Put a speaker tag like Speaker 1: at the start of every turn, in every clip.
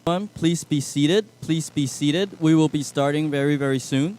Speaker 1: Please be seated. Please be seated. We will be starting very, very soon.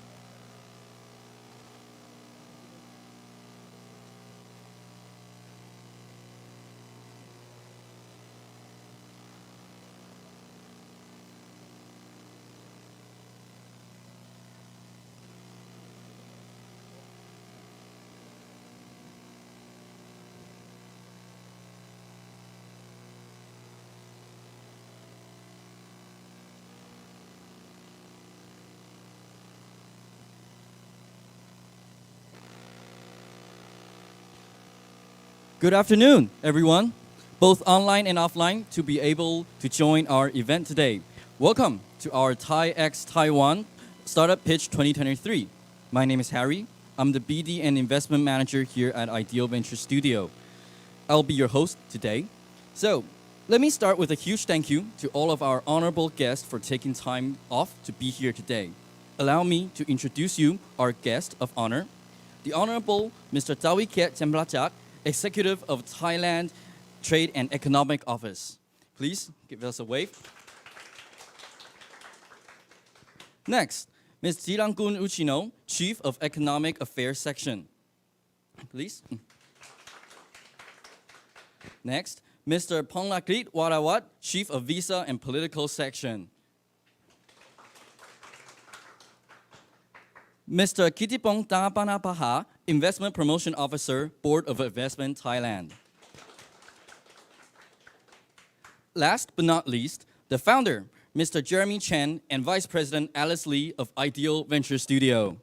Speaker 1: Good afternoon, everyone, both online and offline, to be able to join our event today. Welcome to our TAIWAN Startup Pitch 2023. My name is Harry. I'm the BD and Investment Manager here at Ideal Venture Studio. I'll be your host today. So, let me start with a huge thank you to all of our honorable guests for taking time off to be here today. Allow me to introduce you our guest of honor, the Honorable Mr. Tawiket Templachak, Executive of Thailand Trade and Economic Office. Please give us a wave. Next, Ms. Jirangkun Uchino, Chief of Economic Affairs Section. Please. Next, Mr. Ponglakrit Warawat, Chief of Visa and Political Section. Mr. Kittipong Tapanapaha, Investment Promotion Officer, Board of Investment, Thailand. Last but not least, the founder, Mr. Jeremy Chen, and Vice President Alice Lee of Ideal Venture Studio.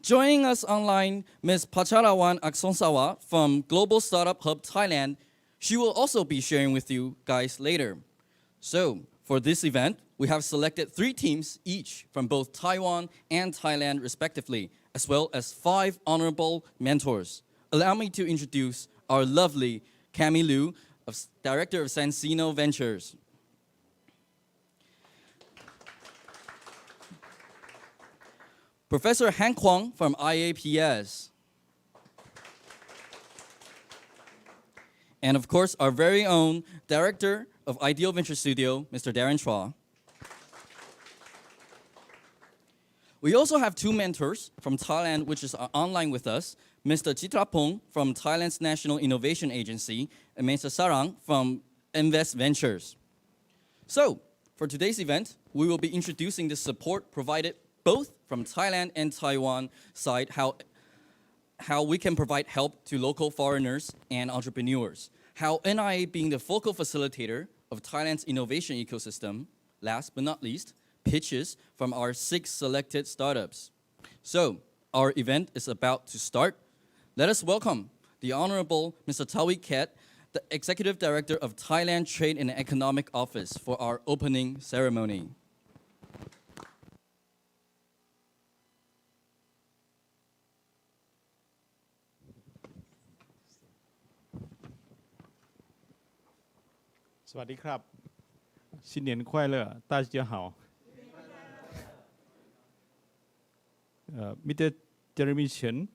Speaker 1: Joining us online, Ms. Pacharawan Aksonsawa from Global Startup Hub Thailand. She will also be sharing with you guys later. So, for this event, we have selected 3 teams each from both Taiwan and Thailand respectively, as well as 5 honorable mentors. Allow me to introduce our lovely Cami Liu, Director of Sansino Ventures. Professor Han Kwong from IAPS. And of course, our very own Director of Ideal Venture Studio, Mr. Darren Chua. We also have 2 mentors from Thailand, which is online with us, Mr. Chitrapong from Thailand's National Innovation Agency, and Mr. Sarang from Invest Ventures. So, for today's event, we will be introducing the support provided both from Thailand and Taiwan side, how we can provide help to local foreigners and entrepreneurs, how NIA being the focal facilitator of Thailand's innovation ecosystem, last but not least, pitches from our 6 selected startups. So, our event is about to start. Let us welcome the Honorable Mr. Tawiket, the Executive Director of Thailand Trade and Economic Office, for our opening ceremony.
Speaker 2: Sawadee krab. 新年快乐，大家好。Mr. Jeremy Chen,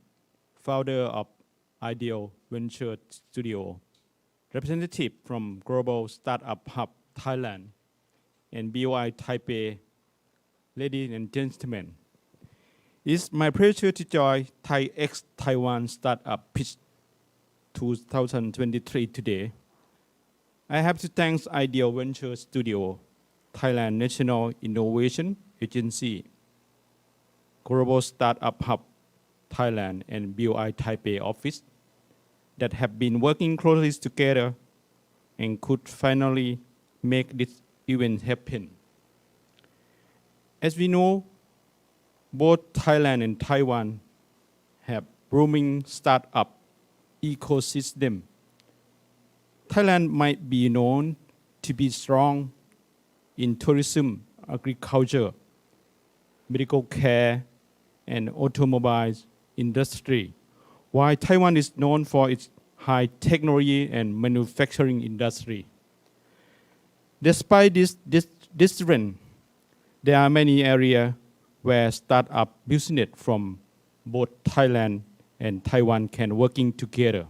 Speaker 2: founder of Ideal Venture Studio, representative from Global Startup Hub Thailand, and BOI Taipei, ladies and gentlemen. It's my pleasure to join TAIX Taiwan Startup Pitch 2023 today. I have to thank Ideal Venture Studio, Thailand National Innovation Agency, Global Startup Hub Thailand, and BOI Taipei office that have been working closely together and could finally make this event happen. As we know, both Thailand and Taiwan have booming startup ecosystem. Thailand might be known to be strong in tourism, agriculture, medical care, and automobiles industry, while Taiwan is known for its high technology and manufacturing industry. Despite this trend, there are many areas where startup business from both Thailand and Taiwan can working together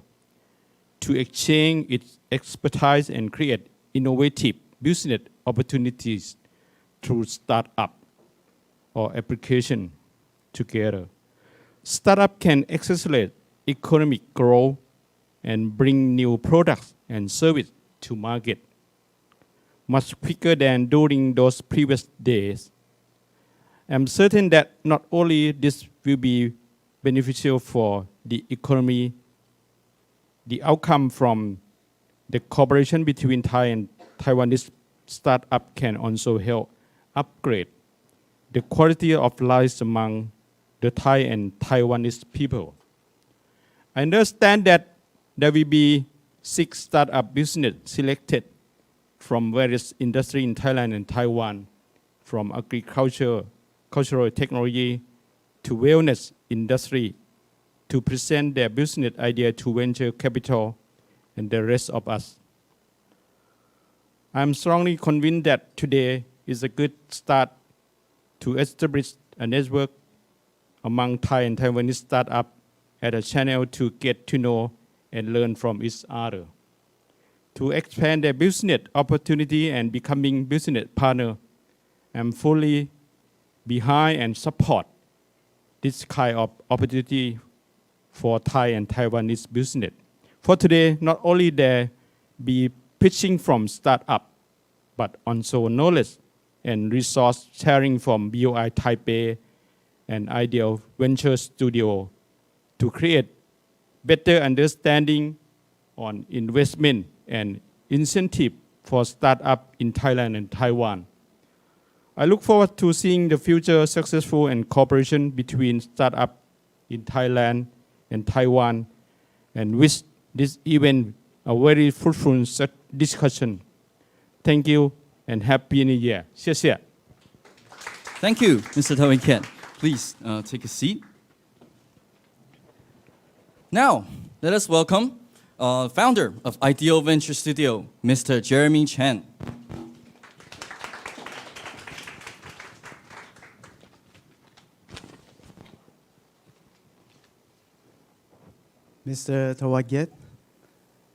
Speaker 2: to exchange its expertise and create innovative business opportunities through startup or application together. Startup can accelerate economic growth and bring new products and service to market much quicker than during those previous days. I'm certain that not only this will be beneficial for the economy, the outcome from the cooperation between Thai and Taiwanese startup can also help upgrade the quality of life among the Thai and Taiwanese people. I understand that there will be 6 startup business selected from various industries in Thailand and Taiwan, from agriculture, cultural technology to wellness industry, to present their business idea to venture capital and the rest of us. I'm strongly convinced that today is a good start to establish a network among Thai and Taiwanese startups as a channel to get to know and learn from each other, to expand their business opportunity and becoming business partner. I'm fully behind and support this kind of opportunity for Thai and Taiwanese business. For today, not only there be pitching from startup, but also knowledge and resource sharing from BOI Taipei and Ideal Venture Studio to create better understanding on investment and incentive for startup in Thailand and Taiwan. I look forward to seeing the future successful and cooperation between startup in Thailand and Taiwan, and wish this event a very fruitful discussion. Thank you and Happy New Year. 谢谢.
Speaker 1: Thank you, Mr. Taiwan Kiat. Please take a seat. Now, let us welcome founder of Ideal Venture Studio, Mr. Jeremy Chen.
Speaker 3: Mr. Tawaget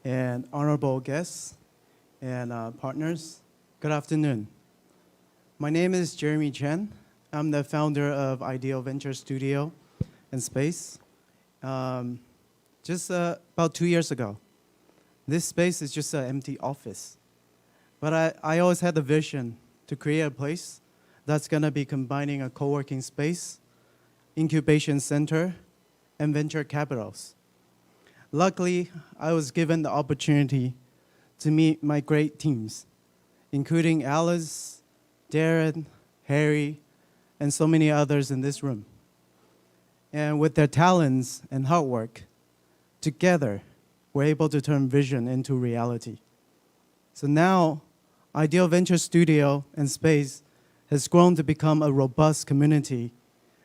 Speaker 3: and honorable guests and partners, good afternoon. My name is Jeremy Chen. I'm the founder of Ideal Venture Studio and Space. Just about 2 years ago, this space is just an empty office. But I always had the vision to create a place that's going to be combining a co-working space, incubation center, and venture capitals. Luckily, I was given the opportunity to meet my great teams, including Alice, Darren, Harry, and so many others in this room. And with their talents and hard work, together, we're able to turn vision into reality. So now, Ideal Venture Studio and Space has grown to become a robust community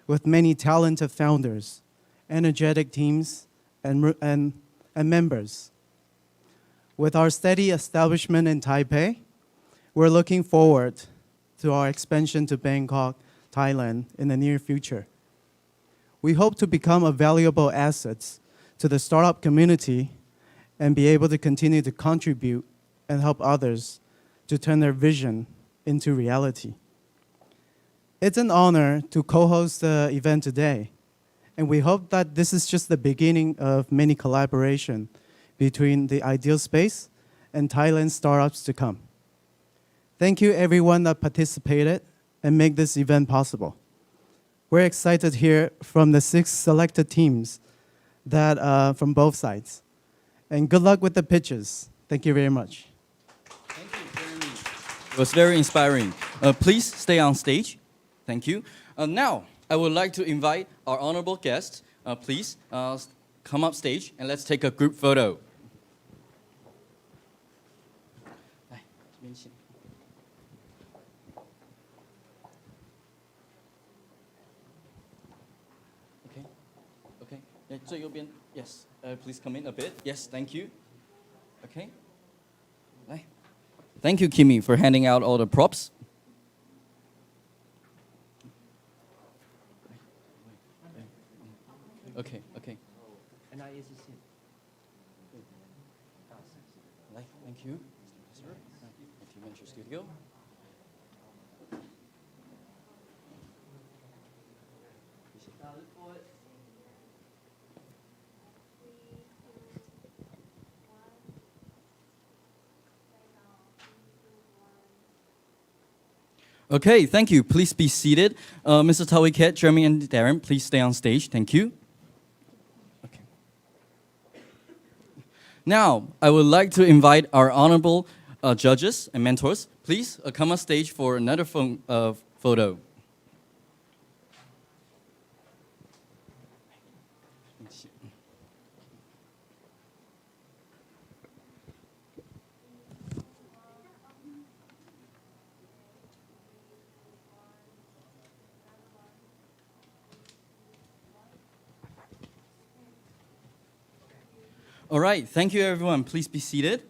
Speaker 3: with many talented founders, energetic teams, and members. With our steady establishment in Taipei, we're looking forward to our expansion to Bangkok, Thailand in the near future. We hope to become a valuable asset to the startup community and be able to continue to contribute and help others to turn their vision into reality. It's an honor to co-host the event today. And we hope that this is just the beginning of many collaboration between the Ideal Space and Thailand startups to come. Thank you everyone that participated and made this event possible. We're excited to hear from the 6 selected teams that from both sides. And good luck with the pitches. Thank you very much.
Speaker 1: Thank you, Jeremy. It was very inspiring. Please stay on stage. Thank you. Now, I would like to invite our honorable guests. Please come up stage and let's take a group photo. Okay, okay. Yeah, 最右边. Yes, please come in a bit. Yes, thank you. Okay. Thank you, Kimmy, for handing out all the props. Okay, okay. Thank you, Mr. Professor. IT Venture Studio. Okay, thank you. Please be seated. Mr. Tawiket, Jeremy, and Darren, please stay on stage. Thank you. Okay. Now, I would like to invite our honorable judges and mentors. Please come on stage for another photo. All right, thank you everyone. Please be seated.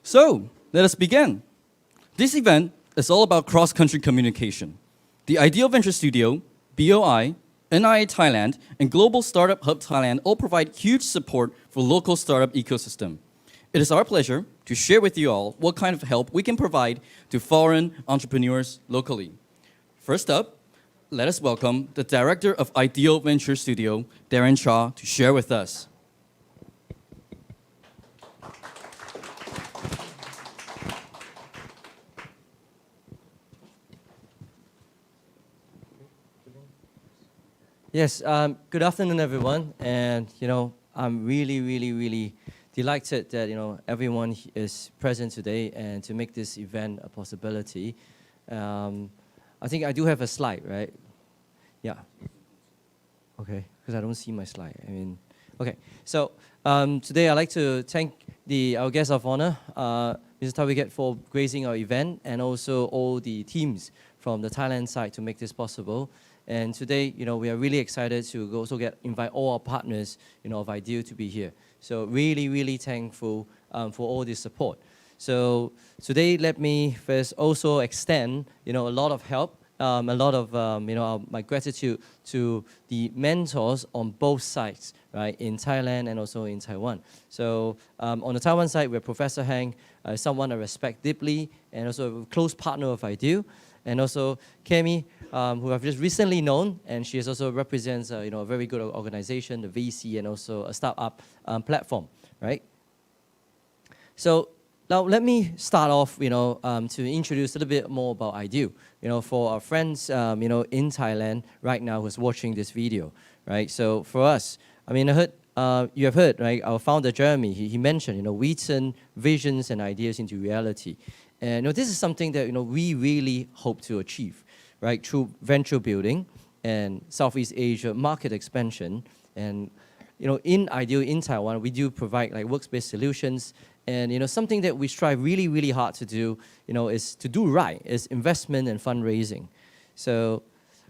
Speaker 1: So, let us begin. This event is all about cross-country communication. The Ideal Venture Studio, BOI, NIA Thailand, and Global Startup Hub Thailand all provide huge support for local startup ecosystem. It is our pleasure to share with you all what kind of help we can provide to foreign entrepreneurs locally. First up, let us welcome the director of Ideal Venture Studio, Darren Shaw, to share with us.
Speaker 4: Yes, good afternoon, everyone. And, I'm really delighted that, everyone is present today and to make this event a possibility. I think I do have a slide, right? Yeah. Okay, because I don't see my slide. Okay. So today I'd like to thank our guest of honor, Mr. Tawiket, for gracing our event, and also all the teams from the Thailand side to make this possible. And today, we are really excited to also invite all our partners, of Ideal to be here. So really thankful for all this support. So today, let me first also extend, a lot of help, a lot of, my gratitude to the mentors on both sides, right, in Thailand and also in Taiwan. So on the Taiwan side, we're Professor Hang, someone I respect deeply, and also a close partner of Ideal, and also Kemi, who I've just recently known, and she also represents, a very good organization, the VC, and also a startup platform, right? So now let me start off, to introduce a little bit more about Ideal, for our friends, in Thailand right now who's watching this video, right? So for us, I heard, you have heard, right, our founder, Jeremy, he mentioned, we turn visions and ideas into reality. And this is something that, we really hope to achieve, right, through venture building and Southeast Asia market expansion. And, in Ideal, in Taiwan, we do provide like workspace solutions. And, something that we strive really hard to do, is to do right, is investment and fundraising. So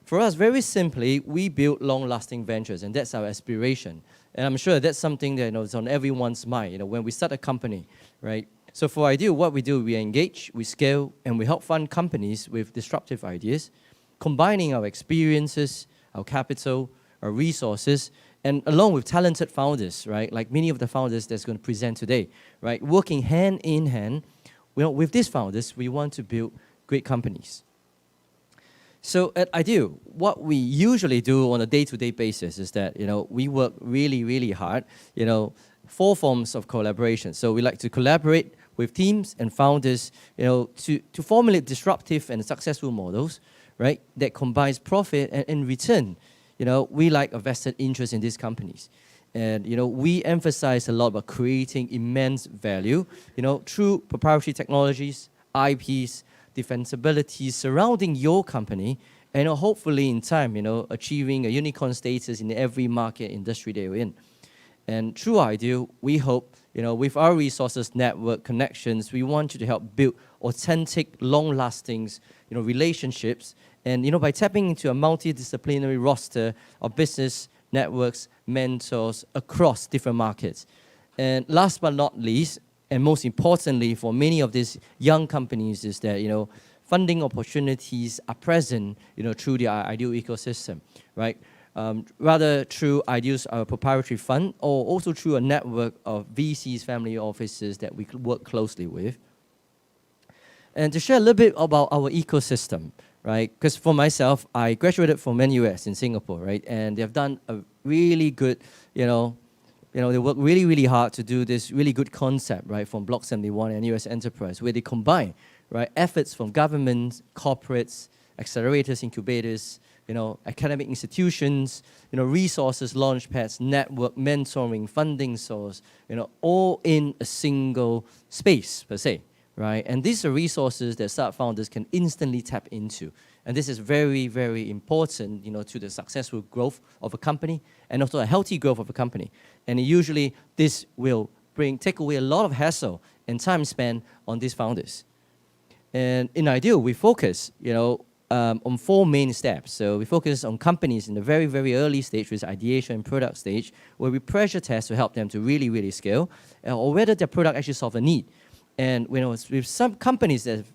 Speaker 4: for us, very simply, we build long-lasting ventures, and that's our aspiration. And I'm sure that's something that, is on everyone's mind, when we start a company, right? So for Ideal, what we do, we engage, we scale, and we help fund companies with disruptive ideas, combining our experiences, our capital, our resources, and along with talented founders, right? Like many of the founders that's going to present today, right? Working hand in hand, with these founders, we want to build great companies. So at Ideal, what we usually do on a day-to-day basis is that, we work really hard, 4 forms of collaboration. So we like to collaborate with teams and founders, to formulate disruptive and successful models, right, that combines profit and in return, we like a vested interest in these companies. And, we emphasize a lot about creating immense value, through proprietary technologies, IPs, defensibilities surrounding your company, and hopefully in time, achieving a unicorn status in every market industry that you're in. And through Ideal, we hope, with our resources, network, connections, we want you to help build authentic, long-lasting, relationships. And, by tapping into a multidisciplinary roster of business networks, mentors across different markets. And last but not least, and most importantly for many of these young companies is that, funding opportunities are present, through the Ideal ecosystem, right? rather through Ideal's proprietary fund or also through a network of VCs, family offices that we work closely with. And to share a little bit about our ecosystem, right? Because for myself, I graduated from NUS in Singapore, right? And they've done a really good, they work really, really hard to do this really good concept, right? From Block 71 and US Enterprise, where they combine, right, efforts from governments, corporates, accelerators, incubators, academic institutions, resources, launchpads, network, mentoring, funding source, all in a single space per se, right? And these are resources that startup founders can instantly tap into. And this is very, very important, to the successful growth of a company and also a healthy growth of a company. And usually this will take away a lot of hassle and time spent on these founders. And in Ideal, we focus, on 4 main steps. So we focus on companies in the very, very early stage, which is ideation and product stage, where we pressure test to help them to really, really scale, or whether their product actually solve a need. And with some companies that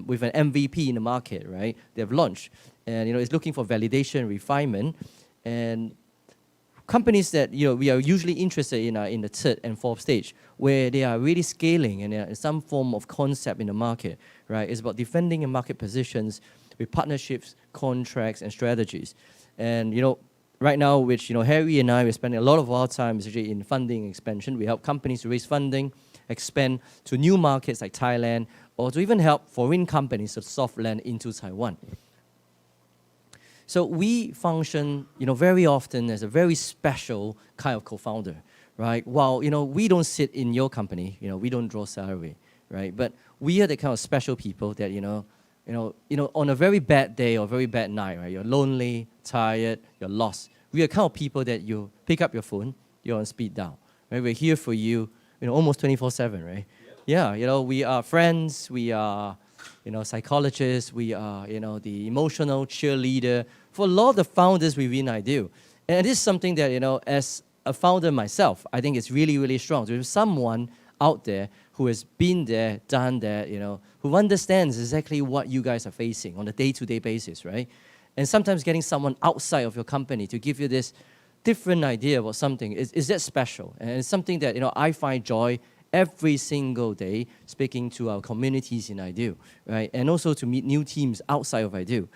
Speaker 4: with an MVP in the market, right? They've launched, and it's looking for validation, refinement, and companies that we are usually interested in the 3rd and 4th stage, where they are really scaling and there is some form of concept in the market, right? It's about defending your market positions with partnerships, contracts, and strategies. And right now, which Harry and I are spending a lot of our time actually in funding expansion. We help companies to raise funding, expand to new markets like Thailand, or to even help foreign companies to soft land into Taiwan. So we function, very often as a very special kind of co-founder, right? While, we don't sit in your company, we don't draw salary, right? But we are the kind of special people that, on a very bad day or very bad night, right? You're lonely, tired, you're lost. We are kind of people that you pick up your phone, you're on speed dial, right? We're here for you, almost 24/7, right? Yeah, we are friends, we are psychologists, we are, the emotional cheerleader for a lot of the founders within Ideal. And it is something that, as a founder myself, I think it's really, really strong. There's someone out there who has been there, done that, who understands exactly what you guys are facing on a day-to-day basis, right? And sometimes getting someone outside of your company to give you this different idea about something is that special. And it's something that, I find joy every single day speaking to our communities in Ideal, right? And also to meet new teams outside of Ideal.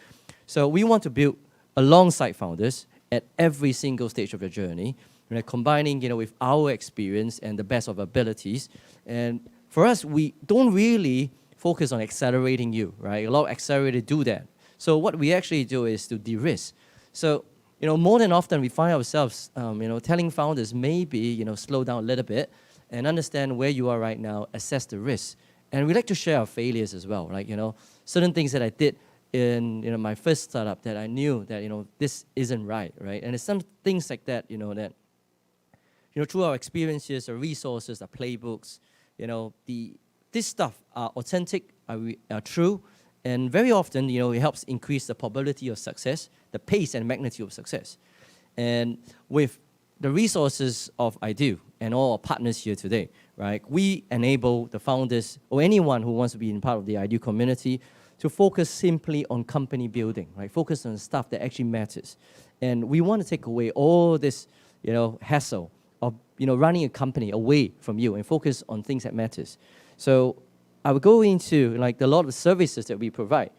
Speaker 4: So we want to build alongside founders at every single stage of their journey, combining, with our experience and the best of abilities. And for us, we don't really focus on accelerating you, right? A lot of accelerators do that. So what we actually do is to de-risk. So, more than often we find ourselves, telling founders maybe, slow down a little bit and understand where you are right now, assess the risk. And we like to share our failures as well, like, certain things that I did in, my first startup that I knew that, this isn't right, right? And it's some things like that, that, through our experiences, our resources, our playbooks, this stuff are authentic, are true, and very often, it helps increase the probability of success, the pace and magnitude of success. And with the resources of Ideal and all our partners here today, right, we enable the founders or anyone who wants to be in part of the Ideal community to focus simply on company building, right? Focus on the stuff that actually matters. And we want to take away all this, hassle of, running a company away from you and focus on things that matters. So I will go into a lot of services that we provide.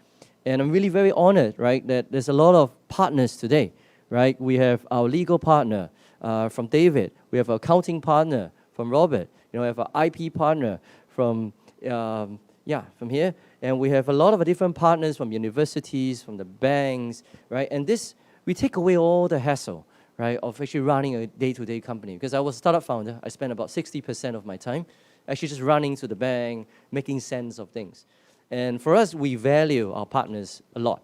Speaker 4: And I'm really very honored, right, that there's a lot of partners today, right? We have our legal partner from David. We have our accounting partner from Robert. We have our IP partner from, from here. And we have a lot of different partners from universities, from the banks, right? And this, we take away all the hassle, right, of actually running a day-to-day company. Because I was a startup founder, I spent about 60% of my time actually just running to the bank, making sense of things. And for us, we value our partners a lot.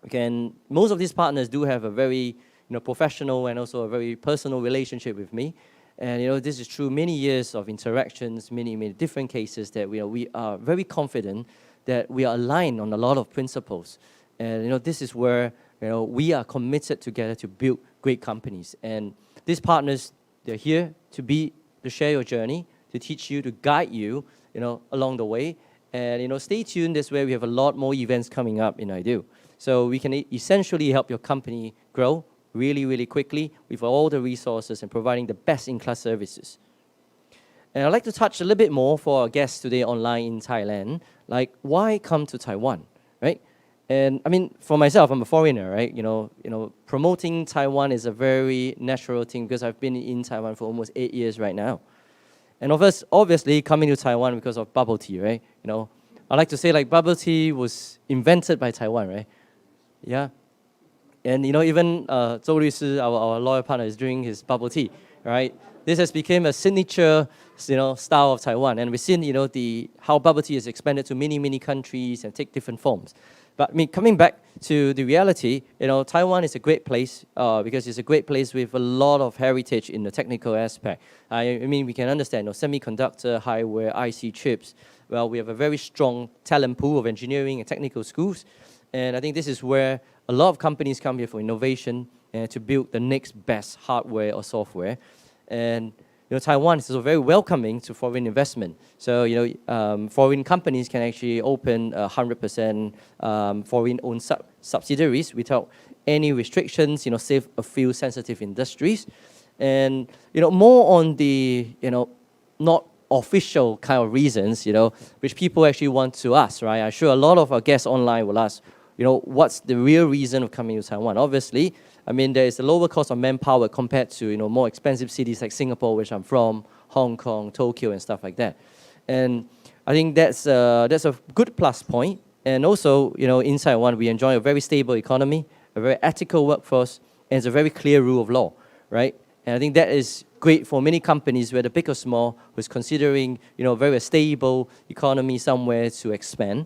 Speaker 4: Again, most of these partners do have a very professional and also a very personal relationship with me. And this is through many years of interactions, many, many different cases that we are very confident that we are aligned on a lot of principles. And this is where we are committed together to build great companies. And these partners, they're here to share your journey, to teach you, to guide you, along the way. And stay tuned. This way we have a lot more events coming up in Ideal. So we can essentially help your company grow really, really quickly with all the resources and providing the best-in-class services. And I'd like to touch a little bit more for our guests today online in Thailand, like why come to Taiwan, right? And I mean, for myself, I'm a foreigner, right? Promoting Taiwan is a very natural thing because I've been in Taiwan for almost 8 years right now. And obviously coming to Taiwan because of bubble tea, right? I like to say like bubble tea was invented by Taiwan, right? Yeah. And even Zhou律Sư, our lawyer partner, is drinking his bubble tea, right? This has become a signature, style of Taiwan. And we've seen, how bubble tea has expanded to many, many countries and take different forms. But coming back to the reality, Taiwan is a great place because it's a great place with a lot of heritage in the technical aspect. I mean, we can understand, semiconductor, hardware, IC chips. Well, we have a very strong talent pool of engineering and technical schools. And I think this is where a lot of companies come here for innovation and to build the next best hardware or software. And Taiwan is also very welcoming to foreign investment. So, foreign companies can actually open 100% foreign-owned subsidiaries without any restrictions, save a few sensitive industries. And, more on the, not official kind of reasons, which people actually want to ask, right? I'm sure a lot of our guests online will ask, what's the real reason of coming to Taiwan? Obviously, I mean, there is a lower cost of manpower compared to, more expensive cities like Singapore, which I'm from, Hong Kong, Tokyo, and stuff like that. And I think that's a good plus point. And also, in Taiwan, we enjoy a very stable economy, a very ethical workforce, and it's a very clear rule of law, right? And I think that is great for many companies, whether big or small, who's considering, very stable economy somewhere to expand.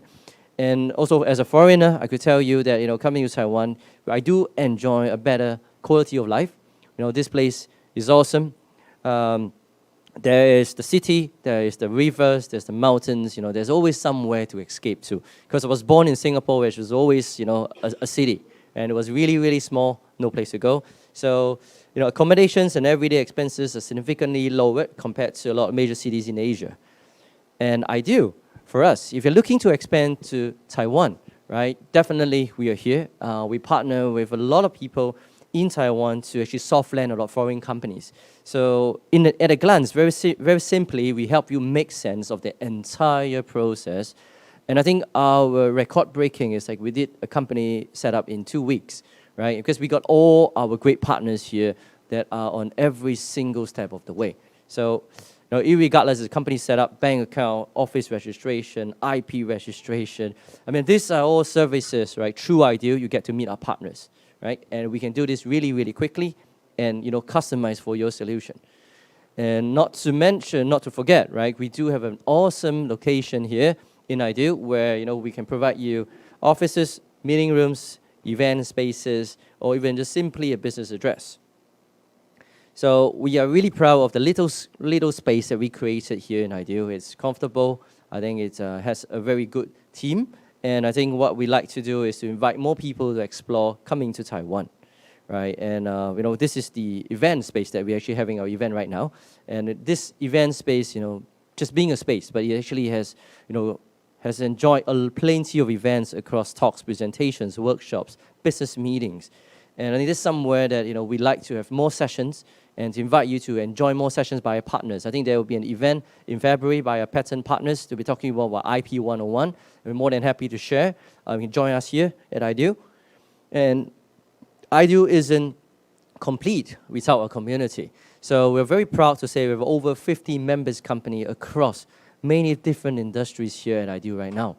Speaker 4: And also, as a foreigner, I could tell you that, coming to Taiwan, I do enjoy a better quality of life. This place is awesome. There is the city, there is the rivers, there's the mountains, there's always somewhere to escape to. Because I was born in Singapore, which was always, a city. And it was really, really small, no place to go. So, accommodations and everyday expenses are significantly lower compared to a lot of major cities in Asia. And ideal for us, if you're looking to expand to Taiwan, right, definitely we are here. We partner with a lot of people in Taiwan to actually soft land a lot of foreign companies. So at a glance, very simply, we help you make sense of the entire process. And I think our record breaking is like we did a company set up in 2 weeks, right? Because we got all our great partners here that are on every single step of the way. So, irregardless of the company setup, bank account, office registration, IP registration. I mean, these are all services, right? Through Ideal, you get to meet our partners, right? And we can do this really, really quickly and, customize for your solution. And not to forget, right? We do have an awesome location here in Ideal where, we can provide you offices, meeting rooms, event spaces, or even just simply a business address. So we are really proud of the little space that we created here in Ideal. It's comfortable. I think it has a very good team. And I think what we like to do is to invite more people to explore coming to Taiwan, right? And this is the event space that we're actually having our event right now. And this event space, just being a space, but it actually has, has enjoyed plenty of events across talks, presentations, workshops, business meetings. And I think this is somewhere that, we like to have more sessions and to invite you to enjoy more sessions by our partners. I think there will be an event in February by our patent partners to be talking about IP 101. We're more than happy to share. You can join us here at Ideal. And Ideal isn't complete without a community. So we're very proud to say we have over 50 members company across many different industries here at Ideal right now.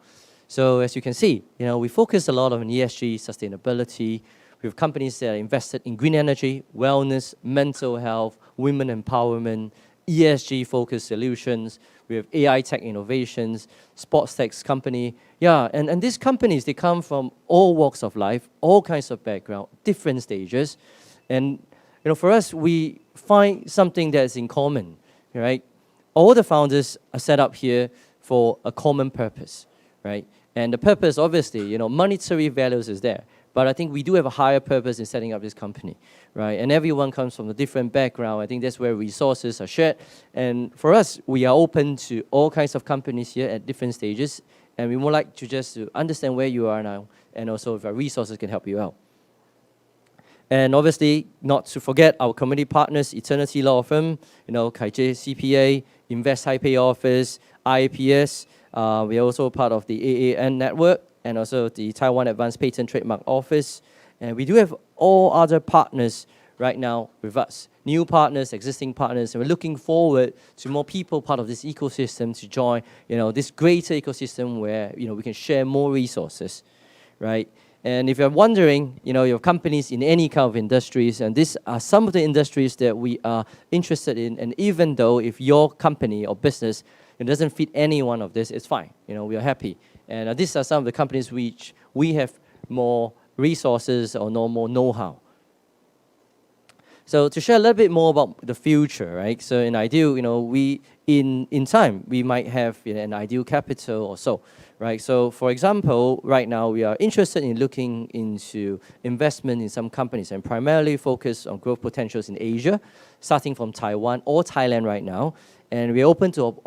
Speaker 4: So as you can see, we focus a lot on ESG, sustainability. We have companies that are invested in green energy, wellness, mental health, women empowerment, ESG-focused solutions. We have AI tech innovations, sports tech company. Yeah, and these companies, they come from all walks of life, all kinds of background, different stages. And for us, we find something that is in common, right? All the founders are set up here for a common purpose, right? And the purpose, obviously, monetary values is there. But I think we do have a higher purpose in setting up this company, right? And everyone comes from a different background. I think that's where resources are shared. And for us, we are open to all kinds of companies here at different stages. And we would like to just to understand where you are now and also if our resources can help you out. And obviously, not to forget our community partners, Eternity Law Firm, Kaije CPA, Invest Taipei Office, IAPS. We are also part of the AAN network and also the Taiwan Advanced Patent Trademark Office. And we do have all other partners right now with us. New partners, existing partners, and we're looking forward to more people part of this ecosystem to join, this greater ecosystem where, we can share more resources, right? And if you're wondering, your companies in any kind of industries, and these are some of the industries that we are interested in, and even though if your company or business doesn't fit any one of this, it's fine. We are happy. And these are some of the companies which we have more resources or no more know-how. So to share a little bit more about the future, right? So in Ideal, we in time we might have an Ideal Capital or so, right? So for example, right now we are interested in looking into investment in some companies and primarily focus on growth potentials in Asia, starting from Taiwan or Thailand right now. And we're open to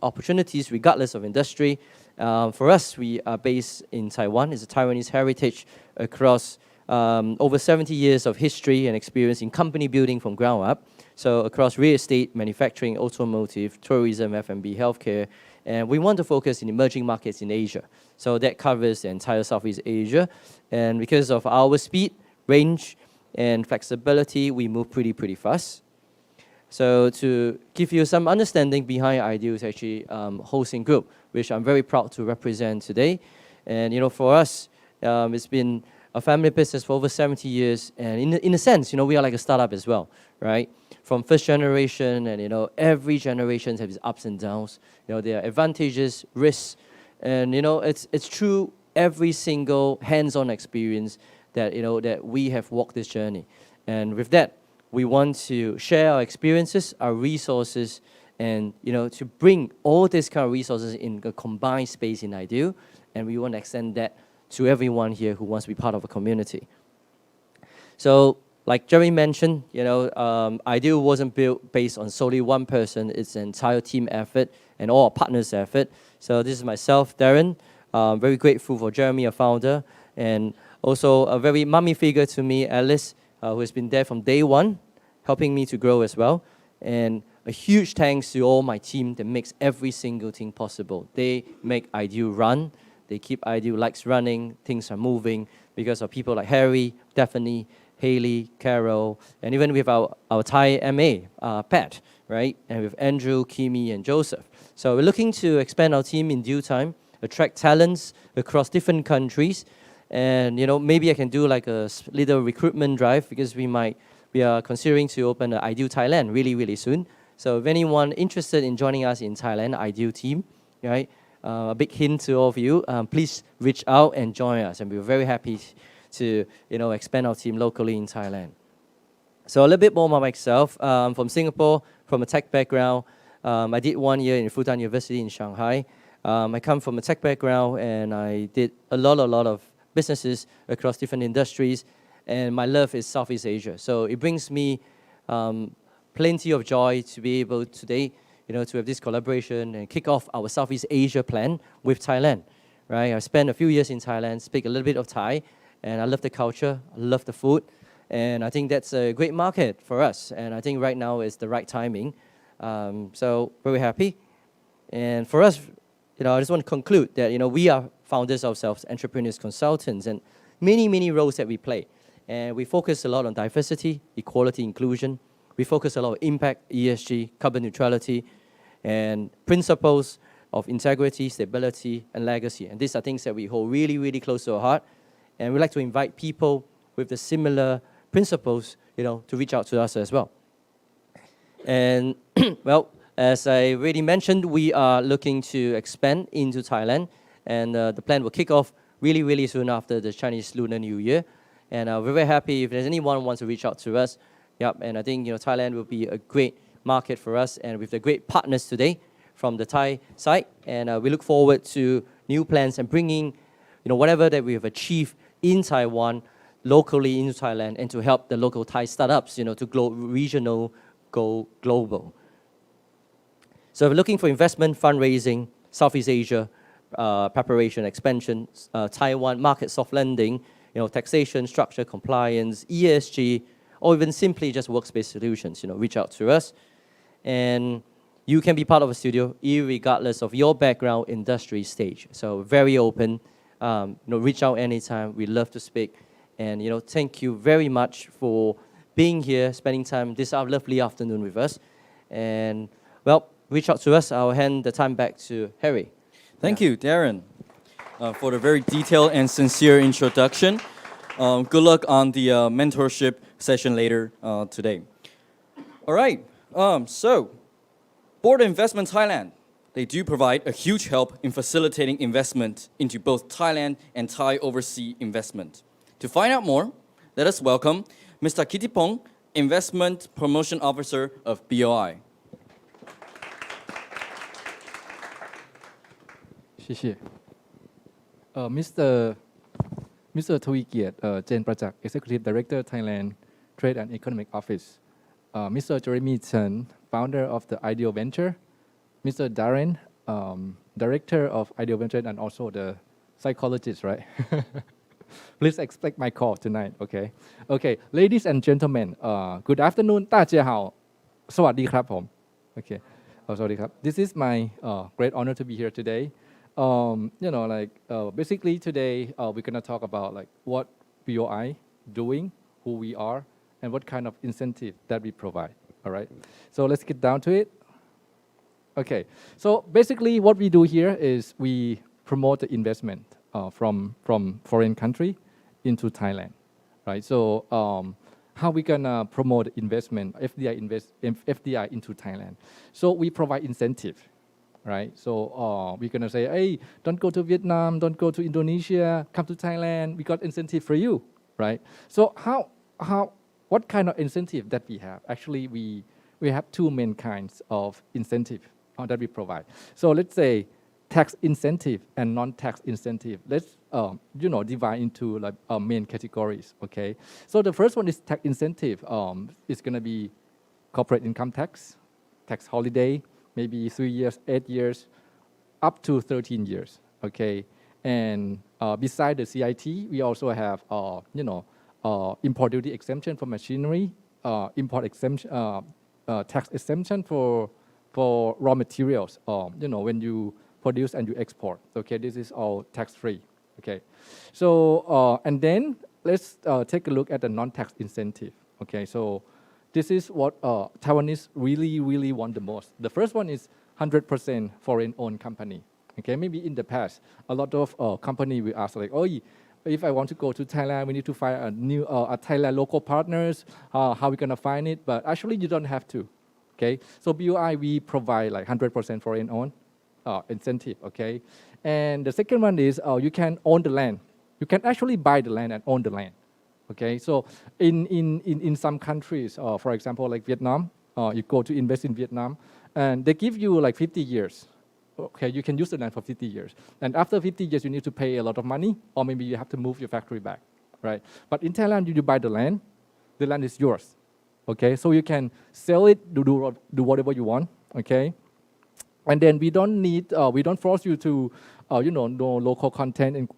Speaker 4: opportunities regardless of industry. For us, we are based in Taiwan. It's a Taiwanese heritage across over 70 years of history and experience in company building from ground up. So across real estate, manufacturing, automotive, tourism, F&B, healthcare. And we want to focus in emerging markets in Asia. So that covers the entire Southeast Asia. And because of our speed, range, and flexibility, we move pretty fast. So to give you some understanding behind Ideal's actually hosting group, which I'm very proud to represent today. And for us, it's been a family business for over 70 years, and in a sense, we are like a startup as well, right? From first generation, and every generation has its ups and downs. There are advantages, risks, and it's true every single hands-on experience that that we have walked this journey. And with that, we want to share our experiences, our resources, and to bring all these kind of resources in a combined space in Ideal, and we want to extend that to everyone here who wants to be part of a community. So, like Jeremy mentioned, Ideal wasn't built based on solely one person. It's an entire team effort and all our partners' effort. So this is myself, Darren. Very grateful for Jeremy, our founder, and also a very mommy figure to me, Alice, who has been there from day one, helping me to grow as well. And a huge thanks to all my team that makes every single thing possible. They make Ideal run. They keep Ideal lights running, things are moving because of people like Harry, Daphne, Haley, Carol, and even with our Thai MA, Pat, right? And with Andrew, Kimi, and Joseph. So we're looking to expand our team in due time, attract talents across different countries, and maybe I can do like a little recruitment drive because we are considering to open an Ideal Thailand really soon. So if anyone interested in joining us in Thailand, Ideal team, right? A big hint to all of you, please reach out and join us, and we're very happy to expand our team locally in Thailand. So a little bit more about myself. From Singapore, from a tech background. I did 1 year in Fudan University in Shanghai. I come from a tech background, and I did a lot of businesses across different industries, and my love is Southeast Asia. So it brings me plenty of joy to be able today to have this collaboration and kick off our Southeast Asia plan with Thailand, right? I spent a few years in Thailand, speak a little bit of Thai, and I love the culture, I love the food, and I think that's a great market for us, and I think right now is the right timing. So very happy. And for us, I just want to conclude that, we are founders ourselves, entrepreneurs, consultants, and many roles that we play. And we focus a lot on diversity, equality, inclusion. We focus a lot on impact, ESG, carbon neutrality, and principles of integrity, stability, and legacy. And these are things that we hold really close to our heart. And we like to invite people with the similar principles, to reach out to us as well. And, well, as I already mentioned, we are looking to expand into Thailand. And the plan will kick off really soon after the Chinese Lunar New Year. And we're very happy if there's anyone who wants to reach out to us. Yep, and I think Thailand will be a great market for us, and with the great partners today from the Thai side. And we look forward to new plans and bringing whatever that we have achieved in Taiwan locally into Thailand, and to help the local Thai startups to go regional, go global. So if we're looking for investment, fundraising, Southeast Asia, preparation, expansion, Taiwan market soft lending, taxation, structure, compliance, ESG, or even simply just workspace solutions, reach out to us. And you can be part of a studio regardless of your background, industry, stage. So very open, reach out anytime. We love to speak. And, thank you very much for being here, spending time this lovely afternoon with us. And, well, reach out to us. I'll hand the time back to Harry.
Speaker 1: Thank you, Darren, for the very detailed and sincere introduction. Good luck on the mentorship session later today. All right, so Board Investment Thailand, they do provide a huge help in facilitating investment into both Thailand and Thai overseas investment. To find out more, let us welcome Mr. Kittipong, Investment Promotion Officer of BOI.
Speaker 5: 谢谢。Mr. ทวีเกียรติเจนประจักษ์ Executive Director Thailand Trade and Economic Office Mr. Jeremy Chen Founder of the Ideal Venture Mr. Darren Director of Ideal Venture and also the psychologist right Please expect my call tonight okay ladies and gentlemen good afternoon 大家好สวัสดีครับผม okay สวัสดีครับ This is my great honor to be here today basically today we're going to talk about what BOI doing, who we are, and what kind of incentive that we provide. All right. So let's get down to it. Okay. So basically, what we do here is we promote the investment from foreign country into Thailand. Right. So how we gonna promote investment FDI into Thailand? So we provide incentive. Right, so we're gonna say, hey, don't go to Vietnam, don't go to Indonesia, come to Thailand. We got incentive for you, right? So what kind of incentive that we have? Actually, we have two main kinds of incentive that we provide. So let's say tax incentive and non-tax incentive. Let's divide into main categories. Okay, so the first one is tax incentive. It's gonna be corporate income tax holiday. Maybe 3 years, 8 years, up to 13 years, okay? And beside the CIT, we also have, import duty exemption for machinery, import exemption, tax exemption for raw materials, when you produce and you export, okay? This is all tax-free, okay? So, and then let's take a look at the non-tax incentive, okay? So, this is what Taiwanese really want the most. The first one is 100% foreign-owned company. Okay, maybe in the past, a lot of company will ask like, oh, if I want to go to Thailand, we need to find a Thailand local partners. How we gonna find it? But actually, you don't have to. Okay, so BOI we provide like 100% foreign-owned incentive. Okay, and the second one is you can own the land. You can actually buy the land and own the land. Okay, so in some countries, for example, like Vietnam, you go to invest in Vietnam, and they give you like 50 years. Okay, you can use the land for 50 years. And after 50 years, you need to pay a lot of money, or maybe you have to move your factory back, right? But in Thailand, you buy the land is yours. Okay, so you can sell it, do whatever you want, okay? And then we don't force you to, know local content and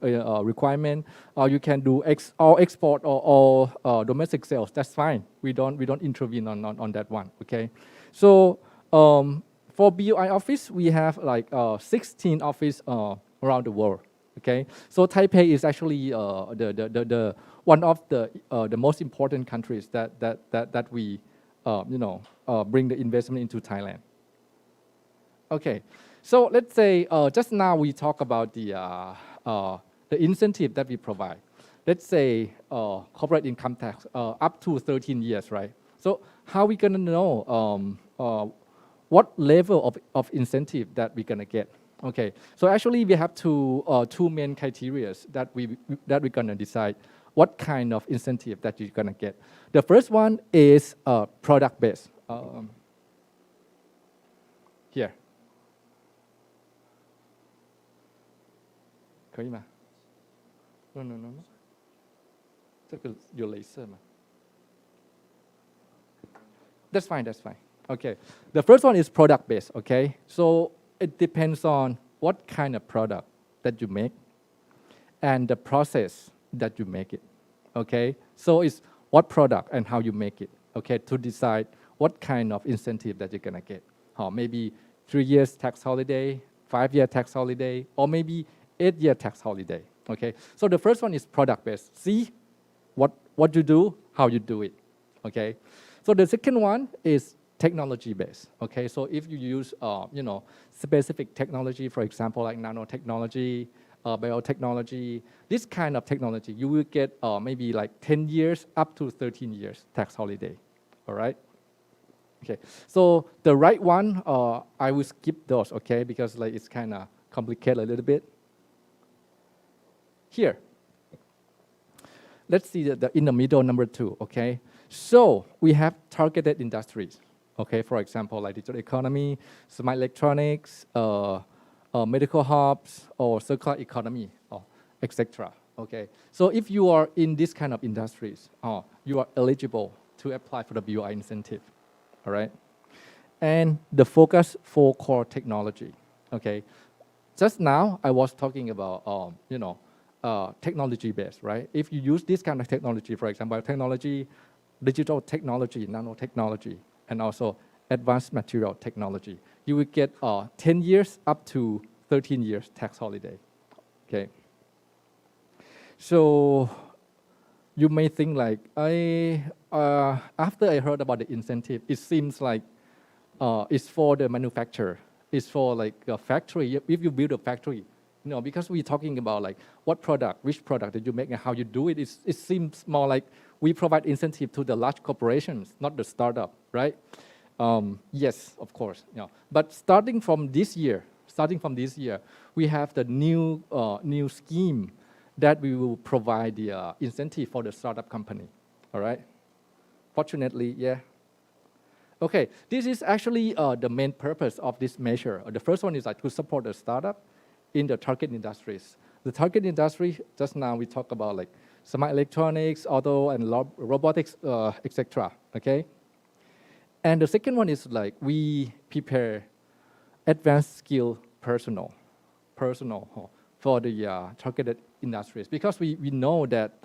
Speaker 5: requirement. You can do all export or domestic sales. That's fine. We don't intervene on that one. Okay. So for BOI office, we have like 16 office around the world. Okay. So Taipei is actually the one of the most important countries that we bring the investment into Thailand. Okay, so let's say just now we talk about the incentive that we provide. Let's say corporate income tax up to 13 years, right? So how are we gonna know what level of incentive that we're gonna get? Okay, so actually we have two main criteria that we're gonna decide what kind of incentive that you're gonna get. The first one is product based. Here. 可以吗 No. 这个有雷射吗 That's fine. Okay. The first one is product based, okay? So it depends on what kind of product that you make and the process that you make it. Okay, so it's what product and how you make it. Okay, to decide what kind of incentive that you're gonna get. Maybe 3 years tax holiday, 5-year tax holiday, or maybe 8-year tax holiday. Okay, so the first one is product based. See what you do, how you do it. Okay, so the second one is technology based. Okay, so if you use specific technology, for example, like nanotechnology, biotechnology, this kind of technology, you will get maybe like 10 years up to 13 years tax holiday. All right. Okay, so the right one, I will skip those, okay, because like it's kind of complicated a little bit. Here, let's see the in the middle, number 2, okay. So we have targeted industries, okay, for example, like digital economy, smart electronics, medical hubs, or circular economy, etc. Okay, so if you are in this kind of industries, you are eligible to apply for the BOI incentive. All right, and the focus for core technology. Okay, just now I was talking about technology based, right? If you use this kind of technology, for example, technology, digital technology, nanotechnology, and also advanced material technology, you will get 10 years up to 13 years tax holiday. Okay, so you may think like, after I heard about the incentive, it seems like it's for the manufacturer. It's for like a factory. If you build a factory, because we're talking about like what product, which product that you make and how you do it, it seems more like we provide incentive to the large corporations, not the startup, right? Yes, of course. But starting from this year, we have the new scheme that we will provide the incentive for the startup company, all right? Fortunately, yeah. Okay, this is actually the main purpose of this measure. The first one is like to support the startup in the target industries. The target industry, just now we talk about like smart electronics, auto and robotics, etc. Okay? And the second one is like we prepare advanced skill personnel for the targeted industries, because we know that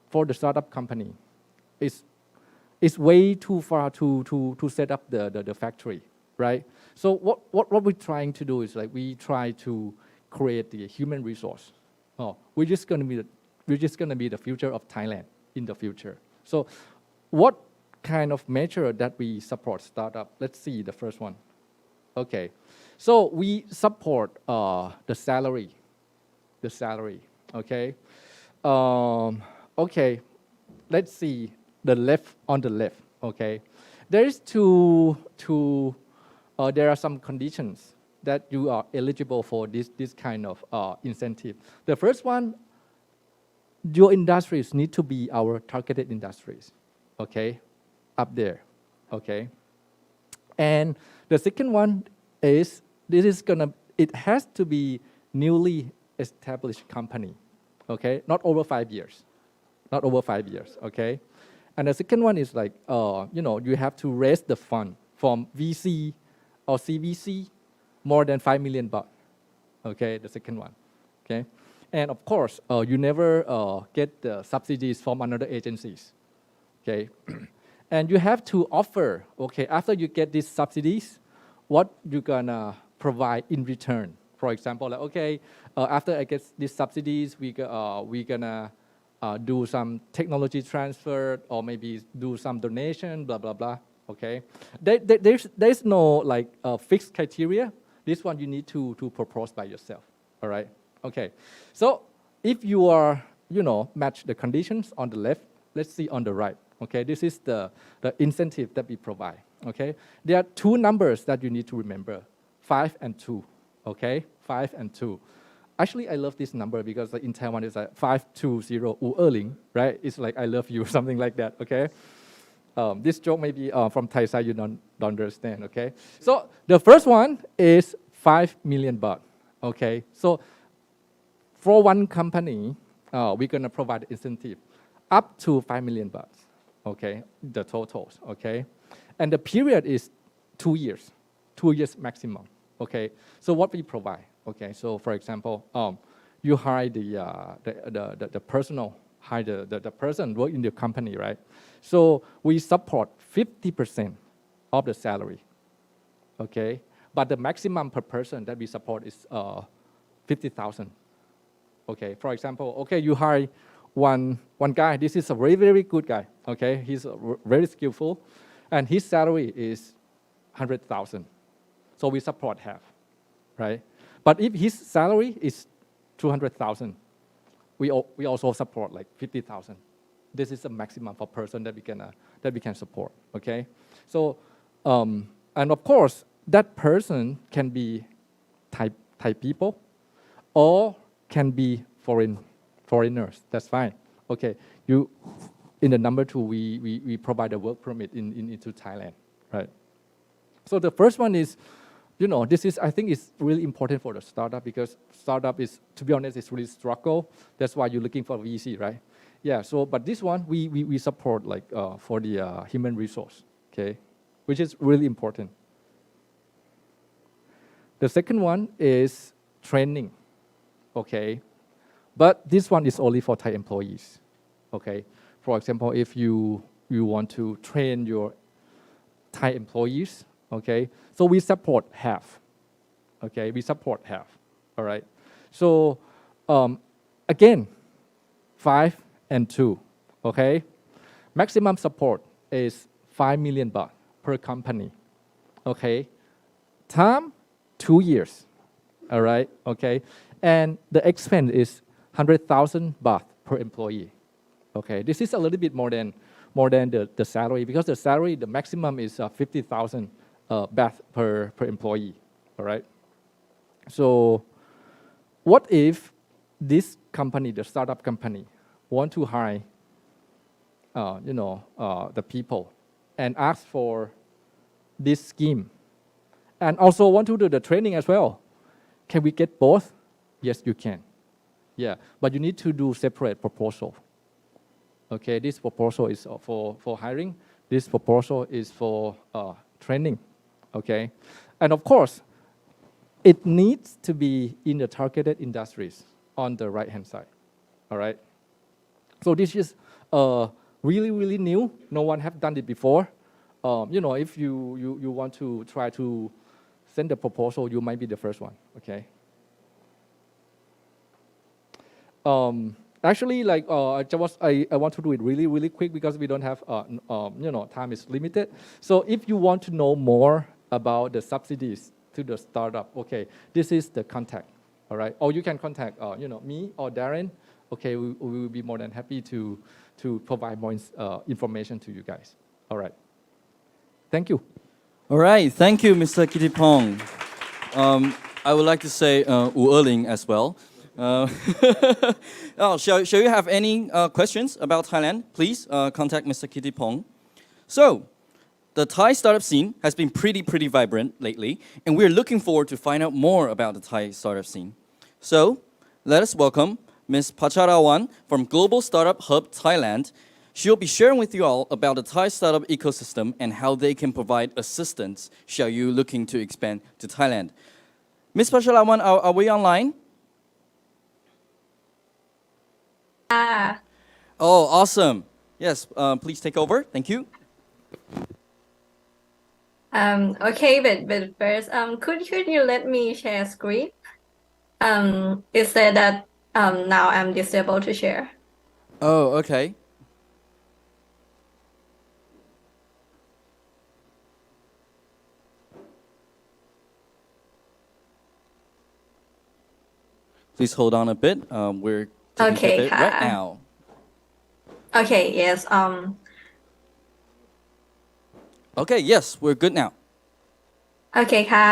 Speaker 5: for the startup company, it's way too far to set up the factory, right? So what we're trying to do is like we try to create the human resource. We're just gonna be the future of Thailand in the future. So what kind of measure that we support startup? Let's see the first one. Okay, so we support the salary. Okay. Okay, let's see the left on the left. Okay, there are some conditions that you are eligible for this kind of incentive. The first one, your industries need to be our targeted industries. Okay, up there. Okay, and the second one is it has to be newly established company. Okay, not over 5 years. Okay, and the second one is like you have to raise the fund from VC or CVC more than 5 million baht. Okay, the second one. Okay, and of course you never get the subsidies from another agencies. Okay, and you have to offer. Okay, after you get these subsidies, what you gonna provide in return? For example, like, okay, after I get these subsidies, we gonna do some technology transfer or maybe do some donation, blah, blah, blah, okay? There's no like fixed criteria. This one you need to propose by yourself, all right? Okay, so if you are, match the conditions on the left, let's see on the right, okay? This is the incentive that we provide, okay? There are 2 numbers that you need to remember, 5 and 2, okay? 5 and 2. Actually, I love this number because like in Taiwan it's like 520 U Erling, right? It's like I love you, something like that, okay? This joke maybe from Thai side you don't understand, okay? So the first one is 5 million baht, okay? So for one company, we're gonna provide incentive up to 5 million baht, okay? The totals, okay? And the period is 2 years, 2 years maximum, okay? So what we provide? Okay, so for example, you hire the personnel. hire the person work in the company, right? So we support 50% of the salary, okay? But the maximum per person that we support is 50,000. Okay, for example, okay, you hire one guy. This is a very, very good guy. Okay, he's very skillful, and his salary is 100,000. So we support half, right? But if his salary is 200,000, we also support like 50,000. This is the maximum for person that we can support. Okay, so and of course that person can be Thai people, or can be foreigners. That's fine. Okay, you in the number two we provide a work permit into Thailand, right? So the first one is, this is, I think it's really important for the startup, because startup is, to be honest, it's really struggle. That's why you're looking for VC, right? Yeah. So, but this one we support like for the human resource, okay, which is really important. The second one is training, okay, but this one is only for Thai employees, okay. For example, if you want to train your Thai employees, okay, so we support half, okay, we support half, all right. So again, 5 and 2, okay, maximum support is 5 million baht per company, okay, time 2 years, all right, okay, and the expense is 100,000 baht per employee, okay. This is a little bit more than the salary, because the salary, the maximum is 50,000 baht per employee, all right. So what if this company, the startup company, want to hire the people and ask for this scheme, and also want to do the training as well? Can we get both? Yes, you can. Yeah, but you need to do separate proposal. Okay, this proposal is for hiring. This proposal is for training. Okay, and of course, it needs to be in the targeted industries on the right-hand side. All right. So this is really, really new. No one have done it before. If you want to try to send the proposal, you might be the first one. Okay. Actually, like I want to do it really, really quick, because we don't have time is limited. So if you want to know more about the subsidies to the startup, okay, this is the contact. All right. Or you can contact me or Darren. Okay, we will be more than happy to provide more information to you guys. All right. Thank you.
Speaker 1: All right, thank you, Mr. Kittipong. I would like to say U Erling as well. Shall you have any questions about Thailand? Please contact Mr. Kittipong. So, the Thai startup scene has been pretty vibrant lately, and we're looking forward to find out more about the Thai startup scene. So, let us welcome Ms. Pacharawan from Global Startup Hub Thailand. She'll be sharing with you all about the Thai startup ecosystem and how they can provide assistance should you looking to expand to Thailand. Ms. Pacharawan, are we online? Oh, awesome. Yes, please take over. Thank you.
Speaker 6: Okay, but first, could you let me share screen? It said that now I'm disabled to share.
Speaker 1: Oh, okay. Please hold on a bit. We're taking care of it right now.
Speaker 6: Okay, yes.
Speaker 1: Okay, yes, we're good now.
Speaker 6: Okay, ค่ะ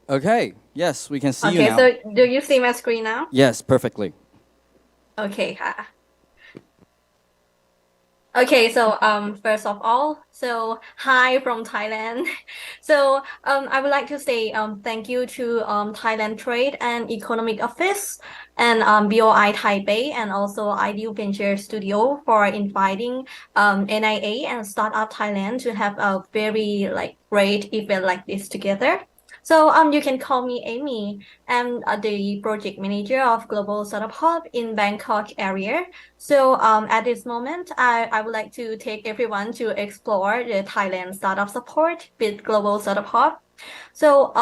Speaker 1: Okay, yes, we can see you
Speaker 6: Okay,
Speaker 1: now.
Speaker 6: so do you see my screen now?
Speaker 1: Yes, perfectly.
Speaker 6: Okay, ค่ะ Okay, so first of all, so hi from Thailand. So I would like to say thank you to Thailand Trade and Economic Office and BOI Taipei and also Ideal Venture Studio for inviting NIA and Startup Thailand to have a very like great event like this together. So you can call me Amy. I'm the project manager of Global Startup Hub in Bangkok area. So at this moment, I would like to take everyone to explore the Thailand startup support with Global Startup Hub. So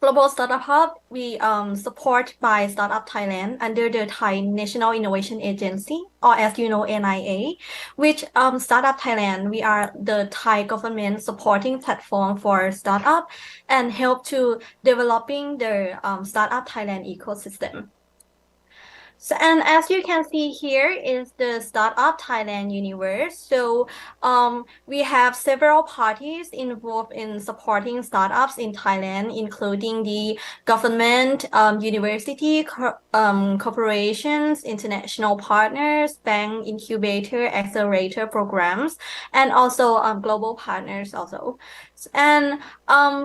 Speaker 6: Global Startup Hub, we support by Startup Thailand under the Thai National Innovation Agency, or as you know, NIA, which Startup Thailand, we are the Thai government supporting platform for startup and help to developing the Startup Thailand ecosystem. So, and as you can see here is the Startup Thailand universe. So we have several parties involved in supporting startups in Thailand, including the government, university, corporations, international partners, bank incubator, accelerator programs, and also global partners also. And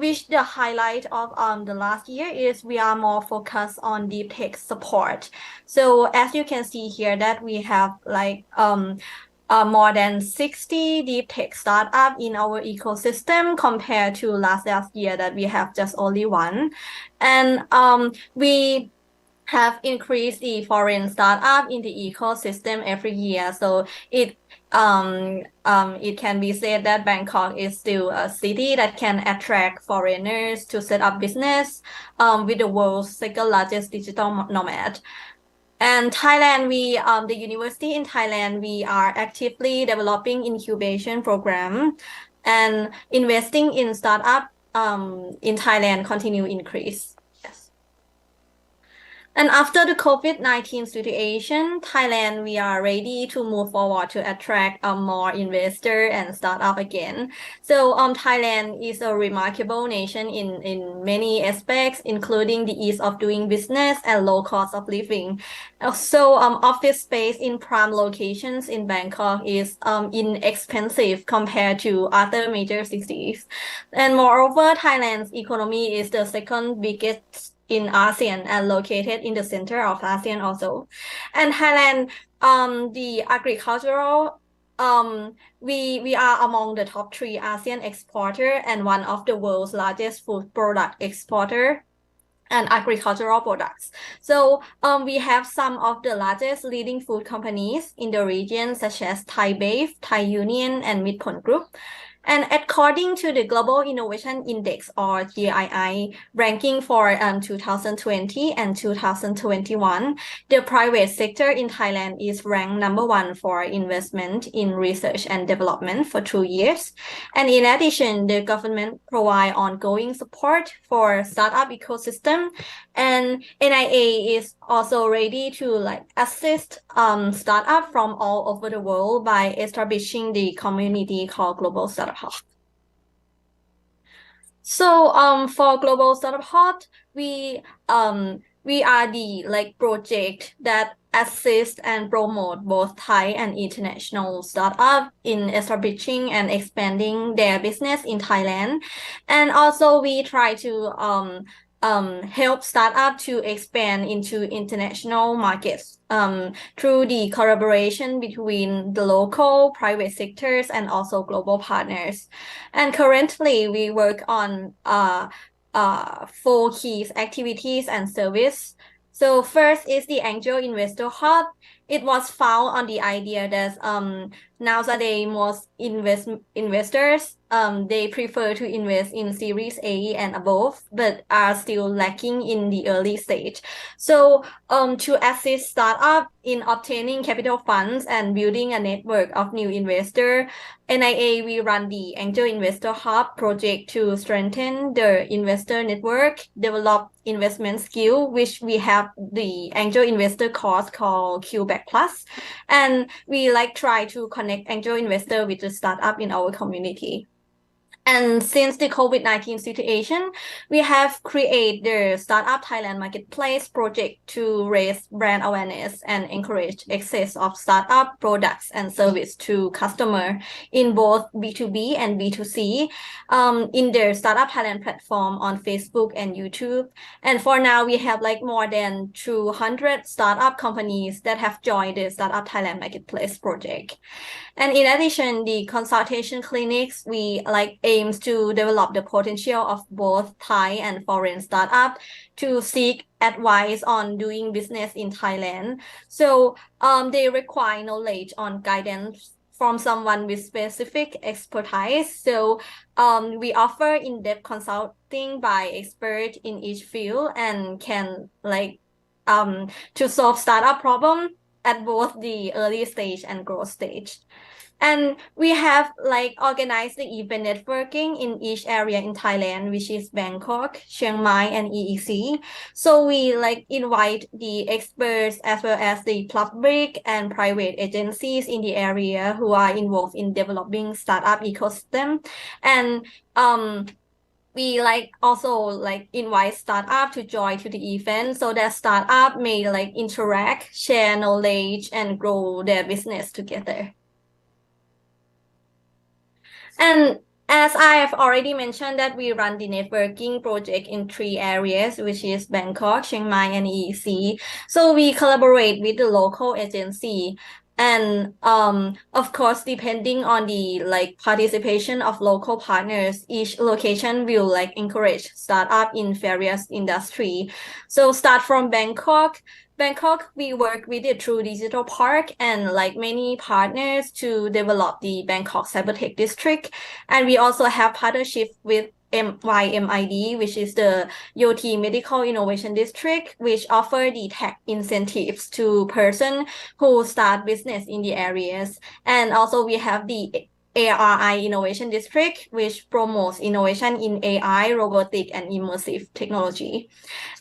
Speaker 6: which the highlight of the last year is we are more focused on deep tech support. So as you can see here that we have like more than 60 deep tech startup in our ecosystem compared to last year that we have just only one. And we have increased the foreign startup in the ecosystem every year. So it can be said that Bangkok is still a city that can attract foreigners to set up business with the world's second largest digital nomad. And Thailand, the university in Thailand, we are actively developing incubation program and investing in startup in Thailand continue increase. Yes. And after the COVID-19 situation, Thailand, we are ready to move forward to attract more investor and startup again. So Thailand is a remarkable nation in many aspects, including the ease of doing business and low cost of living. Also, office space in prime locations in Bangkok is inexpensive compared to other major cities. And moreover, Thailand's economy is the second biggest in ASEAN and located in the center of ASEAN also. And Thailand, the agricultural, we are among the top 3 ASEAN exporter and one of the world's largest food product exporter and agricultural products. So we have some of the largest leading food companies in the region, such as Thai Beef, Thai Union, and Midpon Group. And according to the Global Innovation Index, or GII, ranking for 2020 and 2021, the private sector in Thailand is ranked number 1 for investment in research and development for 2 years. And in addition, the government provide ongoing support for startup ecosystem, and NIA is also ready to like assist startup from all over the world by establishing the community called Global Startup Hub. So for Global Startup Hub, we are the like project that assist and promote both Thai and international startup in establishing and expanding their business in Thailand. And also we try to help startup to expand into international markets through the collaboration between the local private sectors and also global partners. And currently we work on 4 key activities and service. So first is the Angel Investor Hub. It was found on the idea that nowadays most investors they prefer to invest in Series A and above, but are still lacking in the early stage. So to assist startup in obtaining capital funds and building a network of new investors, NIA, we run the Angel Investor Hub project to strengthen the investor network, develop investment skill, which we have the Angel Investor course called QBack Plus. And we like try to connect angel investor with the startup in our community. And since the COVID-19 situation, we have created the Startup Thailand Marketplace project to raise brand awareness and encourage access of startup products and service to customer in both B2B and B2C in the Startup Thailand platform on Facebook and YouTube. And for now, we have like more than 200 startup companies that have joined the Startup Thailand Marketplace project. And in addition, the consultation clinics, we like aims to develop the potential of both Thai and foreign startup to seek advice on doing business in Thailand. So they require knowledge on guidance from someone with specific expertise. So we offer in-depth consulting by expert in each field and can like to solve startup problem at both the early stage and growth stage. And we have like organized the event networking in each area in Thailand, which is Bangkok, Chiang Mai, and EEC. So we like invite the experts as well as the public and private agencies in the area who are involved in developing startup ecosystem. And we like also like invite startup to join to the event so that startup may like interact, share knowledge, and grow their business together. And as I have already mentioned that we run the networking project in 3 areas, which is Bangkok, Chiang Mai, and EEC. So we collaborate with the local agency. And of course, depending on the like participation of local partners, each location will like encourage startup in various industry. So start from Bangkok. Bangkok, we work with the True Digital Park and like many partners to develop the Bangkok Cybertech District. And we also have partnership with YMID, which is the YOT Medical Innovation District, which offer the tech incentives to person who start business in the areas. And also we have the ARI Innovation District, which promotes innovation in AI, robotic, and immersive technology.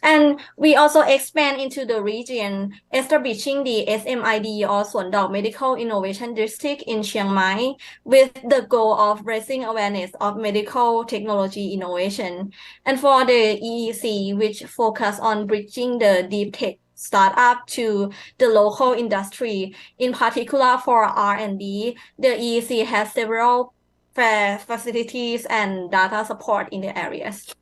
Speaker 6: And we also expand into the region, establishing the SMID or Suan Dao Medical Innovation District in Chiang Mai with the goal of raising awareness of medical technology innovation. And for the EEC, which focus on bridging the deep tech startup to the local industry, in particular for R&D, the EEC has several facilities and data support in the areas.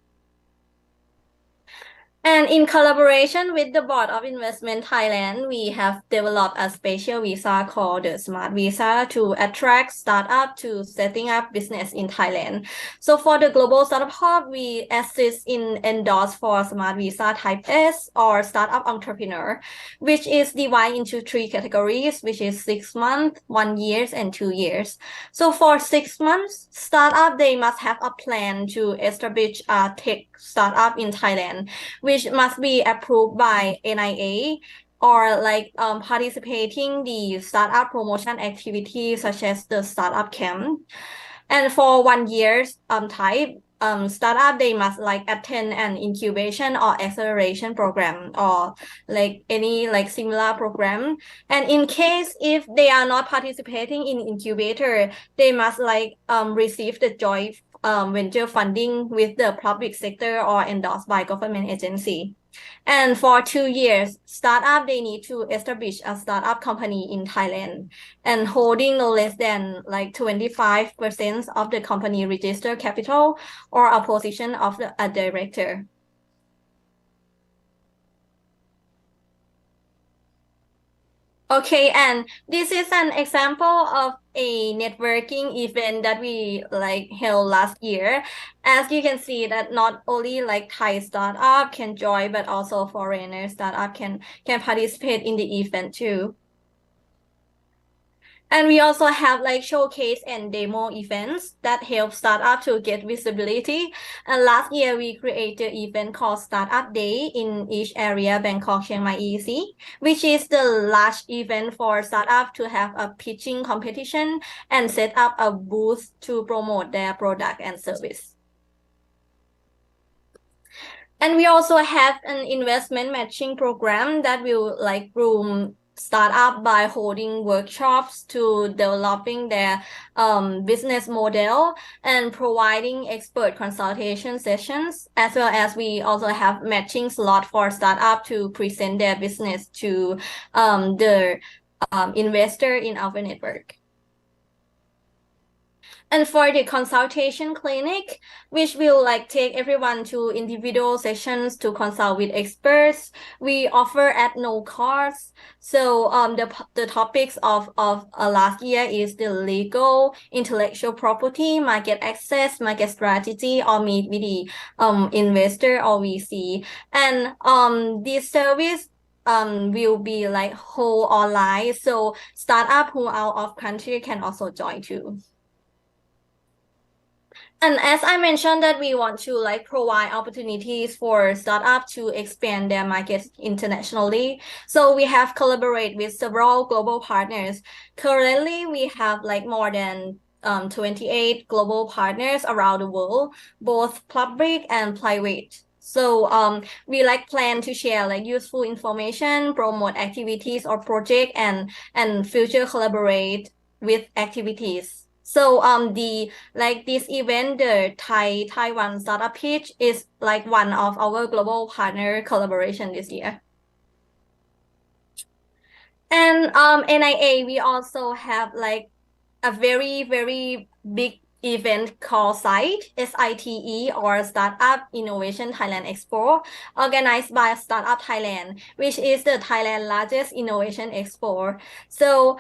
Speaker 6: And in collaboration with the Board of Investment Thailand, we have developed a special visa called the Smart Visa to attract startups to setting up business in Thailand. So for the Global Startup Hub, we assist in endorse for Smart Visa Type S or Startup Entrepreneur, which is divided into 3 categories, which is 6 months, 1 year, and 2 years. So for 6 months, startup, they must have a plan to establish a tech startup in Thailand, which must be approved by NIA or like participating the startup promotion activities such as the startup camp. And for 1 year type, startup, they must like attend an incubation or acceleration program or like any like similar program. And in case if they are not participating in incubator, they must like receive the joint venture funding with the public sector or endorsed by government agency. And for 2 years, startup, they need to establish a startup company in Thailand and holding no less than like 25% of the company registered capital or a position of a director. Okay, and this is an example of a networking event that we like held last year. As you can see that not only like Thai startup can join, but also foreigner startup can participate in the event too. And we also have like showcase and demo events that help startup to get visibility. And last year we created an event called Startup Day in each area, Bangkok, Chiang Mai, EEC, which is the large event for startup to have a pitching competition and set up a booth to promote their product and service. And we also have an investment matching program that will like groom startup by holding workshops to developing their business model and providing expert consultation sessions, as well as we also have matching slot for startup to present their business to the investor in our network. And for the consultation clinic, which will like take everyone to individual sessions to consult with experts, we offer at no cost. So the topics of last year is the legal, intellectual property, market access, market strategy, or meet with the investor or VC. And this service will be like whole online, so startup who are out of country can also join too. And as I mentioned that we want to like provide opportunities for startup to expand their markets internationally. So we have collaborated with several global partners. Currently, we have like more than 28 global partners around the world, both public and private. So we like plan to share like useful information, promote activities or project, and future collaborate with activities. So this event, the Taiwan Startup Pitch, is like one of our global partner collaboration this year. And NIA, we also have like a very, very big event called SITE, or Startup Innovation Thailand Expo, organized by Startup Thailand, which is the Thailand largest innovation expo. So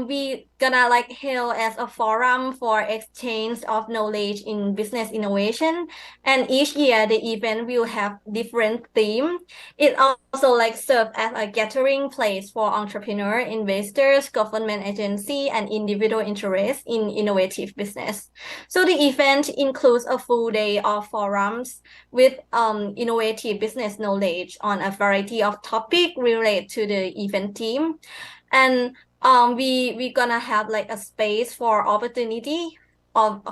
Speaker 6: we gonna like held as a forum for exchange of knowledge in business innovation, and each year the event will have different theme. It also like serve as a gathering place for entrepreneur, investors, government agency, and individual interests in innovative business. So the event includes a full day of forums with innovative business knowledge on a variety of topics related to the event team. And we gonna have like a space for opportunity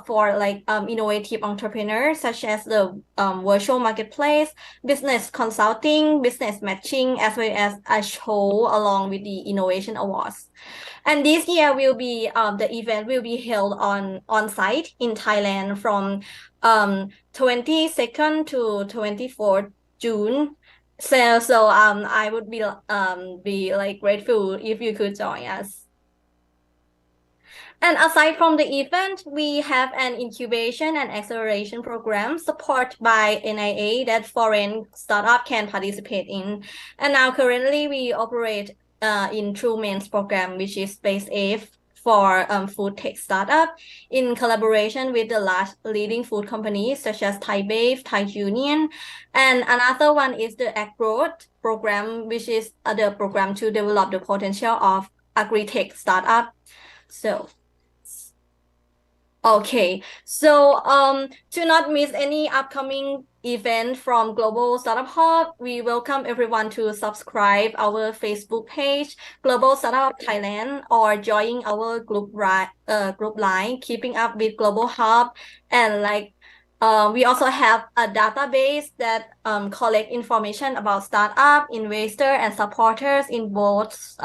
Speaker 6: for like innovative entrepreneurs, such as the virtual marketplace, business consulting, business matching, as well as a show along with the innovation awards. And this year will be the event will be held on site in Thailand from 22nd to 24th June. So I would be like grateful if you could join us. And aside from the event, we have an incubation and acceleration program supported by NIA that foreign startup can participate in. And now currently we operate in True Men's program, which is Space F for food tech startup in collaboration with the large leading food companies such as Thai Babe, Thai Union. And another one is the AgGrowth program, which is the program to develop the potential of agri-tech startup. So okay, so to not miss any upcoming event from Global Startup Hub, we welcome everyone to subscribe our Facebook page, Global Startup Thailand, or join our group line, Keeping Up with Global Hub, and like we also have a database that collect information about startup, investor, and supporters in both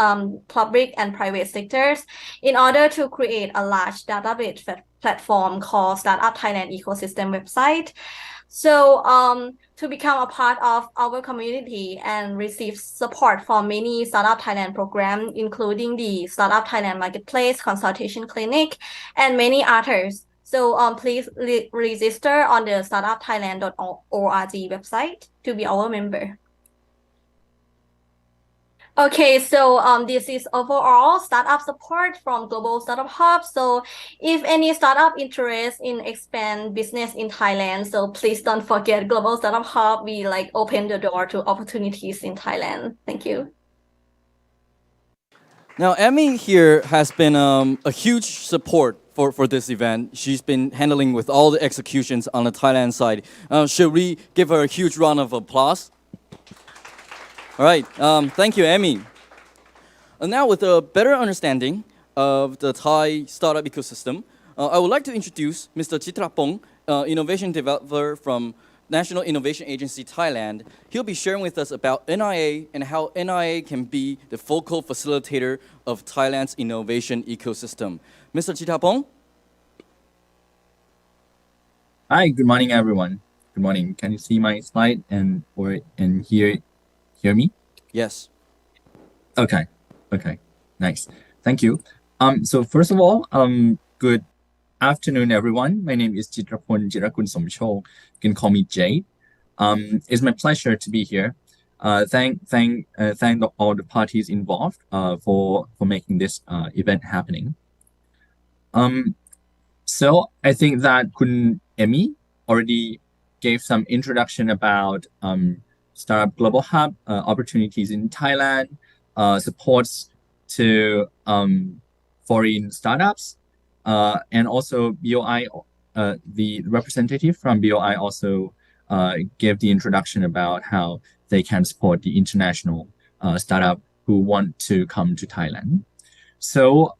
Speaker 6: public and private sectors in order to create a large database platform called Startup Thailand Ecosystem website. So to become a part of our community and receive support from many Startup Thailand programs, including the Startup Thailand Marketplace, Consultation Clinic, and many others. So please register on the startupthailand.org website to be our member. Okay, so this is overall startup support from Global Startup Hub. So if any startup interest in expand business in Thailand, so please don't forget Global Startup Hub. We like open the door to opportunities in Thailand. Thank you.
Speaker 1: Now, Emmy here has been a huge support for this event. She's been handling with all the executions on the Thailand side. Should we give her a huge round of applause? All right, thank you, Emmy. And now with a better understanding of the Thai startup ecosystem, I would like to introduce Mr. Chitrapong, innovation developer from National Innovation Agency Thailand. He'll be sharing with us about NIA and how NIA can be the focal facilitator of Thailand's innovation ecosystem. Mr. Chitapong?
Speaker 7: Hi, good morning, everyone. Good morning. Can you see my slide and hear me?
Speaker 1: Yes.
Speaker 7: Okay. Okay. Nice. Thank you. So first of all, good afternoon, everyone. My name is Chitrapon Jirakun Somchol. You can call me Jade. It's my pleasure to be here. Thank all the parties involved for making this event happening. So I think that Kun Emmy already gave some introduction about Startup Global Hub opportunities in Thailand, supports to foreign startups, and also BOI, the representative from BOI also gave the introduction about how they can support the international startup who want to come to Thailand. So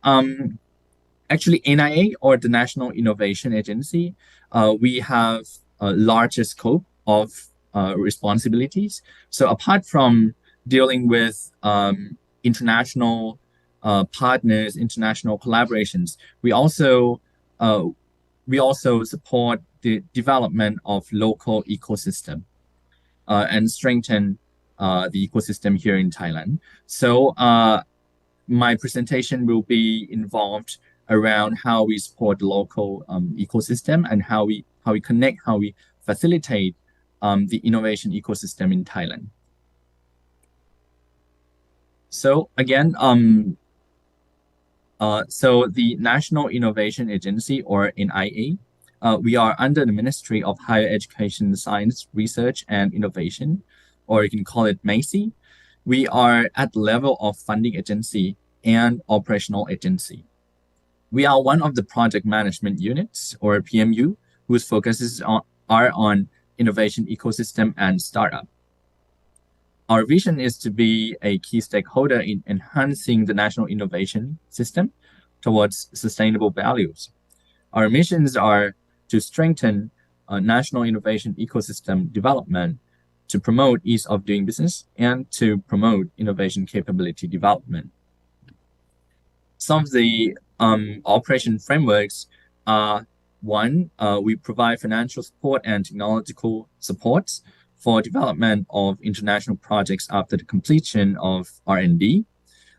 Speaker 7: actually, NIA, or the National Innovation Agency, we have a larger scope of responsibilities. So apart from dealing with international partners, international collaborations, we also support the development of local ecosystem and strengthen the ecosystem here in Thailand. So my presentation will be involved around how we support the local ecosystem and how we connect, how we facilitate the innovation ecosystem in Thailand. So again, so the National Innovation Agency, or NIA, we are under the Ministry of Higher Education, Science, Research, and Innovation, or you can call it MACI. We are at the level of funding agency and operational agency. We are one of the project management units, or PMU, whose focuses are on innovation ecosystem and startup. Our vision is to be a key stakeholder in enhancing the national innovation system towards sustainable values. Our missions are to strengthen national innovation ecosystem development, to promote ease of doing business, and to promote innovation capability development. Some of the operation frameworks are: one, we provide financial support and technological support for development of international projects after the completion of R&D.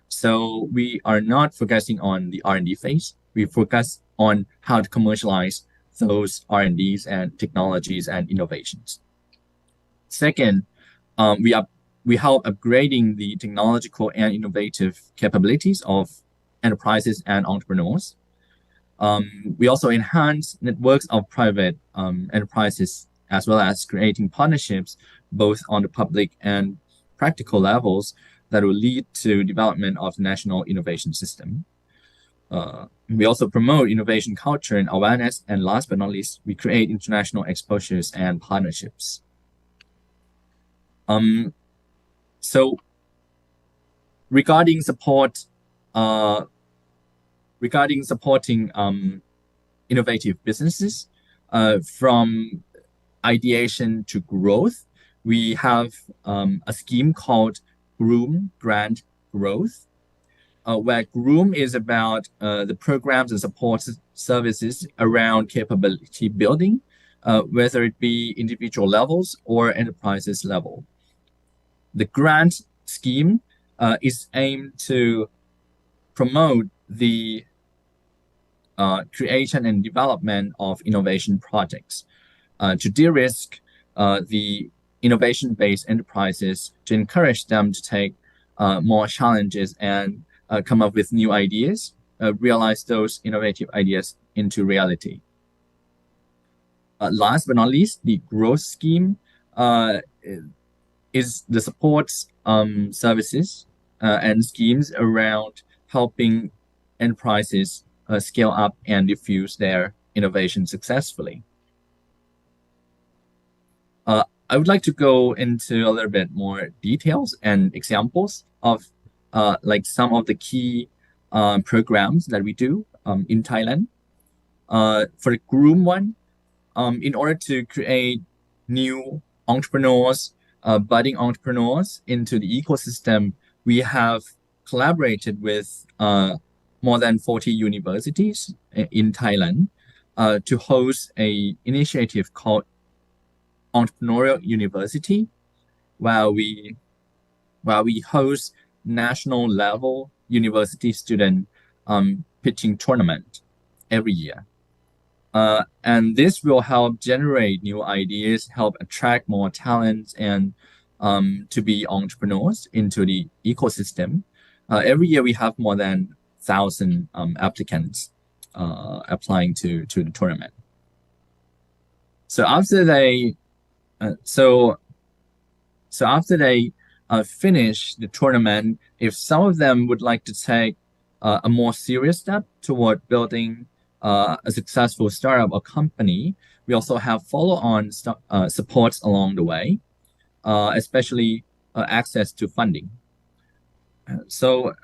Speaker 7: So we are not focusing on the R&D phase. We focus on how to commercialize those R&Ds and technologies and innovations. Second, we help upgrading the technological and innovative capabilities of enterprises and entrepreneurs. We also enhance networks of private enterprises, as well as creating partnerships both on the public and practical levels that will lead to development of the national innovation system. We also promote innovation culture and awareness, and last but not least, we create international exposures and partnerships. So regarding supporting innovative businesses from ideation to growth, we have a scheme called Groom Grant Growth, where Groom is about the programs and support services around capability building, whether it be individual levels or enterprises level. The grant scheme is aimed to promote the creation and development of innovation projects, to de-risk the innovation-based enterprises, to encourage them to take more challenges and come up with new ideas, realize those innovative ideas into reality. Last but not least, the growth scheme is the support services and schemes around helping enterprises scale up and diffuse their innovation successfully. I would like to go into a little bit more details and examples of like some of the key programs that we do in Thailand. For the Groom one, in order to create new entrepreneurs, budding entrepreneurs into the ecosystem, we have collaborated with more than 40 universities in Thailand to host a initiative called Entrepreneurial University, where we host national level university student pitching tournament every year. And this will help generate new ideas, help attract more talents, and to be entrepreneurs into the ecosystem. Every year we have more than 1,000 applicants applying to the tournament. So after they finish the tournament, if some of them would like to take a more serious step toward building a successful startup or company, we also have follow-on supports along the way, especially access to funding. So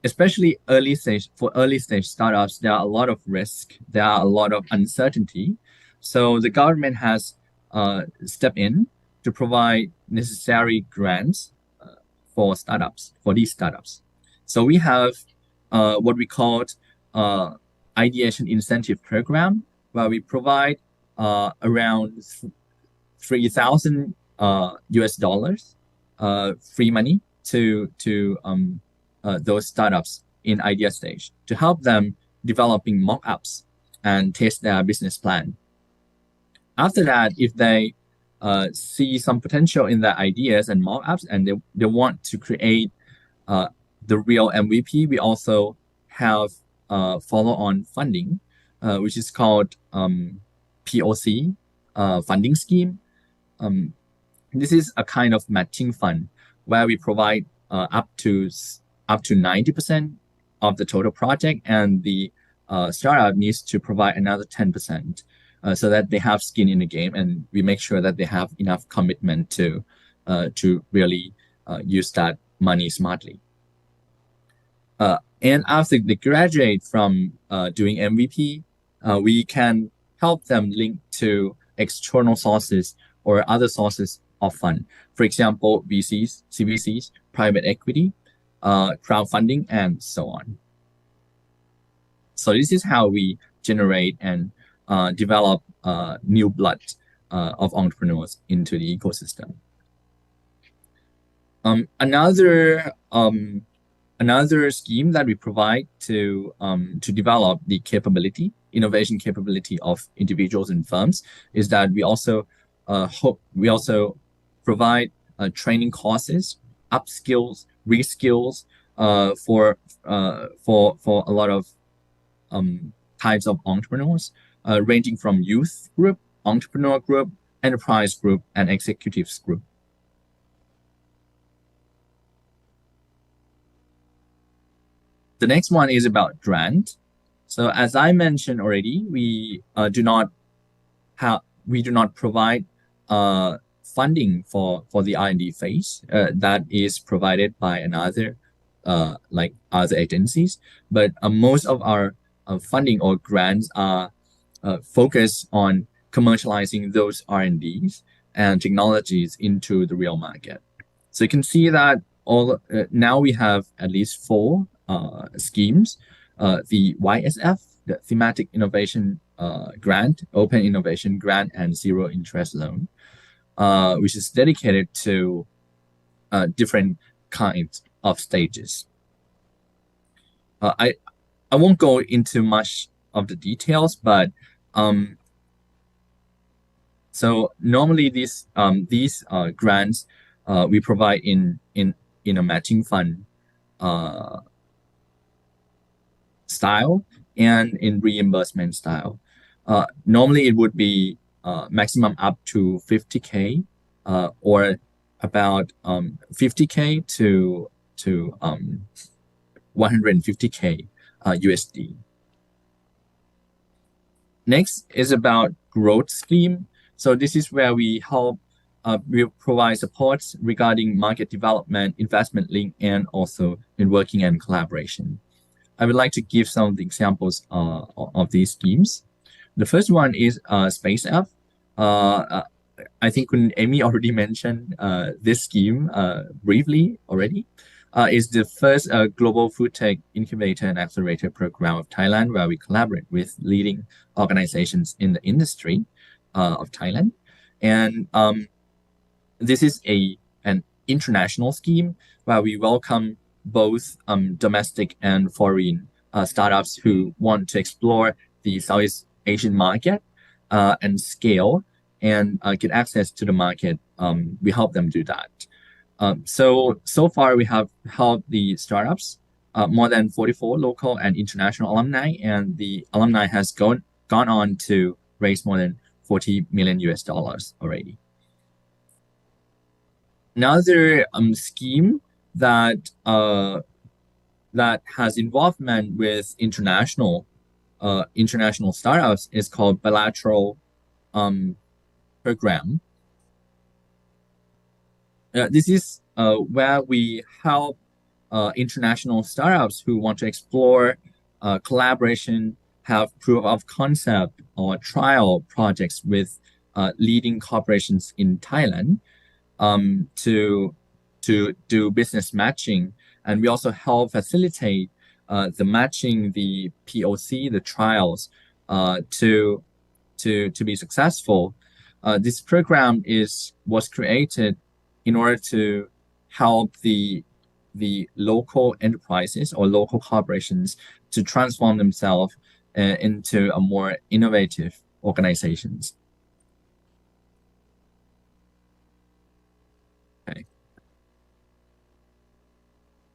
Speaker 7: especially early stage startups, there are a lot of risk, there are a lot of uncertainty. So the government has stepped in to provide necessary grants for these startups. So we have what we call ideation incentive program, where we provide around 3,000 US dollars free money to those startups in idea stage to help them developing mock-ups and test their business plan. After that, if they see some potential in their ideas and mock-ups and they want to create the real MVP, we also have follow-on funding, which is called POC funding scheme. This is a kind of matching fund where we provide up to 90% of the total project, and the startup needs to provide another 10%, so that they have skin in the game, and we make sure that they have enough commitment to really use that money smartly. And after they graduate from doing MVP, we can help them link to external sources or other sources of fund. For example, VCs, CVCs, private equity, crowdfunding, and so on. So this is how we generate and develop new blood of entrepreneurs into the ecosystem. Another scheme that we provide to develop the innovation capability of individuals and firms is that we also provide training courses, upskills, reskills for a lot of types of entrepreneurs, ranging from youth group, entrepreneur group, enterprise group, and executives group. The next one is about grant. So as I mentioned already, we do not provide funding for the R&D phase. That is provided by another like other agencies. But most of our funding or grants are focused on commercializing those R&Ds and technologies into the real market. So you can see that now we have at least 4 schemes: the YSF, the Thematic Innovation Grant, Open Innovation Grant, and Zero Interest Loan, which is dedicated to different kinds of stages. I won't go into much of the details, but so normally these grants we provide in a matching fund style and in reimbursement style. Normally it would be maximum up to 50K or about 50K to 150K USD. Next is about growth scheme. So this is where we help we provide supports regarding market development, investment link, and also networking and collaboration. I would like to give some of the examples of these schemes. The first one is SpaceF. I think when Amy already mentioned this scheme briefly already. Is the first global food tech incubator and accelerator program of Thailand, where we collaborate with leading organizations in the industry of Thailand. And this is an international scheme where we welcome both domestic and foreign startups who want to explore the Southeast Asian market and scale and get access to the market. We help them do that. So far we have helped the startups, more than 44 local and international alumni, and the alumni has gone on to raise more than 40 million US dollars already. Another scheme that that has involvement with international startups is called bilateral program. This is where we help international startups who want to explore collaboration, have proof of concept or trial projects with leading corporations in Thailand to do business matching. And we also help facilitate the matching, the POC, the trials to be successful. This program was created in order to help the local enterprises or local corporations to transform themselves into a more innovative organizations.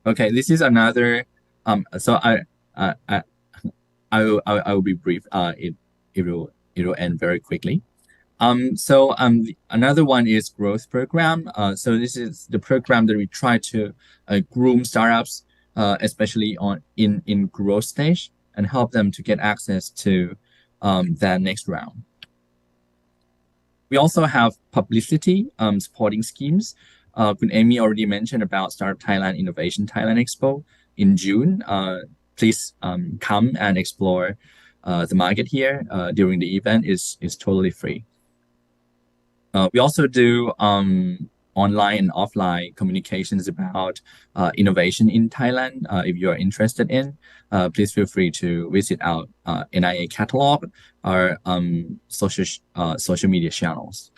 Speaker 7: Okay, this is another. So I will be brief. It will end very quickly. Another one is growth program. So this is the program that we try to groom startups, especially in growth stage, and help them to get access to their next round. We also have publicity supporting schemes. Kun Amy already mentioned about Startup Thailand Innovation Thailand Expo in June. Please come and explore the market here during the event. Is totally free. We also do online and offline communications about innovation in Thailand. If you are interested in, please feel free to visit our NIA catalog or social media channels.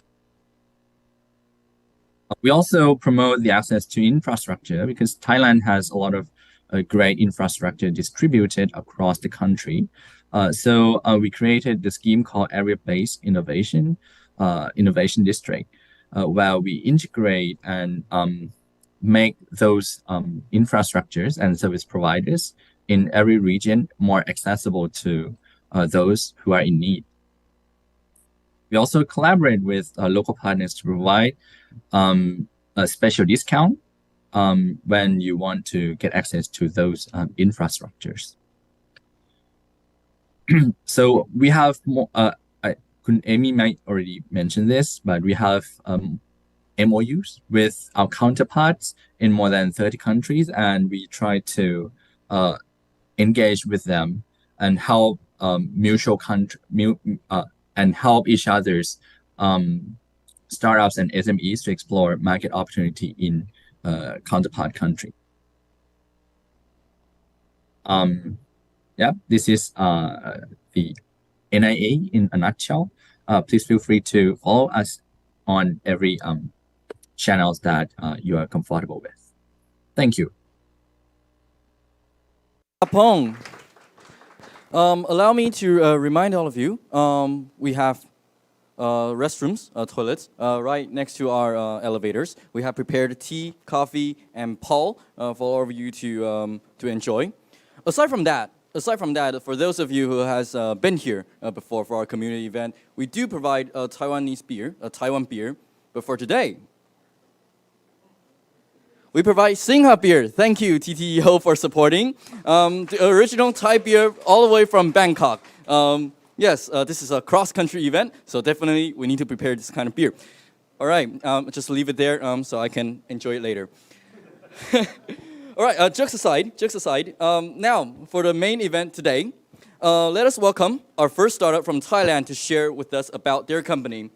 Speaker 7: We also promote the access to infrastructure because Thailand has a lot of great infrastructure distributed across the country. So we created the scheme called Area-Based Innovation District, where we integrate and make those infrastructures and service providers in every region more accessible to those who are in need. We also collaborate with local partners to provide a special discount when you want to get access to those infrastructures. So we have more. Amy might already mention this, but we have MOUs with our counterparts in more than 30 countries, and we try to engage with them and help and help each other's startups and SMEs to explore market opportunity in counterpart country. This is the NIA in a nutshell. Please feel free to follow us on every channels that you are comfortable with. Thank you.
Speaker 1: Apong. Allow me to remind all of you, we have restrooms, toilets, right next to our elevators. We have prepared tea, coffee, and Paul for all of you to enjoy. Aside from that, for those of you who has been here before for our community event, we do provide a Taiwanese beer, a Taiwan beer. But for today, we provide Singha beer. Thank you, TTEO, for supporting the original Thai beer all the way from Bangkok. Yes, this is a cross-country event, so definitely we need to prepare this kind of beer. All right, just leave it there so I can enjoy it later. All right, jokes aside. Now, for the main event today, let us welcome our first startup from Thailand to share with us about their company.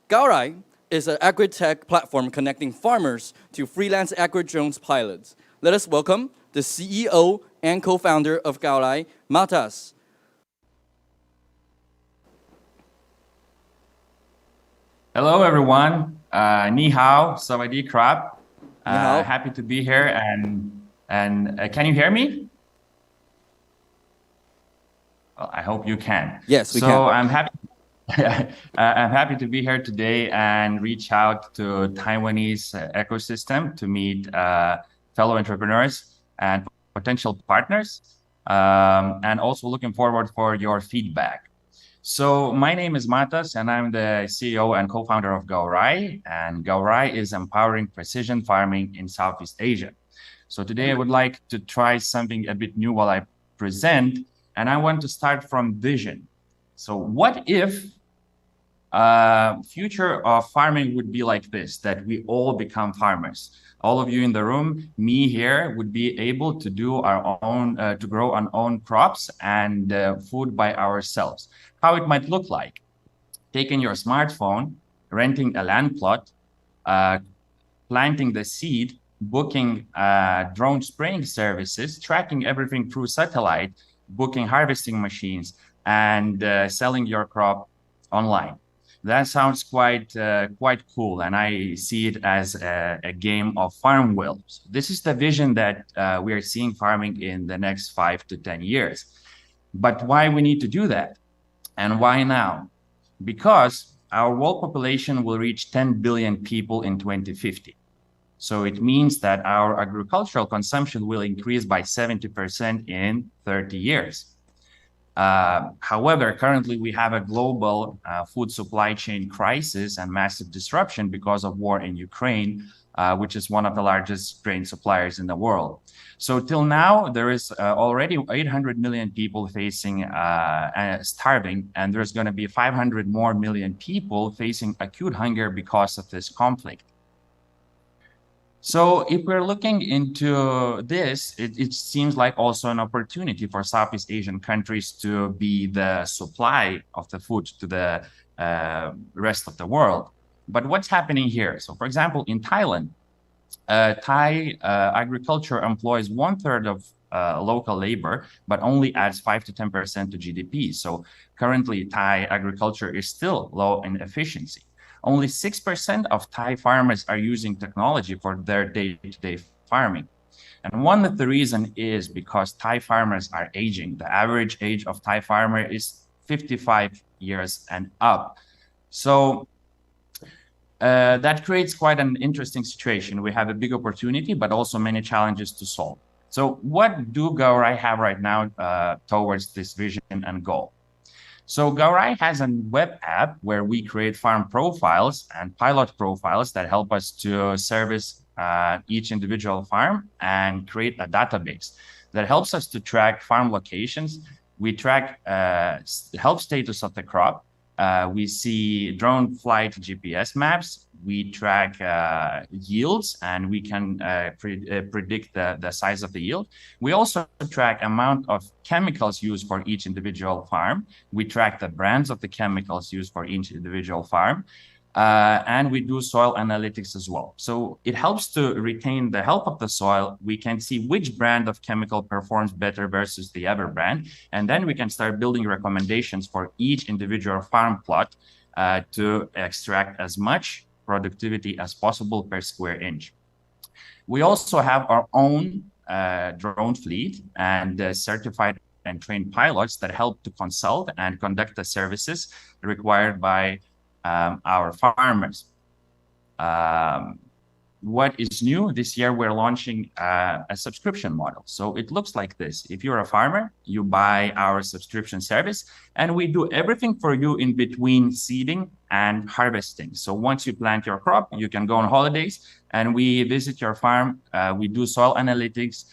Speaker 1: Gaorai is an agri-tech platform connecting farmers to freelance agri-drones pilots. Let us welcome the CEO and co-founder of Gaorai, Matas.
Speaker 8: Hello, everyone. Ni hao, sawadee krap.
Speaker 1: Ni hao.
Speaker 8: Happy to be here, and can you hear me? Well, I hope you can.
Speaker 1: Yes, we can.
Speaker 8: So I'm happy. I'm happy to be here today and reach out to Taiwanese ecosystem to meet fellow entrepreneurs and potential partners, and also looking forward for your feedback. So my name is Matas, and I'm the CEO and co-founder of Gaorai, and Gaorai is empowering precision farming in Southeast Asia. So today I would like to try something a bit new while I present, and I want to start from vision. So what if future of farming would be like this, that we all become farmers? All of you in the room, me here, would be able to do our own, to grow our own crops and food by ourselves. How it might look like: taking your smartphone, renting a land plot, planting the seed, booking drone spraying services, tracking everything through satellite, booking harvesting machines, and selling your crop online. That sounds quite cool, and I see it as a game of farm will. So this is the vision that we are seeing farming in the next 5 to 10 years. But why we need to do that, and why now? Because our world population will reach 10 billion people in 2050. So it means that our agricultural consumption will increase by 70% in 30 years. However, currently we have a global food supply chain crisis and massive disruption because of war in Ukraine, which is one of the largest grain suppliers in the world. So till now, there is already 800 million people facing starving, and there's going to be 500 more million people facing acute hunger because of this conflict. So if we're looking into this, it seems like also an opportunity for Southeast Asian countries to be the supply of the food to the rest of the world. But what's happening here? So for example, in Thailand, Thai agriculture employs 1/3 of local labor, but only adds 5 to 10% to GDP. So currently, Thai agriculture is still low in efficiency. Only 6% of Thai farmers are using technology for their day-to-day farming. And one of the reasons is because Thai farmers are aging. The average age of Thai farmer is 55 years and up. So that creates quite an interesting situation. We have a big opportunity, but also many challenges to solve. So what do Gaorai have right now towards this vision and goal? So Gaorai has a web app where we create farm profiles and pilot profiles that help us to service each individual farm and create a database that helps us to track farm locations. We track health status of the crop. We see drone flight GPS maps. We track yields, and we can predict the size of the yield. We also track amount of chemicals used for each individual farm. We track the brands of the chemicals used for each individual farm. And we do soil analytics as well. So it helps to retain the health of the soil. We can see which brand of chemical performs better versus the other brand. And then we can start building recommendations for each individual farm plot to extract as much productivity as possible per square inch. We also have our own drone fleet and certified and trained pilots that help to consult and conduct the services required by our farmers. What is new this year, we're launching a subscription model. So it looks like this. If you're a farmer, you buy our subscription service, and we do everything for you in between seeding and harvesting. So once you plant your crop, you can go on holidays, and we visit your farm. We do soil analytics.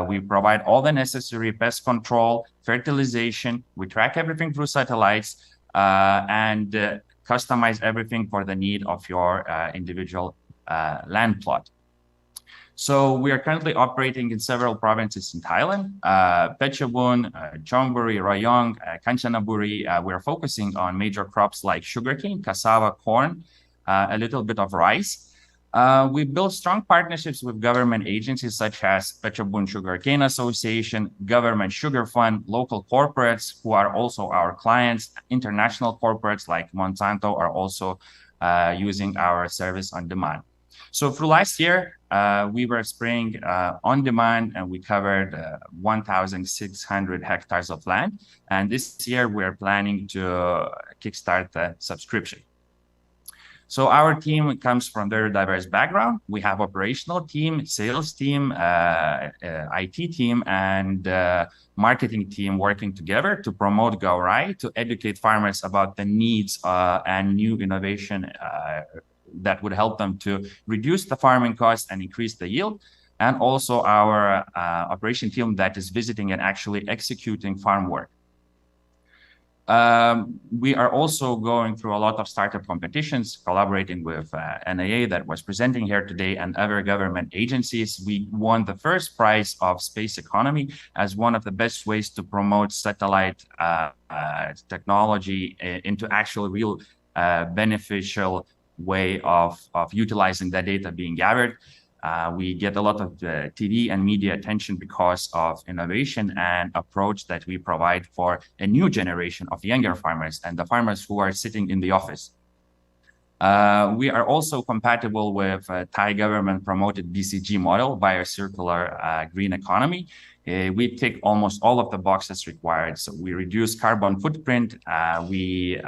Speaker 8: We provide all the necessary pest control, fertilization. We track everything through satellites, and customize everything for the need of your individual land plot. So we are currently operating in several provinces in Thailand, Phetchabun, Chonburi, Rayong, Kanchanaburi. We are focusing on major crops like sugarcane, cassava, corn, a little bit of rice. We built strong partnerships with government agencies such as Phetchabun Sugarcane Association, Government Sugar Fund, local corporates who are also our clients, international corporates like Monsanto are also using our service on demand. So through last year, we were spraying on demand and we covered 1,600 hectares of land. And this year we are planning to kickstart the subscription. So our team comes from very diverse background. We have operational team, sales team, IT team, and marketing team working together to promote Gaurai, to educate farmers about the needs and new innovation that would help them to reduce the farming costs and increase the yield. And also our operation team that is visiting and actually executing farm work. We are also going through a lot of startup competitions, collaborating with NIA that was presenting here today and other government agencies. We won the first prize of Space Economy as one of the best ways to promote satellite technology into actual real beneficial way of utilizing the data being gathered. We get a lot of TV and media attention because of innovation and approach that we provide for a new generation of younger farmers and the farmers who are sitting in the office. We are also compatible with Thai government promoted BCG model, biocircular green economy. We tick almost all of the boxes required. So we reduce carbon footprint. We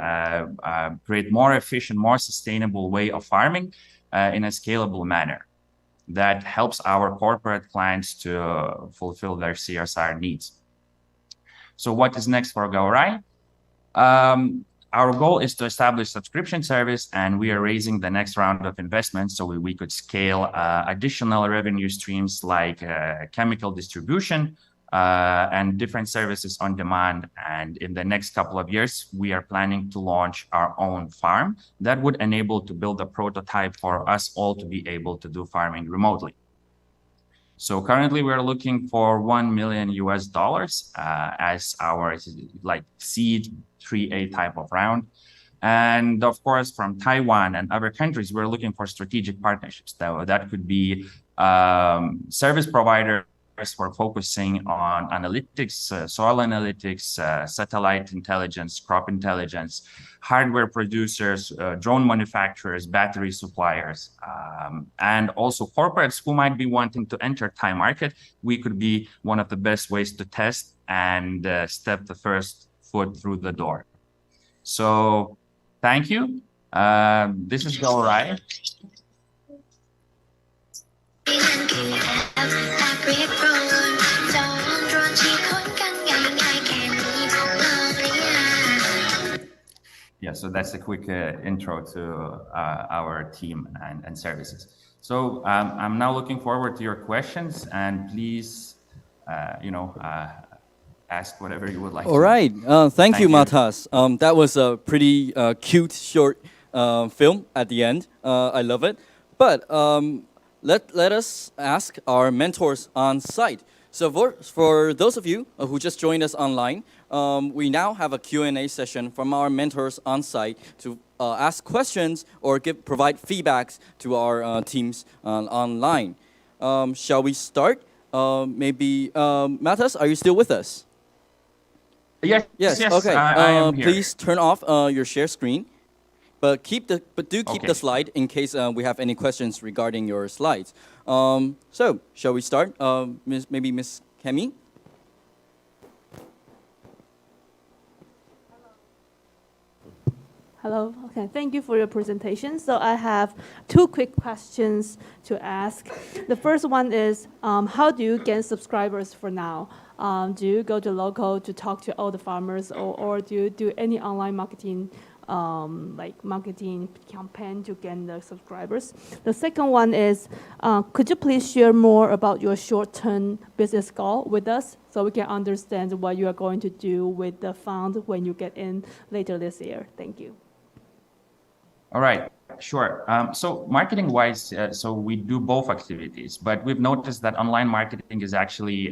Speaker 8: create more efficient, more sustainable way of farming in a scalable manner that helps our corporate clients to fulfill their CSR needs. So what is next for Gaurai? Our goal is to establish subscription service, and we are raising the next round of investments so we could scale additional revenue streams like chemical distribution and different services on demand. And in the next couple of years, we are planning to launch our own farm that would enable to build a prototype for us all to be able to do farming remotely. So currently we're looking for $1 million as our seed 3A type of round. And of course, from Taiwan and other countries, we're looking for strategic partnerships. That could be service providers for focusing on analytics, soil analytics, satellite intelligence, crop intelligence, hardware producers, drone manufacturers, battery suppliers, and also corporates who might be wanting to enter Thai market. We could be one of the best ways to test and step the first foot through the door. So thank you. This is Gaurai. Yeah, so that's a quick intro to our team and services. So I'm now looking forward to your questions, and please, ask whatever you would like.
Speaker 1: All right, thank you, Matas. That was a pretty cute short film at the end. I love it. But let us ask our mentors on site. So for those of you who just joined us online, we now have a Q&A session from our mentors on site to ask questions or provide feedbacks to our teams online. Shall we start? Maybe Matas, are you still with us?
Speaker 8: Yes.
Speaker 1: Okay.
Speaker 8: I am here.
Speaker 1: Please turn off your share screen, but do keep the slide in case we have any questions regarding your slides. So shall we start? Maybe Miss Kemi.
Speaker 9: Hello. Okay, thank you for your presentation. So I have two quick questions to ask. The first one is, how do you gain subscribers for now? Do you go to local to talk to all the farmers, or do you do any online marketing, like marketing campaign to gain the subscribers? The second one is, could you please share more about your short-term business goal with us so we can understand what you are going to do with the fund when you get in later this year? Thank you.
Speaker 8: All right, sure. So marketing-wise, so we do both activities, but we've noticed that online marketing is actually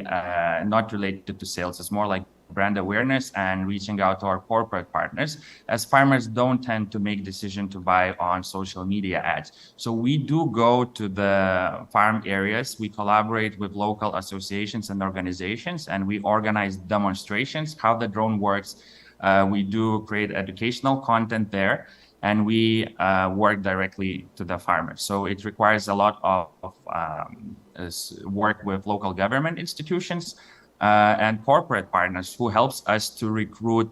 Speaker 8: not related to sales. It's more like brand awareness and reaching out to our corporate partners, as farmers don't tend to make decision to buy on social media ads. So we do go to the farm areas. We collaborate with local associations and organizations, and we organize demonstrations, how the drone works. We do create educational content there, and we work directly to the farmers. So it requires a lot of work with local government institutions and corporate partners who helps us to recruit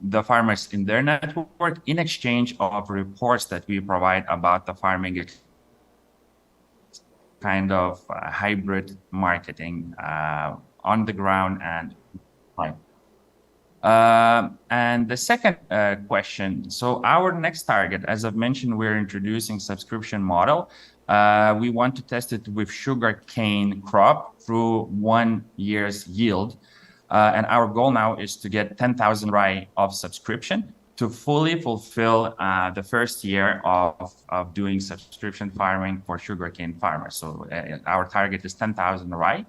Speaker 8: the farmers in their network in exchange of reports that we provide about the farming kind of hybrid marketing on the ground and online. And the second question, so our next target, as I've mentioned, we're introducing subscription model. We want to test it with sugarcane crop through 1 year's yield. And our goal now is to get 10,000 rai of subscription to fully fulfill the first year of doing subscription farming for sugarcane farmers. So our target is 10,000 rai.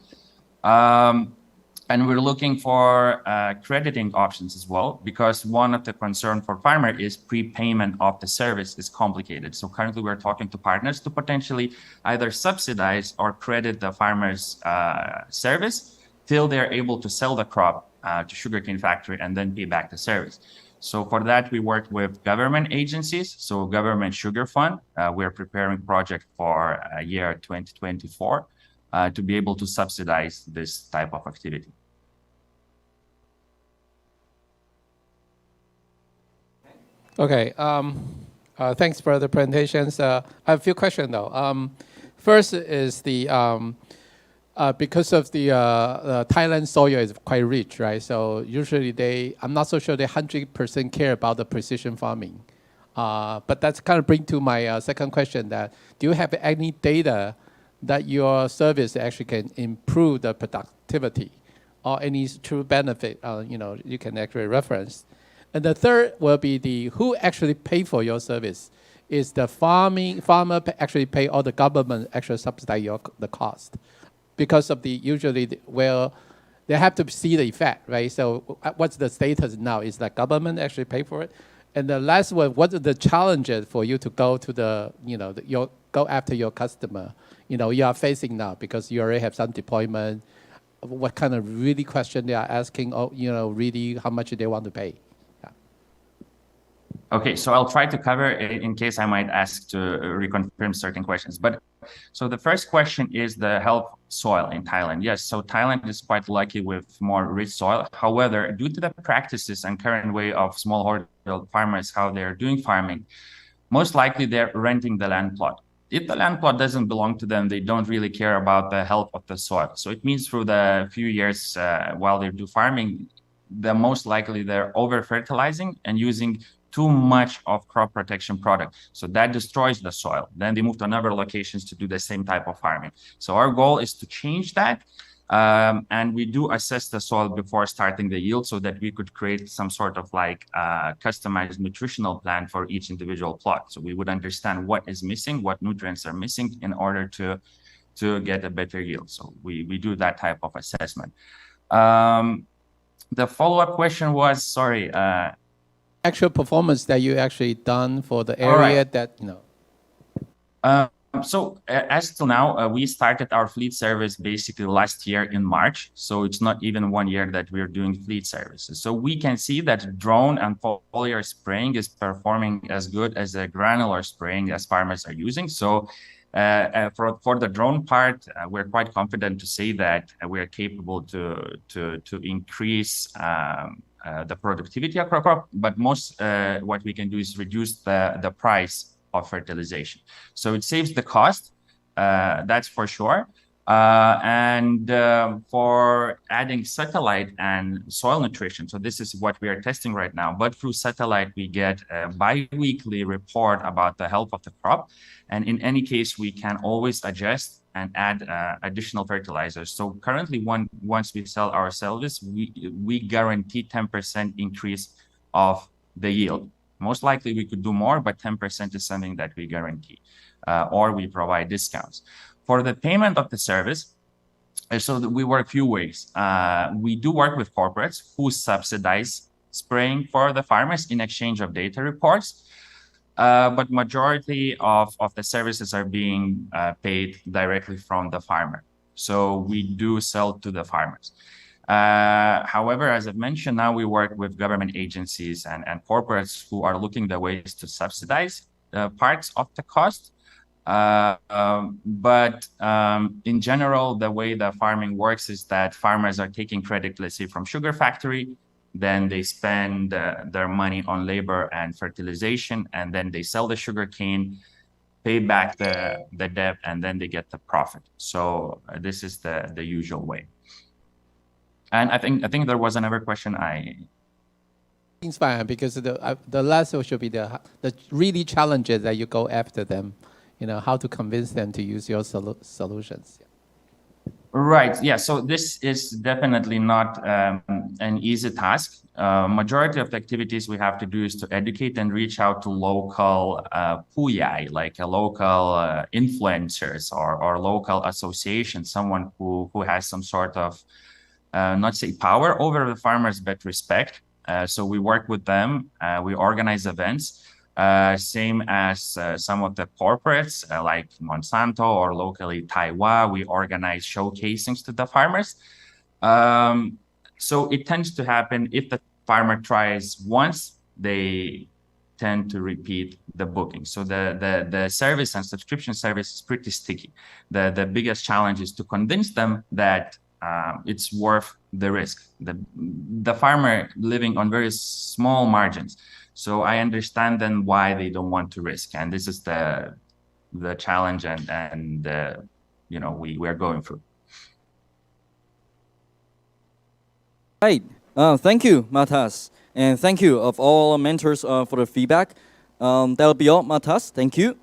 Speaker 8: And we're looking for crediting options as well, because one of the concern for farmer is prepayment of the service is complicated. So currently we're talking to partners to potentially either subsidize or credit the farmer's service till they're able to sell the crop to sugarcane factory and then pay back the service. So for that, we work with government agencies. So Government Sugar Fund, we're preparing project for year 2024. To be able to subsidize this type of activity.
Speaker 10: Okay, thanks for the presentations. I have a few questions though. First is the, because of the Thailand soil is quite rich, right? So usually I'm not so sure they 100% care about the precision farming. But that's kind of bring to my second question that, do you have any data that your service actually can improve the productivity or any true benefit, you can actually reference. And the third will be who actually pay for your service? Is the farmer actually pay, or the government actually subsidize the cost? Because of usually they have to see the effect, right? So what's the status now? Is that government actually pay for it? And the last one, what are the challenges for you to go to go after your customer? You are facing now because you already have some deployment. What kind of really question they are asking, or, really how much they want to pay? Yeah.
Speaker 8: Okay, so I'll try to cover in case I might ask to reconfirm certain questions. But so the first question is the health soil in Thailand. Yes, so Thailand is quite lucky with more rich soil. However, due to the practices and current way of smallholder farmers, how they're doing farming, most likely they're renting the land plot. If the land plot doesn't belong to them, they don't really care about the health of the soil. So it means through the few years while they do farming, most likely they're over fertilizing and using too much of crop protection product. So that destroys the soil. Then they move to another locations to do the same type of farming. So our goal is to change that. And we do assess the soil before starting the yield so that we could create some sort of customized nutritional plan for each individual plot. So we would understand what is missing, what nutrients are missing in order to get a better yield. So we do that type of assessment. The follow-up question was, sorry.
Speaker 10: Actual performance that you actually done for the area that,
Speaker 8: So as till now, we started our fleet service basically last year in March. So it's not even 1 year that we're doing fleet services. So we can see that drone and foliar spraying is performing as good as the granular spraying as farmers are using. So for the drone part, we're quite confident to say that we are capable to increase the productivity of crop, but most what we can do is reduce the price of fertilization. So it saves the cost, that's for sure. And for adding satellite and soil nutrition, so this is what we are testing right now, but through satellite, we get a bi-weekly report about the health of the crop. And in any case, we can always adjust and add additional fertilizers. So currently, once we sell our service, we guarantee 10% increase of the yield. Most likely we could do more, but 10% is something that we guarantee, or we provide discounts. For the payment of the service, so we work few ways. We do work with corporates who subsidize spraying for the farmers in exchange of data reports. But majority of the services are being paid directly from the farmer. So we do sell to the farmers. However, as I've mentioned, now we work with government agencies and corporates who are looking the ways to subsidize parts of the cost. But in general, the way the farming works is that farmers are taking credit, let's say, from sugar factory, then they spend their money on labor and fertilization, and then they sell the sugar cane, pay back the debt, and then they get the profit. So this is the usual way. And I think there was another question.
Speaker 10: It's fine because the last one should be the really challenges that you go after them. You know, how to convince them to use your solutions.
Speaker 8: Right. Yeah. So this is definitely not an easy task. Majority of the activities we have to do is to educate and reach out to local puyai, like a local influencers or local association, someone who has some sort of not say power over the farmers, but respect. So we work with them. We organize events. Same as some of the corporates like Monsanto or locally TAIWAN, we organize showcasings to the farmers. So it tends to happen if the farmer tries once, they tend to repeat the booking. So the service and subscription service is pretty sticky. The biggest challenge is to convince them that it's worth the risk. The farmer living on very small margins. So I understand then why they don't want to risk, and this is the challenge and you know we are going through.
Speaker 1: Right. Thank you, Matas, and thank you of all our mentors for the feedback. That'll be all, Matas. Thank you.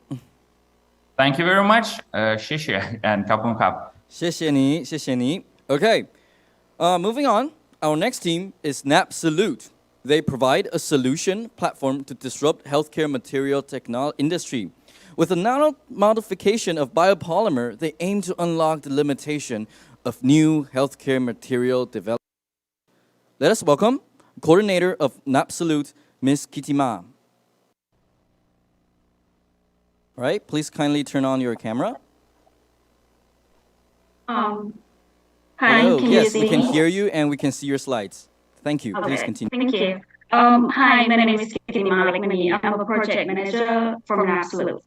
Speaker 8: Thank you very much. 谢谢 and ขอบคุณครับ
Speaker 1: 谢谢你，谢谢你. Okay. Moving on, our next team is Napsalute. They provide a solution platform to disrupt healthcare material technology industry. With a nano-modification of biopolymer, they aim to unlock the limitation of new healthcare material development. Let us welcome coordinator of Napsalute, Ms. Kitty Ma. All right, please kindly turn on your camera.
Speaker 11: Hi,
Speaker 1: Hello.
Speaker 11: can
Speaker 1: Yes,
Speaker 11: you see
Speaker 1: we can
Speaker 11: me?
Speaker 1: hear you and we can see your slides. Thank you. Please
Speaker 11: Okay,
Speaker 1: continue.
Speaker 11: thank you. Hi, my name is Kitty Malikmani. I'm a project manager from Absolute.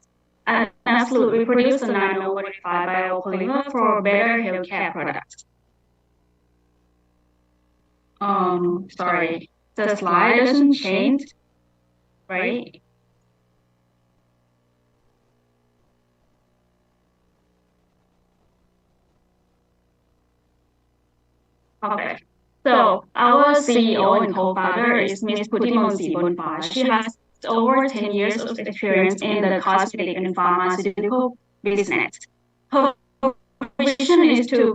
Speaker 11: At Absolute, we produce a nano-modified biopolymer for better healthcare products. Sorry, the slide doesn't change, right? Okay. So our CEO and co-founder is Ms. Putimon Sibonfa. She has over 10 years of experience in the cosmetic and pharmaceutical business. Her vision is to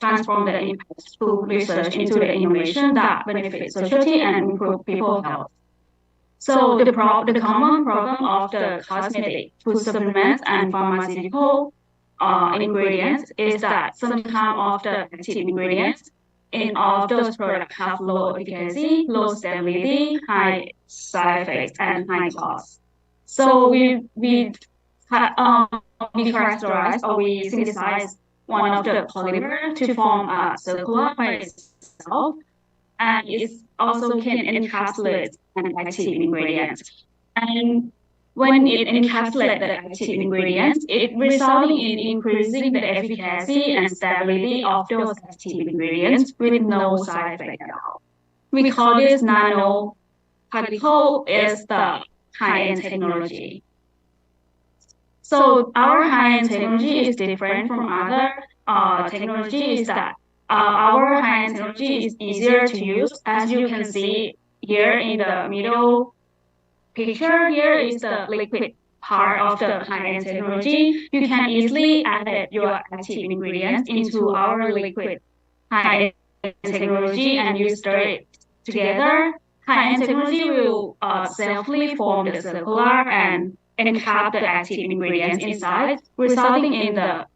Speaker 11: transform the impact through research into the innovation that benefits society and improve people's health. So the common problem of the cosmetic, food supplements, and pharmaceutical ingredients is that some of the active ingredients in all of those products have low efficacy, low stability, high side effects, and high cost. So we characterize or we synthesize one of the polymer to form a circular by itself, and it also can encapsulate an active ingredient. And when it encapsulates the active ingredients, it resulting in increasing the efficacy and stability of those active ingredients with no side effect at all. We call this nanoparticle is the high-end technology. So our high-end technology is different from other technologies that our high-end technology is easier to use. As you can see here in the middle picture, here is the liquid part of the high-end technology. You can easily add your active ingredients into our liquid high-end technology and you stir it together, high-end technology will safely form the circular and encap the active ingredients inside, resulting in the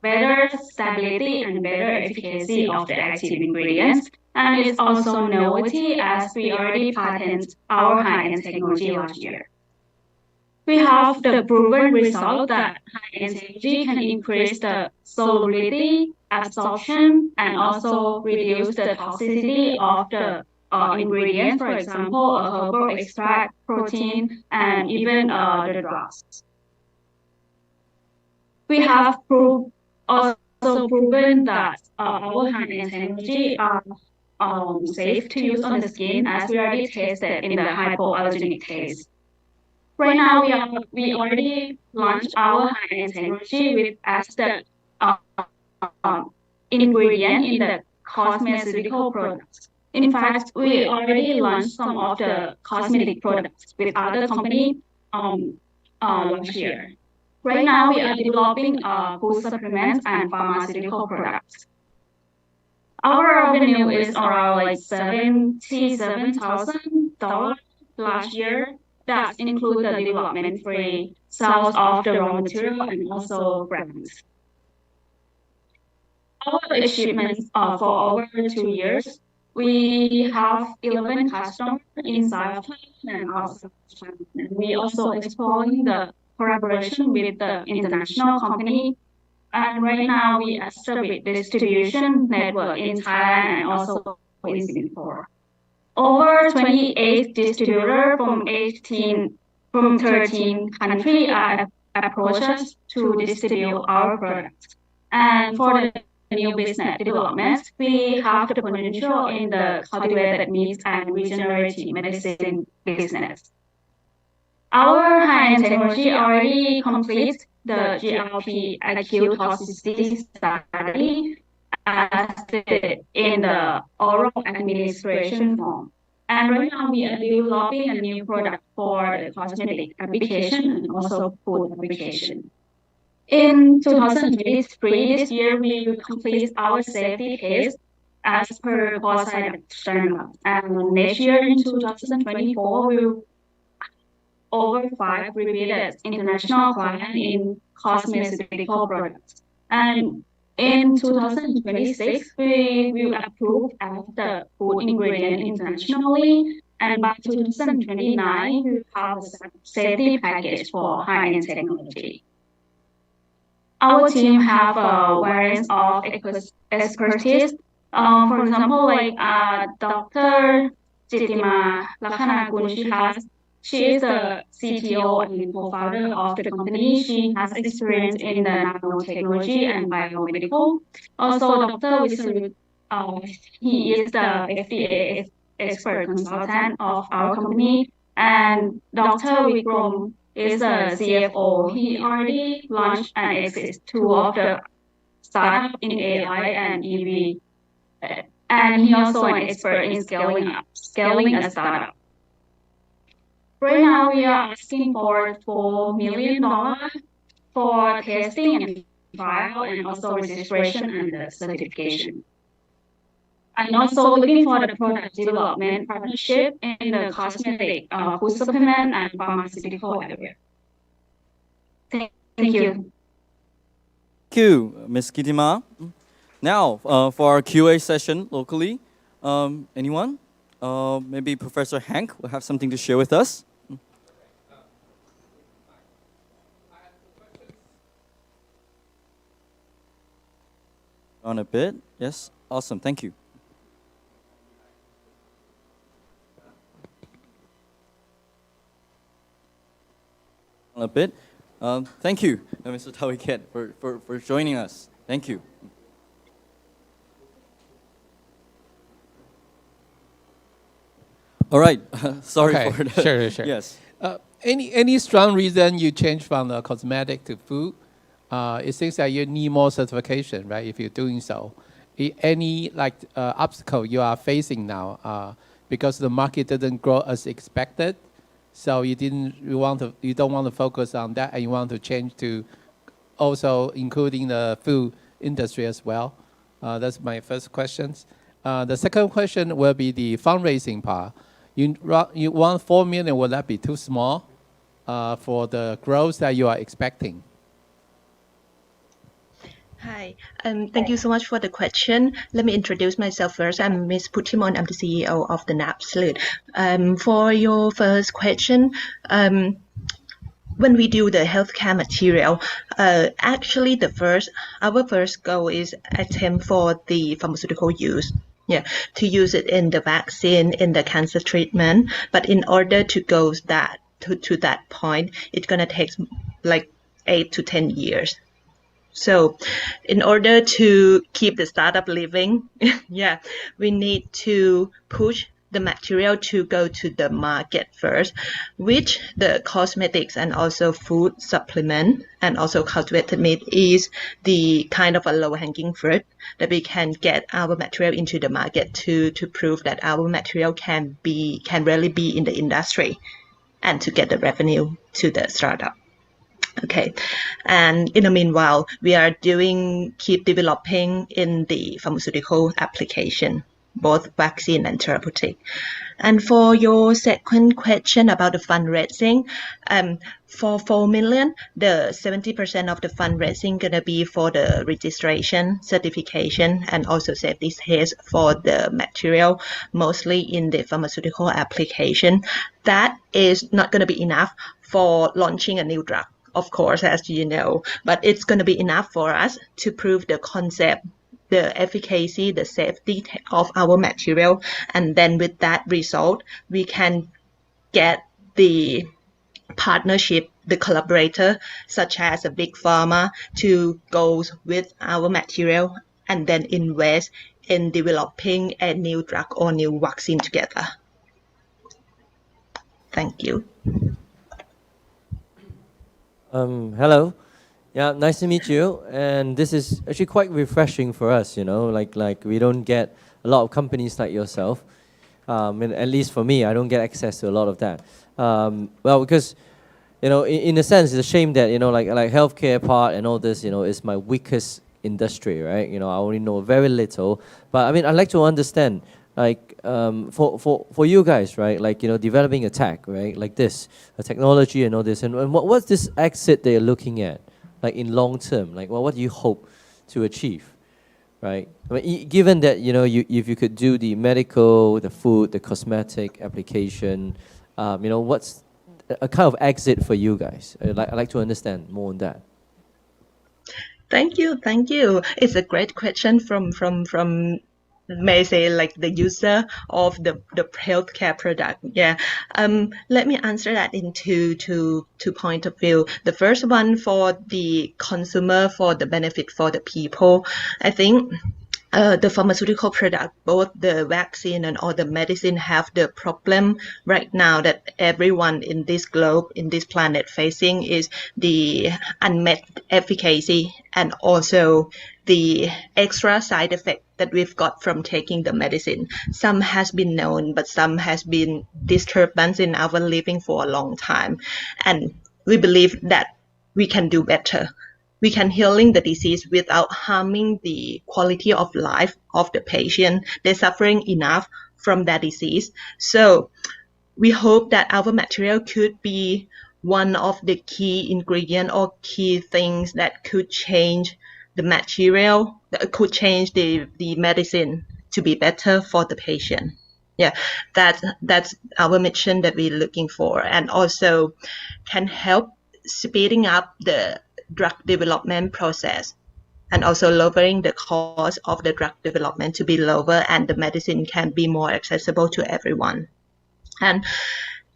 Speaker 11: better stability and better efficacy of the active ingredients. And it's also novelty as we already patented our high-end technology last year. We have the proven result that high-end technology can increase the solubility, absorption, and also reduce the toxicity of the ingredients, for example, a herbal extract, protein, and even the drugs. We have also proven that our high-end technology are safe to use on the skin as we already tested in the hypoallergenic test. Right now, we already launched our high-end technology with as the ingredient in the cosmeceutical products. In fact, we already launched some of the cosmetic products with other company last year. Right now, we are developing food supplements and pharmaceutical products. Our revenue is around like $77,000 last year. That includes the development free sales of the raw material and also grants. Our achievements for over 2 years, we have 11 customers inside and outside China. We also exploring the collaboration with the international company. And right now we establish distribution network in Thailand and also in Singapore. Over 28 distributors from 13 countries are approached us to distribute our products. And for the new business development, we have the potential in the cultivated meats and regenerative medicine business. Our high-end technology already completes the GLP acute toxicity study in the oral administration form. And right now we are developing a new product for the cosmetic application and also food application. In 2023, this year, we will complete our safety test as per qualified standard. And next year, in 2024, we will over 5 repeated international clients in cosmeceutical products. And in 2026, we will approve as the food ingredient internationally. And by 2029, we will have a safety package for high-end technology. Our team have a variance of expertise. For example, like Dr. Jitima Lakhanakun, she is the CTO and co-founder of the company. She has experience in the nanotechnology and biomedical. Also, Dr. Wisarut, he is the FDA expert consultant of our company. And Dr. Vikram is a CFO. He already launched and exits 2 of the startup in AI and EV. And he also an expert in scaling a startup. Right now, we are asking for $4 million for testing and trial and also registration and the certification. And also looking for the product development partnership in the cosmetic, food supplement and pharmaceutical area. Thank you.
Speaker 1: Thank you, Ms. Kitima. Now, for our QA session locally, anyone? Maybe Professor Hank will have something to share with us. On a bit, yes, awesome, thank you. On a bit, thank you, Mr. Tawiket, for joining us. Thank you. All right, sorry
Speaker 10: Okay,
Speaker 1: for that.
Speaker 10: sure.
Speaker 1: Yes.
Speaker 10: Any strong reason you change from the cosmetic to food? It seems that you need more certification, right? If you're doing so, any obstacle you are facing now because the market didn't grow as expected, so you don't want to focus on that, and you want to change to also including the food industry as well. That's my first question. The second question will be the fundraising part. You want 4 million, will that be too small for the growth that you are expecting?
Speaker 12: Hi, thank you so much for the question. Let me introduce myself first. I'm Ms. Putimon. I'm the CEO of the NAP Salute. For your first question, when we do the healthcare material, actually our first goal is attempt for the pharmaceutical use. Yeah, to use it in the vaccine, in the cancer treatment. But in order to go to that point, it's gonna take like 8 to 10 years. So in order to keep the startup living, yeah, we need to push the material to go to the market first, which the cosmetics and also food supplement and also cultivated meat is the kind of a low-hanging fruit that we can get our material into the market to prove that our material can really be in the industry and to get the revenue to the startup. Okay, and in the meanwhile, we are keep developing in the pharmaceutical application, both vaccine and therapeutic. And for your second question about the fundraising, for 4 million, the 70% of the fundraising gonna be for the registration, certification, and also safety test for the material, mostly in the pharmaceutical application. That is not gonna be enough for launching a new drug, of course, as you know, but it's going to be enough for us to prove the concept, the efficacy, the safety of our material. And then with that result, we can get the partnership, the collaborator, such as a big pharma, to go with our material and then invest in developing a new drug or new vaccine together. Thank you.
Speaker 4: Hello. Yeah, nice to meet you. And this is actually quite refreshing for us, you know, like we don't get a lot of companies like yourself. And at least for me, I don't get access to a lot of that. Well, because, you know, in a sense, it's a shame that, you know, like healthcare part and all this, you know, is my weakest industry, right? You know, I only know very little. But I mean, I'd like to understand, like, for you guys, right? Like, you know, developing a tech, right? Like this, a technology and all this. And what's this exit they're looking at, like in long term? Like, well, what do you hope to achieve, right? I mean, given that, you know, if you could do the medical, the food, the cosmetic application, you know, what's a kind of exit for you guys? I'd like to understand more on that.
Speaker 12: Thank you. It's a great question from may say like the user of the healthcare product. Yeah. Let me answer that in two point of view. The first one for the consumer, for the benefit for the people. I think the pharmaceutical product, both the vaccine and all the medicine, have the problem right now that everyone in this globe, in this planet facing, is the unmet efficacy and also the extra side effect that we've got from taking the medicine. Some has been known, but some has been disturbance in our living for a long time. And we believe that we can do better. We can healing the disease without harming the quality of life of the patient. They're suffering enough from that disease. So we hope that our material could be one of the key ingredients or key things that could change the material, that could change the medicine to be better for the patient. Yeah, that's our mission that we're looking for, and also can help speeding up the drug development process and also lowering the cost of the drug development to be lower, and the medicine can be more accessible to everyone. And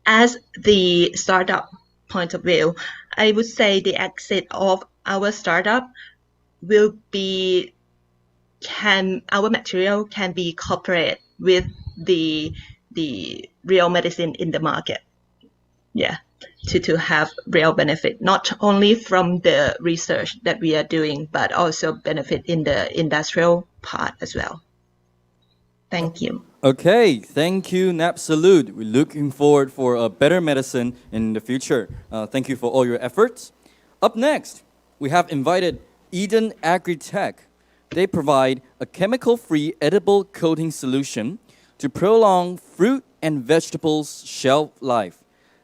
Speaker 12: as the startup point of view, I would say the exit of our startup will be our material can be cooperated with the real medicine in the market. Yeah, to have real benefit, not only from the research that we are doing, but also benefit in the industrial part as well. Thank you.
Speaker 1: Okay, thank you, NAP Salute. We're looking forward for a better medicine in the future. Thank you for all your efforts. Up next, we have invited Eden Agritech. They provide a chemical-free edible coating solution to prolong fruit and vegetables shelf life.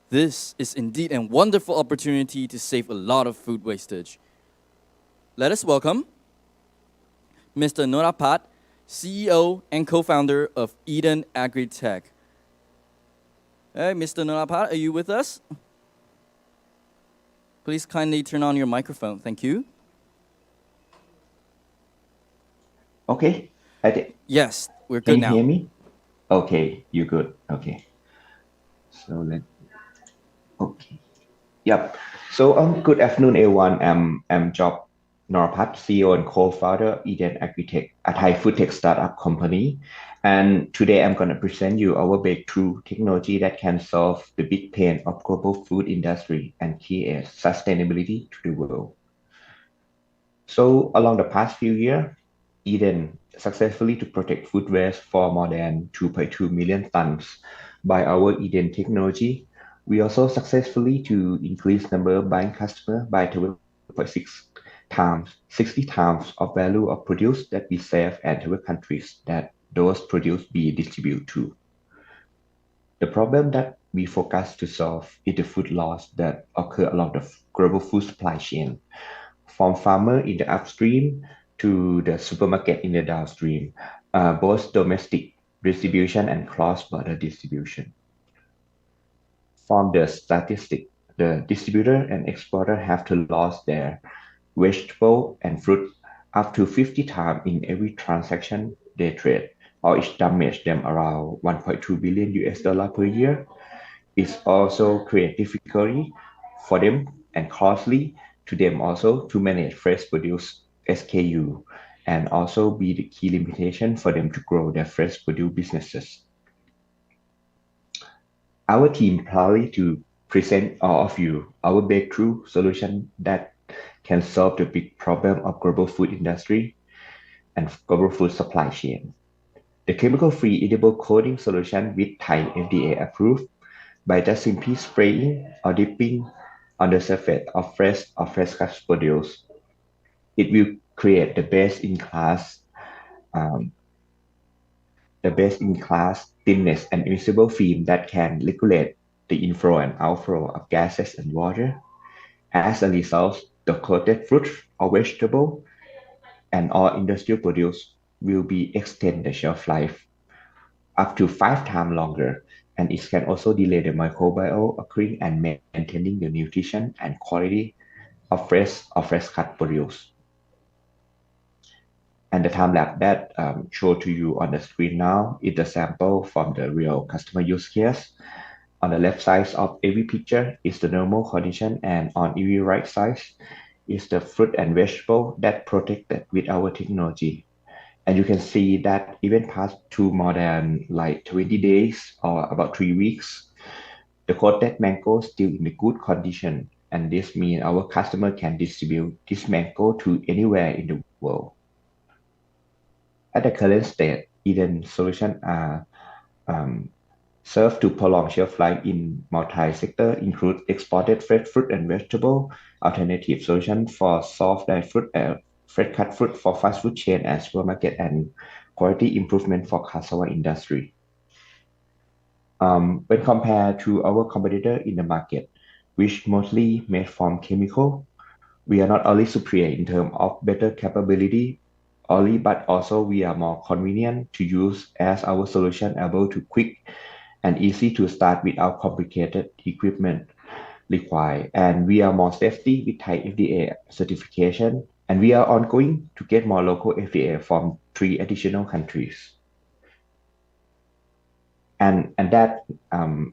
Speaker 1: This is indeed a wonderful opportunity to save a lot of food wastage. Let us welcome Mr. Norapat, CEO and co-founder of Eden Agri-Tech. Hey, Mr. Norapat, are you with us? Please kindly turn on your microphone. Thank you.
Speaker 13: Okay, I did.
Speaker 1: Yes, we're
Speaker 13: Can
Speaker 1: good
Speaker 13: you
Speaker 1: now.
Speaker 13: hear me? Okay, you good. Okay. So okay. Yep. So good afternoon, everyone. I'm Job Norapat, CEO and co-founder Eden Agritech, a Thai food tech startup company. And today I'm gonna present you our breakthrough technology that can solve the big pain of global food industry and create sustainability to the world. So along the past few years, Eden successfully to protect food waste for more than 2.2 million tons by our Eden technology. We also successfully to increase number of buying customer by 12.6 times, 60 times of value of produce that we save and to countries that those produce be distributed to. The problem that we focus to solve is the food loss that occur along the global food supply chain from farmer in the upstream to the supermarket in the downstream, both domestic distribution and cross-border distribution. From the statistic, the distributor and exporter have to lose their vegetable and fruit up to 50 times in every transaction they trade, or it damage them around 1.2 billion US dollar per year. It also create difficulty for them and costly to them also to manage fresh produce SKU and also be the key limitation for them to grow their fresh produce businesses. Our team proudly to present all of you our breakthrough solution that can solve the big problem of global food industry and global food supply chain. The chemical-free edible coating solution with Thai FDA approved by just simply spraying or dipping on the surface of fresh cut produce. It will create um, the best in class thinness and invisible film that can regulate the inflow and outflow of gases and water. As a result, the coated fruit or vegetable and all industrial produce will be extend the shelf life up to 5 times longer, and it can also delay the microbiome occurring and maintaining the nutrition and quality of fresh cut produce. And the time lapse that show to you on the screen now is the sample from the real customer use case. On the left side of every picture is the normal condition, and on every right side is the fruit and vegetable that protected with our technology. And you can see that even past more than like 20 days or about 3 weeks, the coated mango still in a good condition. And this means our customer can distribute this mango to anywhere in the world. At the current state, Eden solution are serve to prolong shelf life in multi-sector, include exported fresh fruit and vegetable, alternative solution for soft dried fruit, fresh cut fruit for fast food chain and supermarket, and quality improvement for cassava industry. When compared to our competitor in the market, which mostly made from chemical, we are not only superior in terms of better capability only, but also we are more convenient to use as our solution able to quick and easy to start without complicated equipment required. And we are more safety with Thai FDA certification, and we are ongoing to get more local FDA from 3 additional countries. And that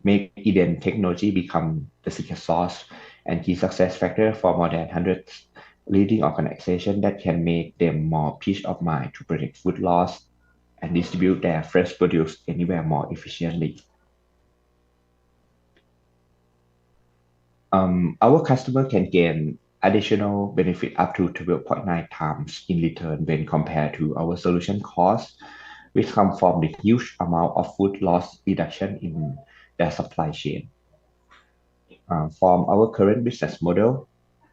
Speaker 13: make Eden technology become the secret sauce and key success factor for more than 100 leading organizations that can make them more peace of mind to protect food loss and distribute their fresh produce anywhere more efficiently. Our customer can gain additional benefit up to 12.9 times in return when compared to our solution cost, which come from the huge amount of food loss reduction in their supply chain. From our current business model,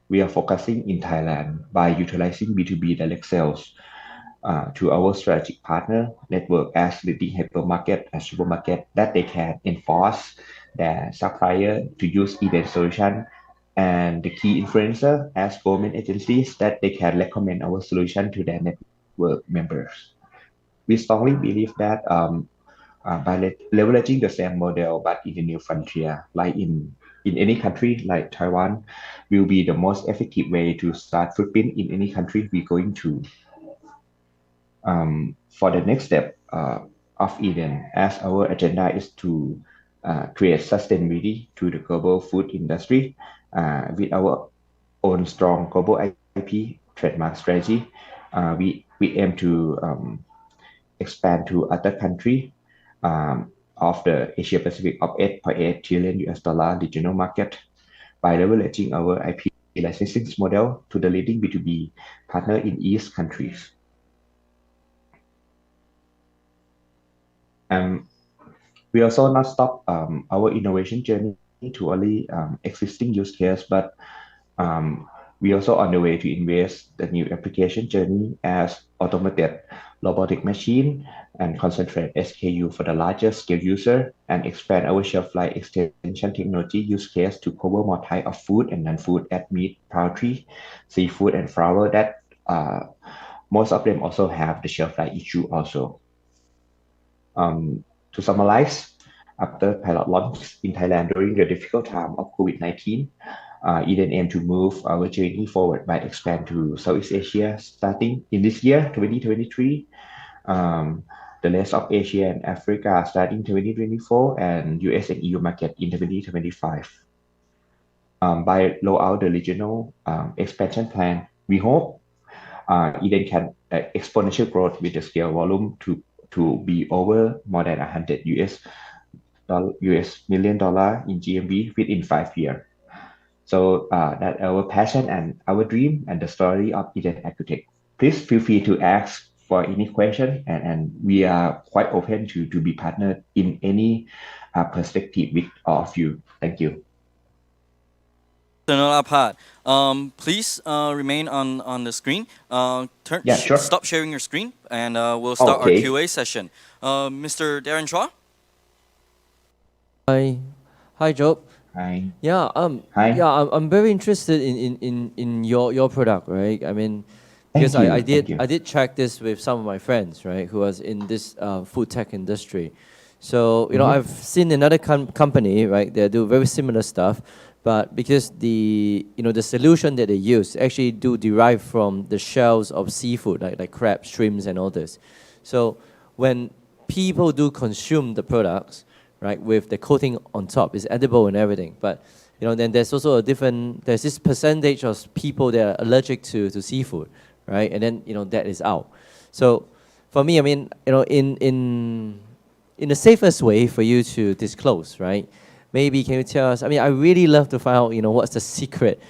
Speaker 13: we are focusing in Thailand by utilizing B2B direct sales to our strategic partner network as leading hypermarket and supermarket that they can enforce their supplier to use Eden solution, and the key influencer as government agencies that they can recommend our solution to their network members. We strongly believe that by leveraging the same model but in a new frontier, like in any country like Taiwan, will be the most effective way to start footprint in any country we're going to. For the next step of Eden, as our agenda is to create sustainability to the global food industry with our own strong global IP trademark strategy. We aim to expand to other countries of the Asia Pacific of 8.8 trillion US dollar regional market by leveraging our IP licensing model to the leading B2B partner in East countries. We also not stop our innovation journey to only existing use case, but we also on the way to invest the new application journey as automated robotic machine and concentrate SKU for the larger scale user and expand our shelf life extension technology use case to cover more type of food and non-food at meat, poultry, seafood, and flour that most of them also have the shelf life issue also. To summarize, after pilot launch in Thailand during the difficult time of COVID-19, Eden aim to move our journey forward by expand to Southeast Asia starting in this year, 2023, the rest of Asia and Africa starting 2024, and US and EU market in 2025. By roll out the regional expansion plan, we hope Eden can exponential growth with the scale volume to be over more than $100 million in GMV within 5 years. So that our passion and our dream and the story of Eden Agrotech. Please feel free to ask for any question, and we are quite open to be partnered in any perspective with all of you. Thank you.
Speaker 1: Please remain on the screen.
Speaker 13: Sure.
Speaker 1: Stop sharing your screen, and we'll start our QA session. Mr. Darren Chua.
Speaker 4: Hi, Job.
Speaker 13: Hi.
Speaker 4: Yeah.
Speaker 13: Hi.
Speaker 4: Yeah. I'm very interested in your product, right? I mean, because I did check this with some of my friends, right, who was in this food tech industry. So you know, I've seen another company, right? They do very similar stuff, but because the solution that they use actually do derive from the shells of seafood, like crab, shrimps, and all this. So when people do consume the products, right, with the coating on top, it's edible and everything. But then there's also there's this percentage of people that are allergic to seafood, right? And then that is out. So for me, I mean, in the safest way for you to disclose, right? Maybe can you tell us? I mean, I really love to find out, what's the secret?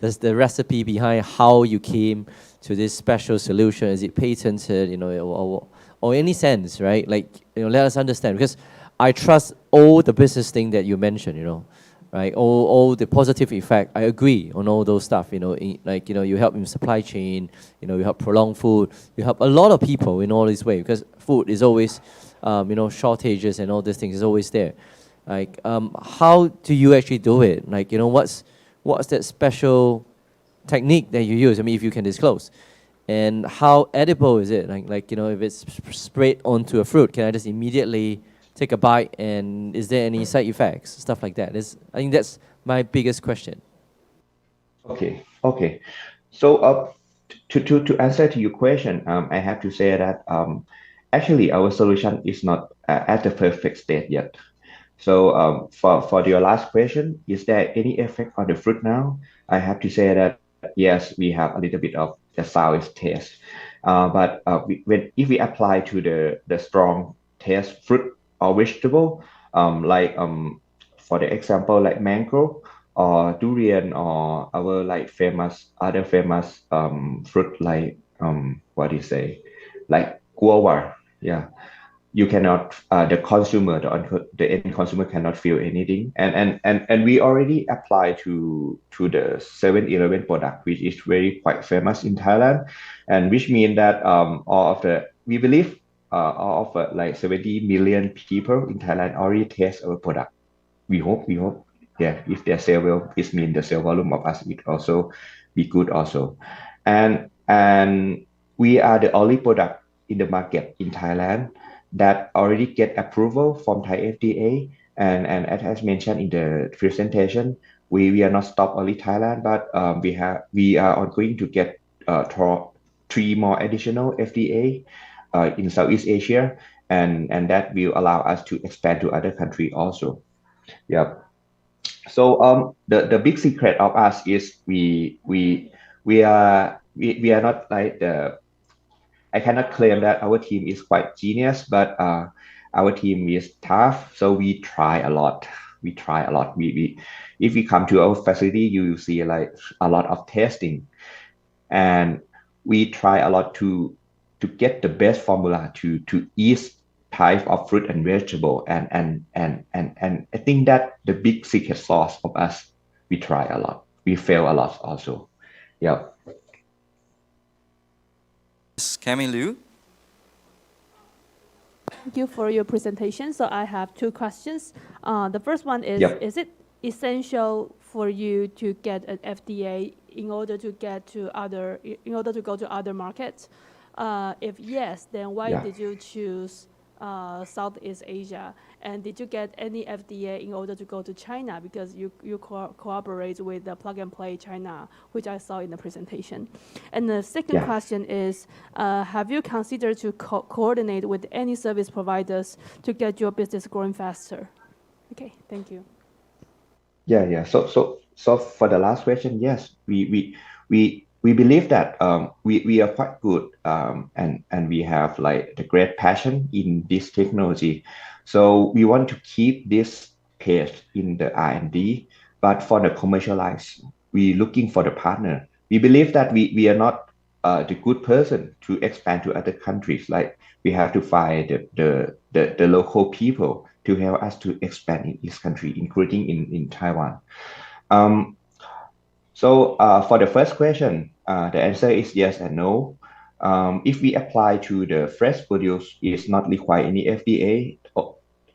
Speaker 4: There's the recipe behind how you came to this special solution. Is it patented? Or any sense, right? Like, let us understand, because I trust all the business thing that you mentioned, right? All the positive effect. I agree on all those stuff, you help in supply chain, you help prolong food, you help a lot of people in all this way, because food is always, shortages and all these things is always there. Like, how do you actually do it? Like, what's that special technique that you use? I mean, if you can disclose. And how edible is it? Like if it's sprayed onto a fruit, can I just immediately take a bite, and is there any side effects, stuff like that? I think that's my biggest question.
Speaker 13: Okay. So to answer to your question, I have to say that actually our solution is not at the perfect state yet. So for your last question, is there any effect on the fruit now? I have to say that yes, we have a little bit of the sour taste, but if we apply to the strong taste fruit or vegetable, for the example like mango or durian or our other famous fruit like what do you say, like guava, yeah. you cannot the consumer the end consumer cannot feel anything, and we already apply to the 7-Eleven product, which is very quite famous in Thailand, and which mean that all of the we believe all of like 70 million people in Thailand already taste our product. We hope yeah, if they sell well, it means the sale volume of us will also be good also, and we are the only product in the market in Thailand that already get approval from Thai FDA. And as mentioned in the presentation, we are not stop only Thailand, but we are going to get three more additional FDA in Southeast Asia, and that will allow us to expand to other country also. Yeah. So the big secret of us is we are not like the I cannot claim that our team is quite genius, but our team is tough. So we try a lot. We try a lot. We if we come to our facility, you will see like a lot of testing, and we try a lot to get the best formula to each type of fruit and vegetable. And I think that the big secret sauce of us, we try a lot. We fail a lot also. Yeah.
Speaker 1: Camille Liu.
Speaker 9: Thank you for your presentation. So I have two questions. The first one is,
Speaker 13: Yep.
Speaker 9: is it essential for you to get an FDA in order to go to other markets? If yes, then why
Speaker 13: Yeah.
Speaker 9: did you choose Southeast Asia? And did you get any FDA in order to go to China? Because you cooperate with the Plug and Play China, which I saw in the presentation. And the second
Speaker 13: Yeah.
Speaker 9: question is, have you considered to coordinate with any service providers to get your business growing faster? Okay, thank you.
Speaker 13: Yeah. So for the last question, yes, we believe that we are quite good, and we have like the great passion in this technology. So we want to keep this pace in the R&D, but for the commercialize, we looking for the partner. We believe that we are not the good person to expand to other countries. Like we have to find the local people to help us to expand in this country, including in Taiwan. So for the first question, the answer is yes and no. If we apply to the fresh produce, it's not require any FDA.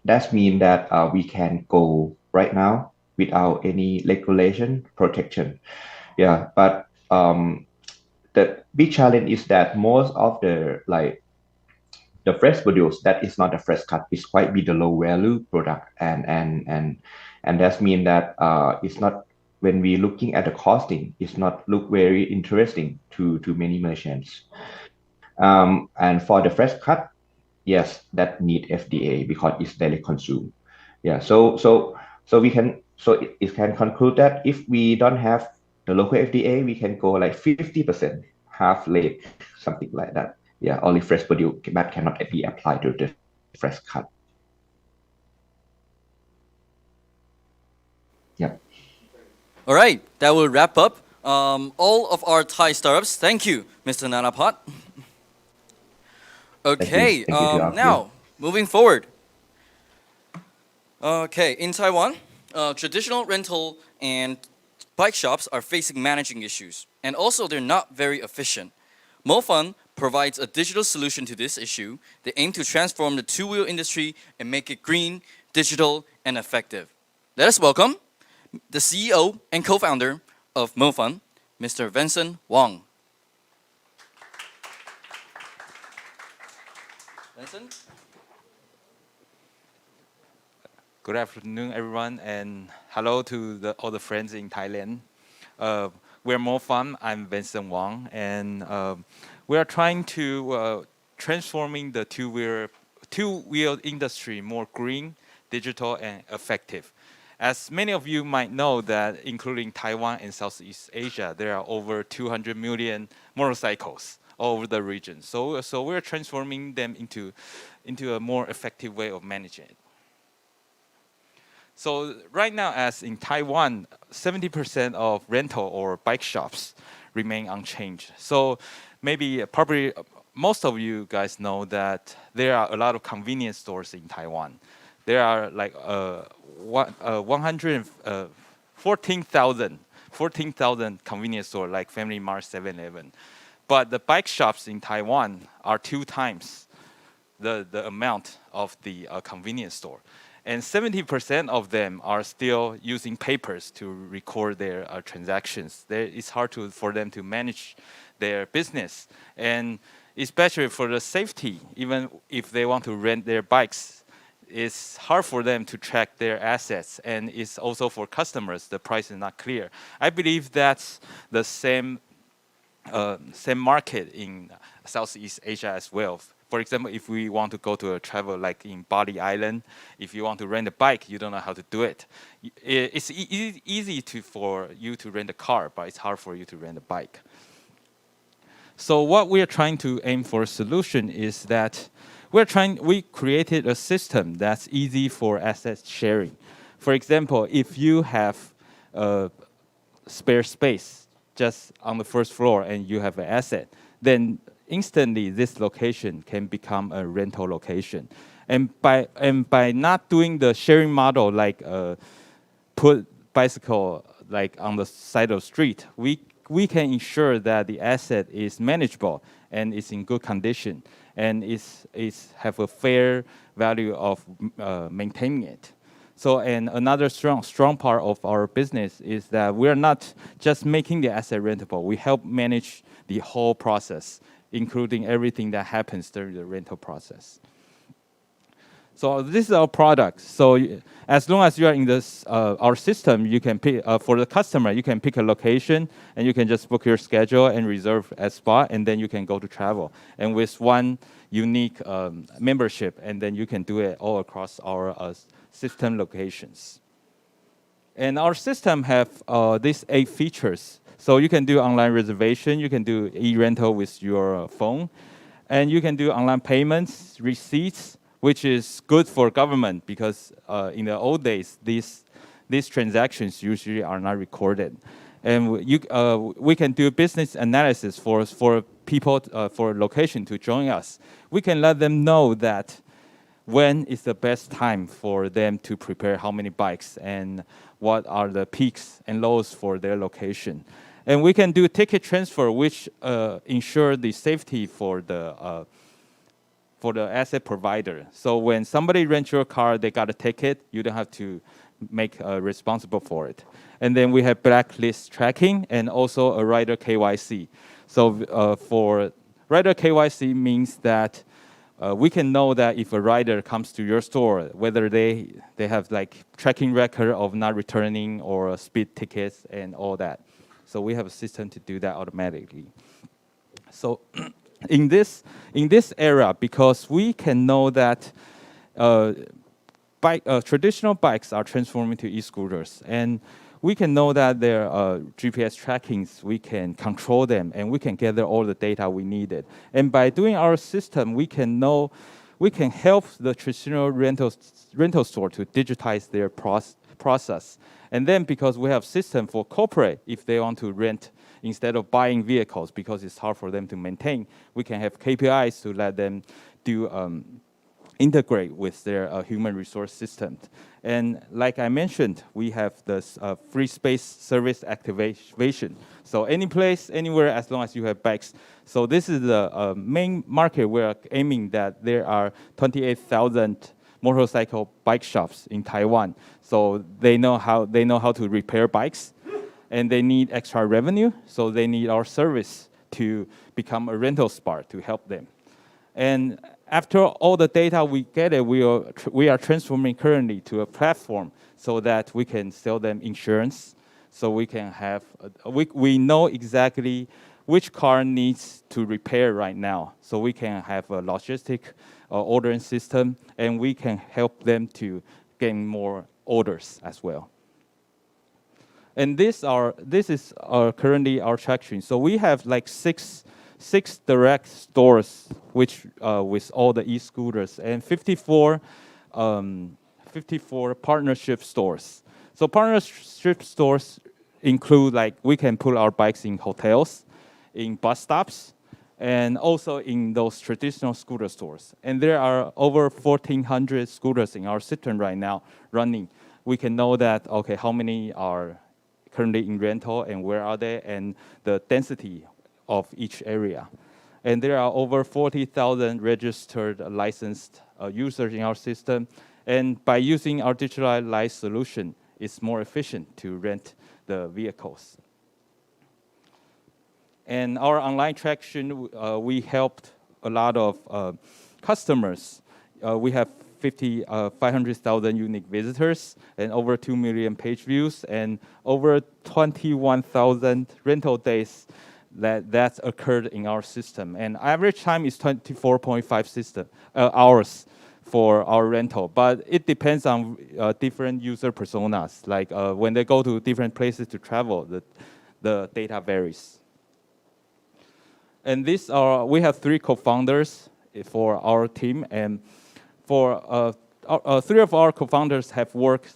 Speaker 13: That means that we can go right now without any regulation protection. Yeah, but the big challenge is that most of the fresh produce that is not a fresh cut is quite be the low value product, and that means that it's not, when we looking at the costing, it's not look very interesting to many merchants. And for the fresh cut, yes, that need FDA because it's daily consumed. Yeah, so we can, so it can conclude that if we don't have the local FDA, we can go like 50% half late, something like that. Yeah, only fresh produce that cannot be applied to the fresh cut. Yeah.
Speaker 1: All right, that will wrap up all of our Thai startups. Thank you, Mr. Nanapat. Okay,
Speaker 13: Thank you to all of you.
Speaker 1: now moving forward. Okay, in Taiwan, traditional rental and bike shops are facing managing issues, and also they're not very efficient. MoFun provides a digital solution to this issue. They aim to transform the two-wheel industry and make it green, digital, and effective. Let us welcome the CEO and co-founder of MoFun, Mr. Vincent Wong. Vincent?
Speaker 14: Good afternoon, everyone, and hello to all the friends in Thailand. We're MoFun. I'm Vincent Wong, and we are trying to transforming the two-wheel industry more green, digital, and effective. As many of you might know that, including Taiwan and Southeast Asia, there are over 200 million motorcycles all over the region. So we're transforming them into a more effective way of managing it. So right now, as in Taiwan, 70% of rental or bike shops remain unchanged. So maybe probably most of you guys know that there are a lot of convenience stores in Taiwan. There are like 14,000 convenience stores like Family Mart, 7-Eleven. But the bike shops in Taiwan are 2 times the amount of the convenience store. And 70% of them are still using papers to record their transactions. It's hard for them to manage their business. And especially for the safety, even if they want to rent their bikes, it's hard for them to track their assets. And it's also for customers, the price is not clear. I believe that's the same market in Southeast Asia as well. For example, if we want to go to a travel like in Bali Island, if you want to rent a bike, you don't know how to do it. It's easy for you to rent a car, but it's hard for you to rent a bike. So what we are trying to aim for a solution is that we created a system that's easy for asset sharing. For example, if you have spare space just on the first floor and you have an asset, then instantly this location can become a rental location. And by not doing the sharing model like put bicycle like on the side of the street, we can ensure that the asset is manageable and is in good condition and is have a fair value of maintaining it. So, and another strong part of our business is that we're not just making the asset rentable. We help manage the whole process, including everything that happens during the rental process. So this is our product. So as long as you are in this our system, you can pick for the customer. You can pick a location and you can just book your schedule and reserve a spot, and then you can go to travel. And with one unique membership, and then you can do it all across our system locations. And our system have these 8 features. So you can do online reservation, you can do e-rental with your phone, and you can do online payments, receipts, which is good for government because in the old days, these transactions usually are not recorded. And we can do business analysis for people, for location to join us. We can let them know that when is the best time for them to prepare how many bikes and what are the peaks and lows for their location. And we can do ticket transfer, which ensure the safety for the asset provider. So when somebody rents your car, they got a ticket, you don't have to make responsible for it. And then we have blacklist tracking and also a rider KYC. So for rider KYC means that we can know that if a rider comes to your store, whether they have like tracking record of not returning or speed tickets and all that. So we have a system to do that automatically. So in this era, because we can know that traditional bikes are transforming to e-scooters, and we can know that their GPS trackings, we can control them, and we can gather all the data we needed. And by doing our system, we can help the traditional rental store to digitize their process. And then because we have system for corporate, if they want to rent instead of buying vehicles because it's hard for them to maintain, we can have KPIs to let them do integrate with their human resource systems. And like I mentioned, we have this free space service activation. So any place, anywhere, as long as you have bikes. So this is the main market we're aiming that there are 28,000 motorcycle bike shops in Taiwan. So they know how to repair bikes, and they need extra revenue. So they need our service to become a rental spot to help them. And after all the data we get, we are transforming currently to a platform so that we can sell them insurance. So we can have we know exactly which car needs to repair right now. So we can have a logistic ordering system, and we can help them to gain more orders as well. And this is currently our traction. So we have like six direct stores, which with all the e-scooters, and 54 partnership stores. So partnership stores include like we can put our bikes in hotels, in bus stops, and also in those traditional scooter stores. And there are over 1,400 scooters in our system right now running. We can know that, okay, how many are currently in rental and where are they, and the density of each area. And there are over 40,000 registered licensed users in our system. And by using our digitalized solution, it's more efficient to rent the vehicles. And our online traction, we helped a lot of customers. We have 500,000 unique visitors and over 2 million page views and over 21,000 rental days that occurred in our system. And average time is 24.5 hours for our rental, but it depends on different user personas. Like when they go to different places to travel, the data varies. And we have 3 co-founders for our team, and for 3 of our co-founders have worked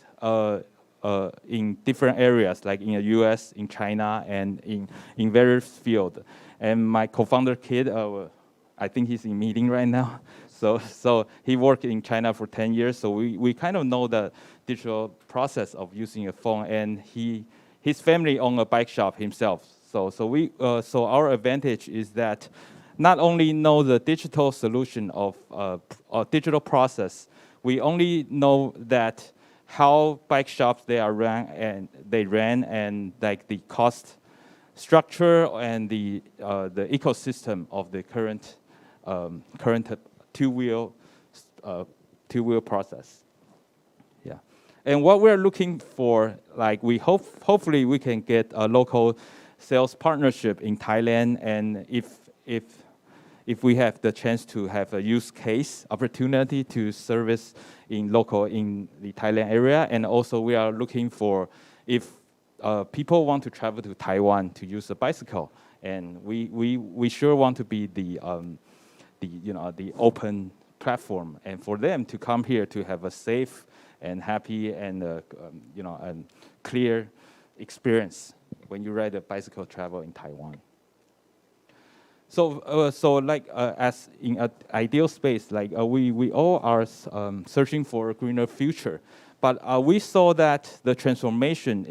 Speaker 14: in different areas, like in the US, in China, and in various fields. And my co-founder kid, I think he's in meeting right now. So he worked in China for 10 years, so we kind of know the digital process of using a phone, and his family owned a bike shop himself. So our advantage is that not only know the digital solution of a digital process, we only know that how bike shops they ran and like the cost structure and the ecosystem of the current two-wheel process. Yeah, and what we're looking for, like we hopefully we can get a local sales partnership in Thailand, and if we have the chance to have a use case opportunity to service in the Thailand area, and also we are looking for if people want to travel to Taiwan to use a bicycle, and we sure want to be the open platform, and for them to come here to have a safe and happy and and clear experience when you ride a bicycle travel in Taiwan. So like as in an ideal space, like we all are searching for a greener future, but we saw that the transformation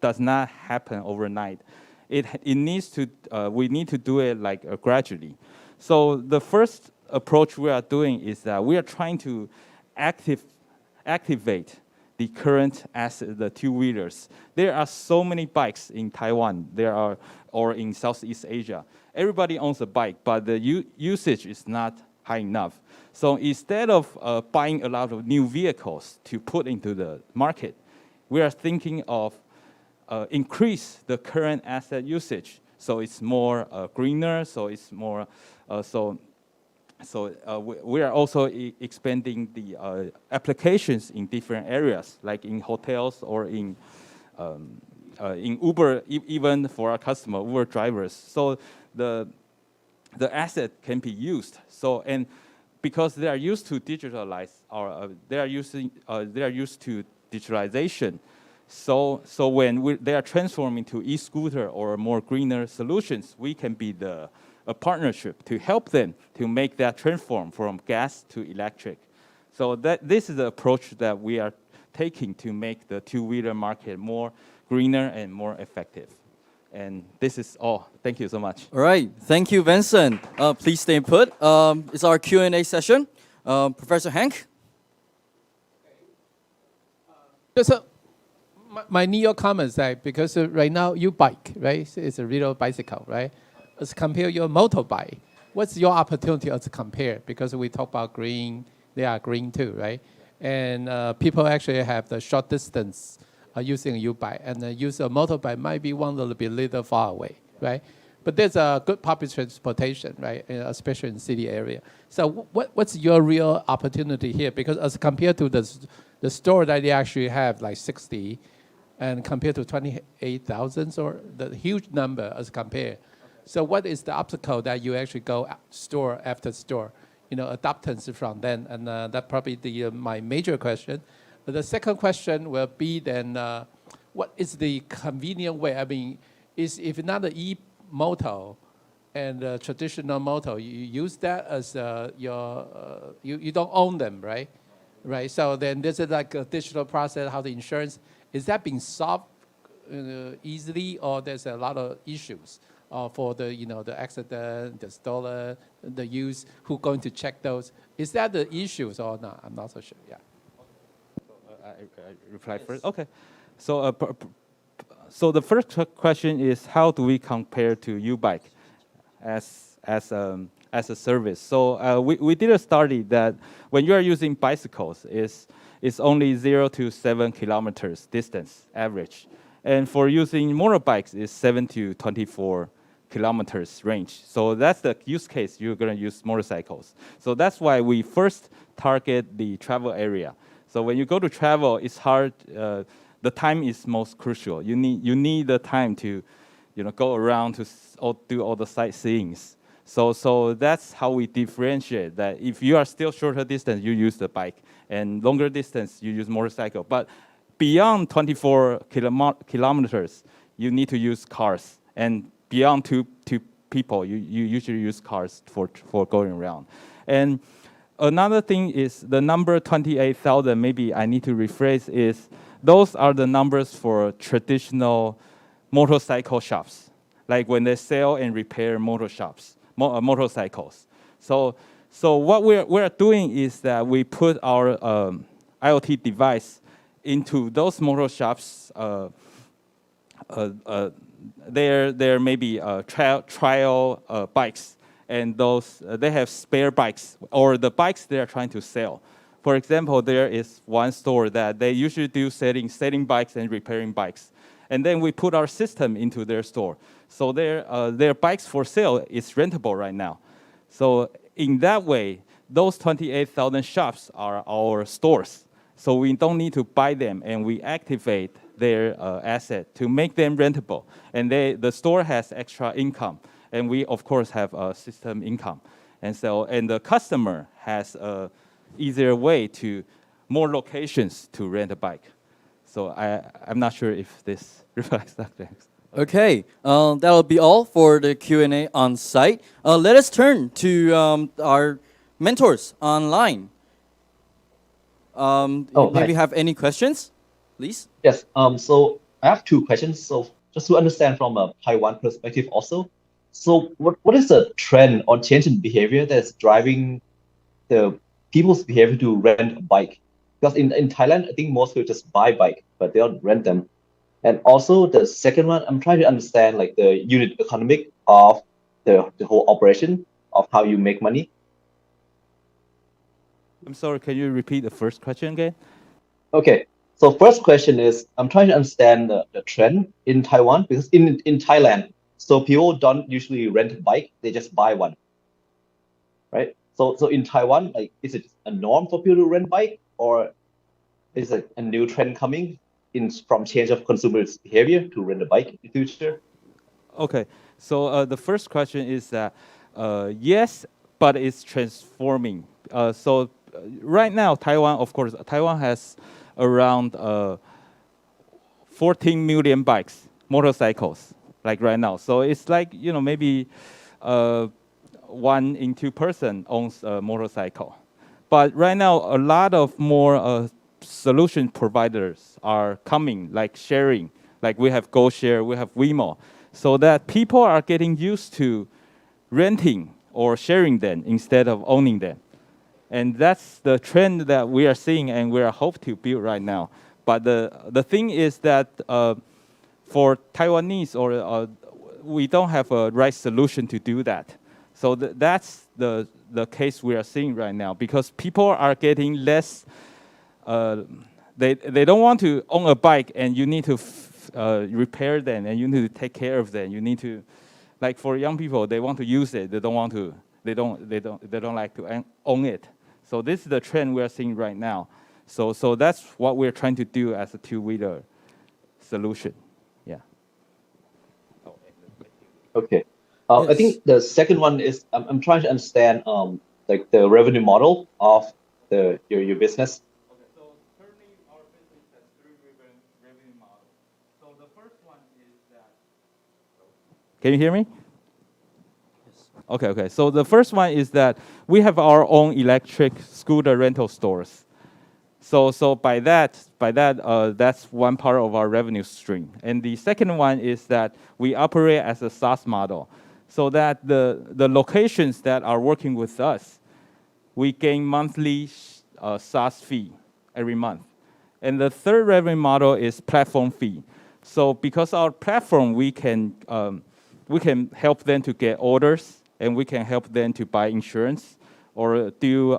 Speaker 14: does not happen overnight. We need to do it like gradually. So the first approach we are doing is that we are trying to activate the current asset, the two-wheelers. There are so many bikes in Taiwan. Or in Southeast Asia. Everybody owns a bike, but the usage is not high enough. So instead of buying a lot of new vehicles to put into the market, we are thinking of increase the current asset usage. So it's more greener. So it's more. We are also expanding the applications in different areas, like in hotels or in Uber, even for our customer, Uber drivers. So the asset can be used. So and because they are used to digitalize, or they are used to digitalization. So when they are transforming to e-scooter or more greener solutions, we can be a partnership to help them to make that transform from gas to electric. So this is the approach that we are taking to make the two-wheeler market more greener and more effective. And this is all. Thank you so much.
Speaker 1: All right, thank you, Vincent. Please stay put. It's our Q&A session. Professor Hank?
Speaker 10: So my Neo comment is that because right now you bike, right? It's a real bicycle, right? As compare your motorbike, what's your opportunity as compare? Because we talk about green, they are green too, right? And people actually have the short distance using a U-bike, and use a motorbike might be one little bit little far away, right? But there's a good public transportation, right? Especially in city area. So what's your real opportunity here? Because as compared to the store that they actually have like 60, and compared to 28,000, or the huge number as compared. So what is the obstacle that you actually go store after store, adaptance from then? And that probably my major question. The second question will be then, what is the convenient way? I mean, if not the e-moto, and traditional motor, you use that as you don't own them, right? Right. So then this is like a digital process. How the insurance is that being solved easily, or there's a lot of issues for the the accident, the stolen, the use? Who going to check those? Is that the issues or not? I'm not so sure. Yeah.
Speaker 14: I reply first. Okay. So, so the first question is, how do we compare to U-Bike as a service? So we did a study that when you are using bicycles, it's only 0 to 7 kilometers distance average, and for using motorbikes, it's 7 to 24 kilometers range. So that's the use case you're going to use motorcycles. So that's why we first target the travel area. So when you go to travel, it's hard. The time is most crucial. You need the time to, go around to do all the sightseeings. So that's how we differentiate. That if you are still shorter distance, you use the bike, and longer distance, you use motorcycle. But beyond 24 kilometers, you need to use cars, and beyond two people, you usually use cars for going around. And another thing is the number 28,000, maybe I need to rephrase, is those are the numbers for traditional motorcycle shops, like when they sell and repair motorcycles. So what we're doing is that we put our IoT device into those motor shops. There may be trial bikes, and those they have spare bikes or the bikes they are trying to sell. For example, there is one store that they usually do selling bikes and repairing bikes, and then we put our system into their store. So their bikes for sale is rentable right now. So in that way, those 28,000 shops are our stores. So we don't need to buy them, and we activate their asset to make them rentable. And the store has extra income, and we of course have system income. And the customer has a easier way to more locations to rent a bike. So I'm not sure if this reflects that.
Speaker 1: Okay, that'll be all for the Q&A on site. Let us turn to our mentors online. Maybe have any questions, please?
Speaker 15: Yes. So I have two questions. So just to understand from a Taiwan perspective also. So what is the trend or change in behavior that's driving the people's behavior to rent a bike? Because in Thailand, I think most people just buy bike, but they don't rent them. And also the second one, I'm trying to understand like the unit economic of the whole operation of how you make money.
Speaker 14: I'm sorry, can you repeat the first question again?
Speaker 15: Okay. So first question is, I'm trying to understand the trend in Taiwan, because in Thailand, so people don't usually rent a bike, they just buy one, right? So in Taiwan, like, is it a norm for people to rent bike, or is it a new trend coming from change of consumers' behavior to rent a bike in the future?
Speaker 14: Okay, so the first question is that yes, but it's transforming. Right now, Taiwan has around 14 million bikes, motorcycles, like right now. So it's like, maybe 1 in 2 person owns a motorcycle. But right now, a lot of more solution providers are coming, like sharing. Like we have GoShare, we have Wemo. So that people are getting used to renting or sharing them instead of owning them. And that's the trend that we are seeing and we are hope to build right now. But the thing is that for Taiwanese, we don't have a right solution to do that. So that's the case we are seeing right now, because people are getting less. They don't want to own a bike, and you need to repair them, and you need to take care of them. You need to, like for young people, they want to use it. They don't want to. They don't like to own it. So this is the trend we are seeing right now. So that's what we're trying to do as a two-wheeler solution. Yeah.
Speaker 15: Okay. I think the second one is I'm trying to understand like the revenue model of your business.
Speaker 14: Okay, so currently our business has 3 revenue models. So the first one is that. Can you hear me?
Speaker 5: Okay. So the first one is that we have our own electric scooter rental stores. So by that, that's one part of our revenue stream. And the second one is that we operate as a SaaS model, so that the locations that are working with us, we gain monthly SaaS fee every month. And the third revenue model is platform fee. So because our platform, we can help them to get orders, and we can help them to buy insurance or do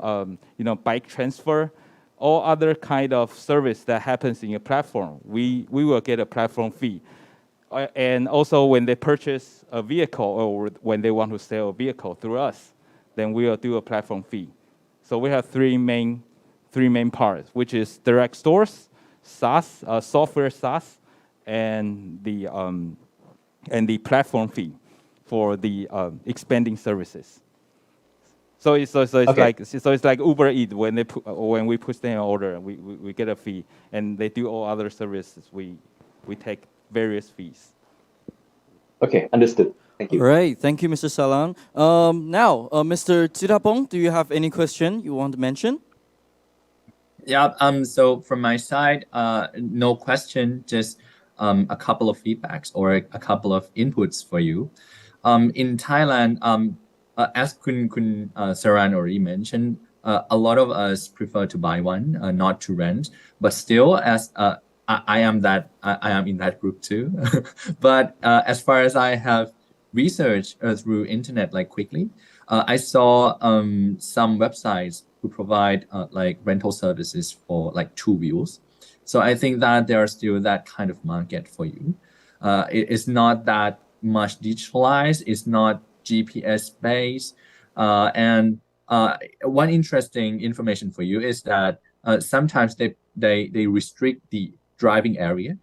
Speaker 5: bike transfer, all other kind of service that happens in a platform. We will get a platform fee. And also when they purchase a vehicle or when they want to sell a vehicle through us, then we will do a platform fee. So we have three main parts, which is direct stores, SaaS, software SaaS, and the platform fee for the expanding services. So it's like Uber Eats when we push them an order, we get a fee, and they do all other services. We take various fees.
Speaker 15: Okay, understood. Thank you.
Speaker 1: All right, thank you, Mr. Salang. Now, Mr. Chirapong, do you have any question you want to mention?
Speaker 7: Yeah. So from my side, no question, just a couple of feedbacks or a couple of inputs for you. In Thailand, as Kun Saran already mentioned, a lot of us prefer to buy one, not to rent. But still, as I am in that group too. But as far as I have researched through internet, like quickly, I saw some websites who provide like rental services for like two wheels. So I think that there are still that kind of market for you. It's not that much digitalized. It's not GPS based. And one interesting information for you is that sometimes they restrict the driving area.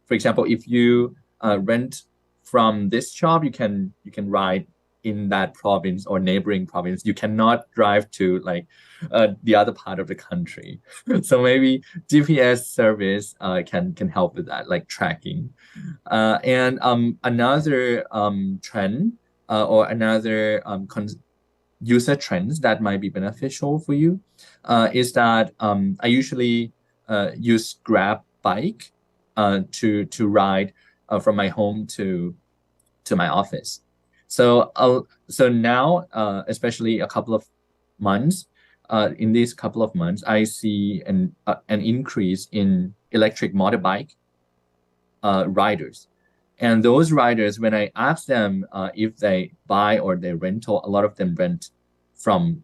Speaker 7: For example, if you rent from this shop, you can ride in that province or neighboring province. You cannot drive to like the other part of the country. So maybe GPS service can help with that, like tracking. And another trend or another user trends that might be beneficial for you is that I usually use Grab bike to ride from my home to my office. So now, especially a couple of months, in these couple of months, I see an increase in electric motorbike riders. And those riders, when I ask them if they buy or they rental, a lot of them rent from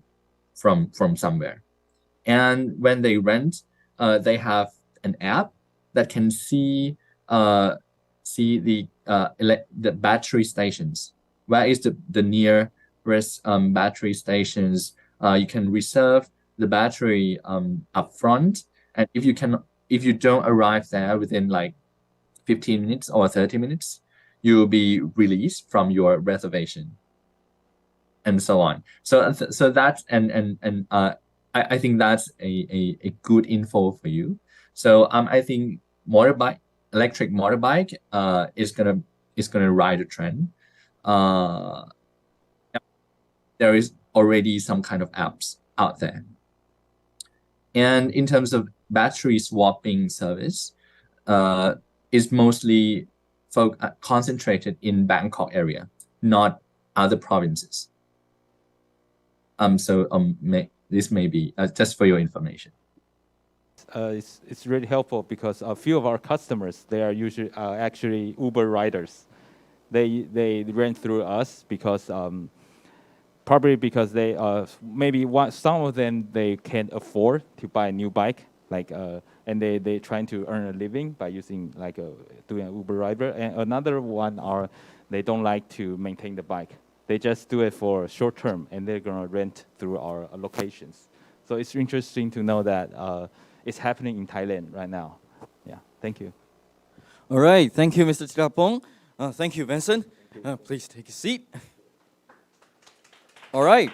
Speaker 7: somewhere. And when they rent, they have an app that can see the battery stations. Where is the nearest battery stations? You can reserve the battery up front, and if you don't arrive there within like 15 minutes or 30 minutes, you will be released from your reservation, and so on. So that's I think that's a good info for you. So I think electric motorbike is gonna ride a trend. There is already some kind of apps out there. And in terms of battery swapping service, is mostly concentrated in Bangkok area, not other provinces. This may be just for your information.
Speaker 5: It's really helpful because a few of our customers, they are usually actually Uber riders. They rent through us because probably because they some of them they can't afford to buy a new bike, like and they trying to earn a living by using like doing an Uber rider. And another one are they don't like to maintain the bike. They just do it for short term, and they're gonna rent through our locations. So it's interesting to know that it's happening in Thailand right now. Yeah, thank you.
Speaker 1: All right, thank you, Mr. Chirapong. Thank you, Vincent. Please take a seat. All right.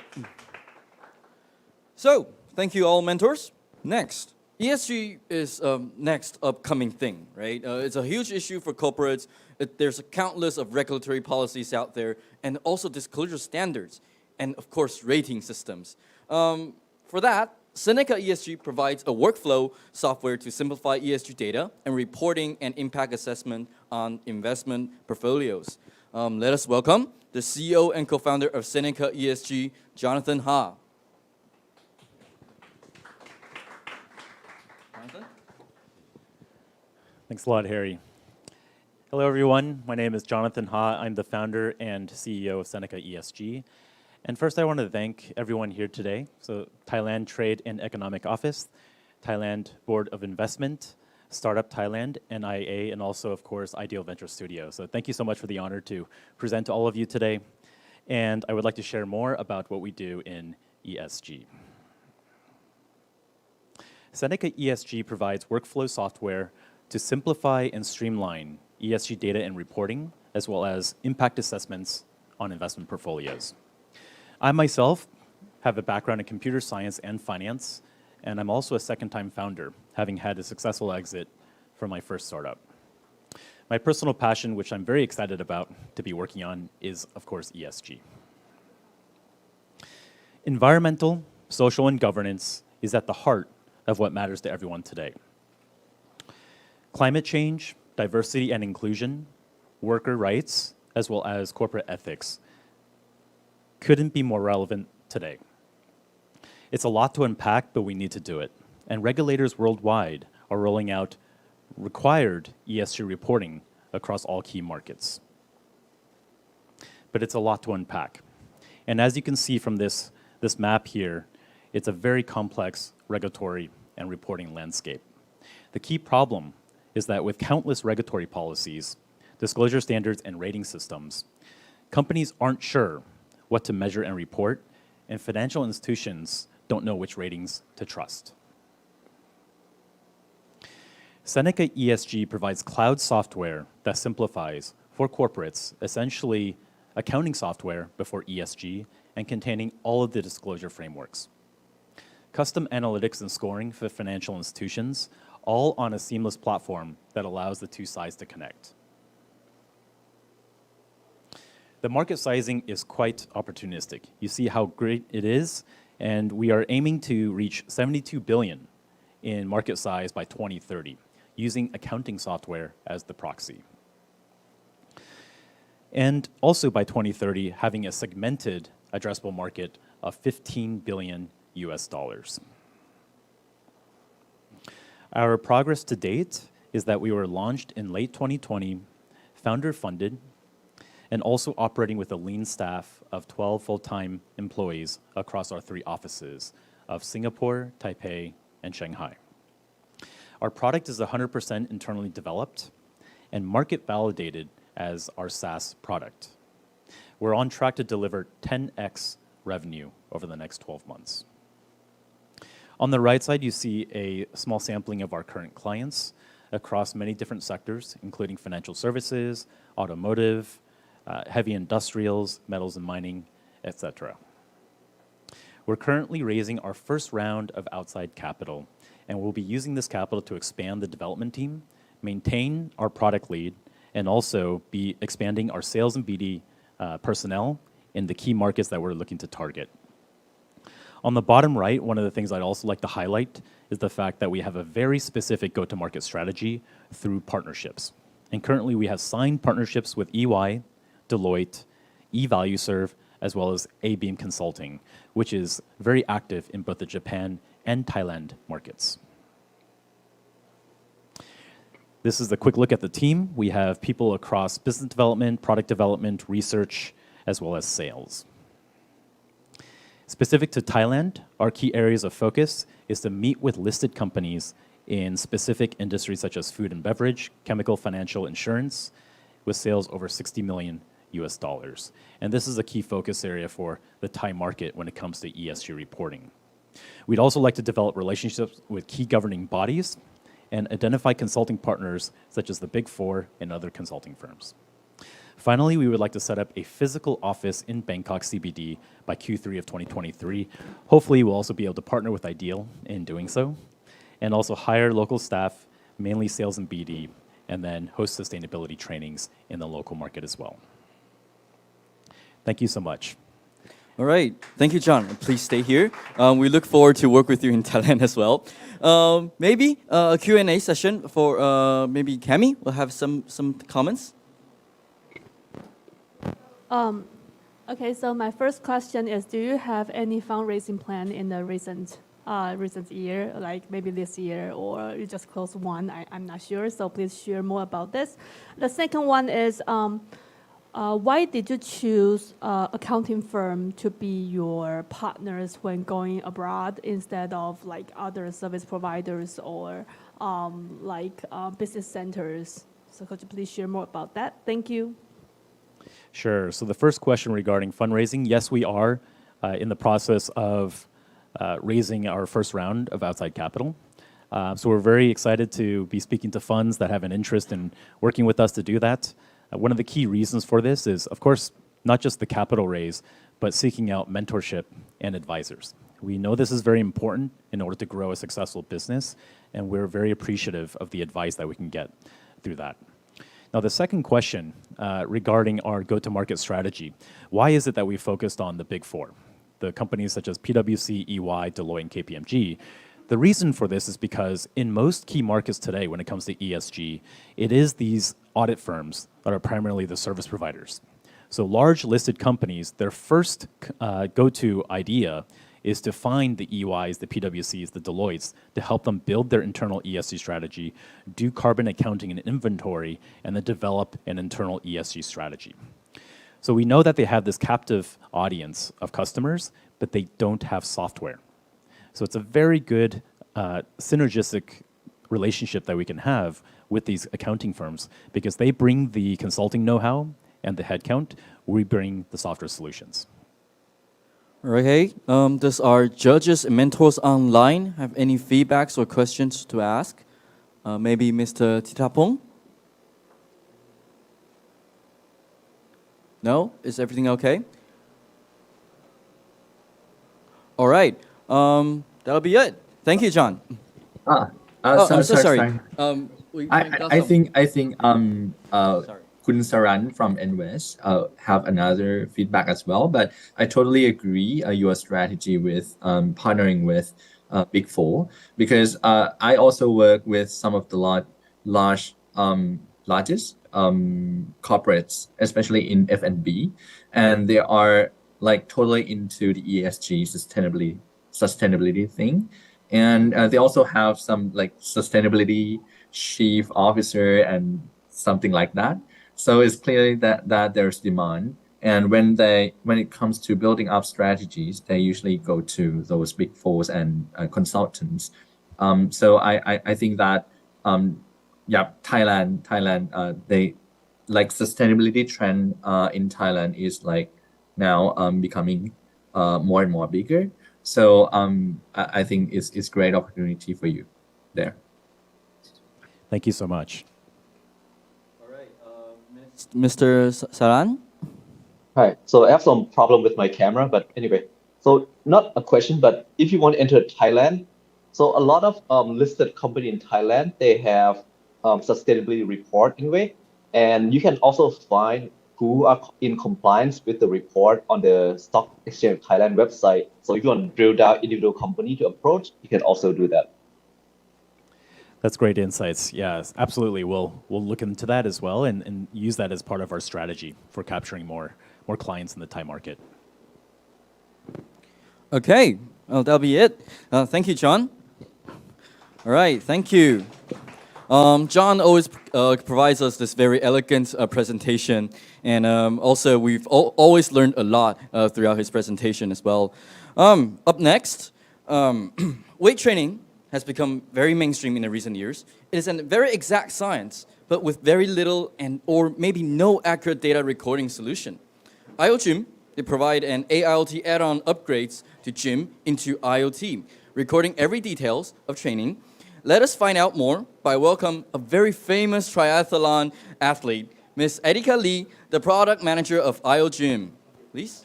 Speaker 1: So, thank you all mentors. Next, ESG is next upcoming thing, right? It's a huge issue for corporates. There's a countless of regulatory policies out there and also disclosure standards. and of course, rating systems. For that, Seneca ESG provides a workflow software to simplify ESG data and reporting and impact assessment on investment portfolios. Let us welcome the CEO and co-founder of Seneca ESG, Jonathan Ha. Jonathan?
Speaker 16: Thanks a lot, Harry. Hello, everyone. My name is Jonathan Ha. I'm the founder and CEO of Seneca ESG. And first, I want to thank everyone here today. So Thailand Trade and Economic Office, Thailand Board of Investment, Startup Thailand, NIA, and also, of course, Ideal Venture Studio. So thank you so much for the honor to present to all of you today. And I would like to share more about what we do in ESG. Seneca ESG provides workflow software to simplify and streamline ESG data and reporting, as well as impact assessments on investment portfolios. I myself have a background in computer science and finance, and I'm also a second-time founder, having had a successful exit from my first startup. My personal passion, which I'm very excited about to be working on, is, of course, ESG. Environmental, social, and governance is at the heart of what matters to everyone today. Climate change, diversity and inclusion, worker rights, as well as corporate ethics couldn't be more relevant today. It's a lot to unpack, but we need to do it. And regulators worldwide are rolling out required ESG reporting across all key markets. But it's a lot to unpack. And as you can see from this map here, it's a very complex regulatory and reporting landscape. The key problem is that with countless regulatory policies, disclosure standards, and rating systems, companies aren't sure what to measure and report, and financial institutions don't know which ratings to trust. Seneca ESG provides cloud software that simplifies for corporates, essentially accounting software before ESG and containing all of the disclosure frameworks. Custom analytics and scoring for financial institutions, all on a seamless platform that allows the two sides to connect. The market sizing is quite opportunistic. You see how great it is, and we are aiming to reach 72 billion in market size by 2030, using accounting software as the proxy. And also by 2030, having a segmented addressable market of 15 billion US dollars. Our progress to date is that we were launched in late 2020, founder funded, and also operating with a lean staff of 12 full-time employees across our 3 offices of Singapore, Taipei, and Shanghai. Our product is 100% internally developed and market validated as our SaaS product. We're on track to deliver 10x revenue over the next 12 months. On the right side, you see a small sampling of our current clients across many different sectors, including financial services, automotive, heavy industrials, metals and mining, etc. We're currently raising our first round of outside capital, and we'll be using this capital to expand the development team, maintain our product lead, and also be expanding our sales and BD personnel in the key markets that we're looking to target. On the bottom right, one of the things I'd also like to highlight is the fact that we have a very specific go-to-market strategy through partnerships. And currently we have signed partnerships with EY, Deloitte, eValueServe, as well as A-Beam Consulting, which is very active in both the Japan and Thailand markets. This is a quick look at the team. We have people across business development, product development, research, as well as sales. Specific to Thailand, our key areas of focus is to meet with listed companies in specific industries such as food and beverage, chemical, financial, insurance, with sales over 60 million US dollars. And this is a key focus area for the Thai market when it comes to ESG reporting. We'd also like to develop relationships with key governing bodies and identify consulting partners such as the Big Four and other consulting firms. Finally, we would like to set up a physical office in Bangkok CBD by Q3 of 2023. Hopefully, we'll also be able to partner with Ideal in doing so, and also hire local staff, mainly sales and BD, and then host sustainability trainings in the local market as well. Thank you so much.
Speaker 1: All right. Thank you, John. Please stay here. We look forward to work with you in Thailand as well. Maybe a Q&A session for maybe Cami will have some comments.
Speaker 9: Okay, so my first question is, do you have any fundraising plan in the recent year, like maybe this year, or you just closed one? I'm not sure, so please share more about this. The second one is, why did you choose accounting firm to be your partners when going abroad instead of like other service providers or business centers? So could you please share more about that? Thank you.
Speaker 16: Sure. So the first question regarding fundraising, yes, we are in the process of raising our first round of outside capital. So we're very excited to be speaking to funds that have an interest in working with us to do that. One of the key reasons for this is, of course, not just the capital raise, but seeking out mentorship and advisors. We know this is very important in order to grow a successful business, and we're very appreciative of the advice that we can get through that. Now, the second question regarding our go-to-market strategy, why is it that we focused on the Big Four, the companies such as PwC, EY, Deloitte, and KPMG? The reason for this is because in most key markets today, when it comes to ESG, it is these audit firms that are primarily the service providers. So large listed companies, their first go-to idea is to find the EYs, the PwCs, the Deloittes, to help them build their internal ESG strategy, do carbon accounting and inventory, and then develop an internal ESG strategy. So we know that they have this captive audience of customers, but they don't have software. So it's a very good synergistic relationship that we can have with these accounting firms because they bring the consulting know-how and the headcount, we bring the software solutions.
Speaker 1: Okay, does our judges and mentors online have any feedbacks or questions to ask? Maybe Mr. Titapong? No? Is everything okay? All right, that'll be it. Thank you, John. I'm so sorry.
Speaker 7: I think Kun Saran from Invest have another feedback as well, but I totally agree your strategy with partnering with Big Four because I also work with some of the largest corporates, especially in F&B, and they are like totally into the ESG sustainability thing, and they also have some like sustainability chief officer and something like that. So it's clearly that there's demand. And when it comes to building up strategies, they usually go to those Big Fours and consultants. So I think that Thailand they like sustainability trend in Thailand is like now becoming more and more bigger. So I think it's great opportunity for you there.
Speaker 16: Thank you so much.
Speaker 1: Mr. Saran?
Speaker 15: Hi. So I have some problem with my camera, but anyway. So not a question, but if you want to enter Thailand, so a lot of listed company in Thailand, they have sustainability report anyway, and you can also find who are in compliance with the report on the Stock Exchange of Thailand website. So if you want to drill down individual company to approach, you can also do that.
Speaker 16: That's great insights. Yes, absolutely. We'll look into that as well and use that as part of our strategy for capturing more clients in the Thai market.
Speaker 1: Okay, well, that'll be it. Thank you, John. All right, thank you. John always provides us this very elegant presentation, and also we've always learned a lot throughout his presentation as well. Up next, weight training has become very mainstream in the recent years. It is a very exact science, but with very little or maybe no accurate data recording solution. IoGym, they provide an AIoT add-on upgrades to gym into IoT, recording every details of training. Let us find out more by welcome a very famous triathlon athlete, Miss Erika Lee, the product manager of IoGym. Please.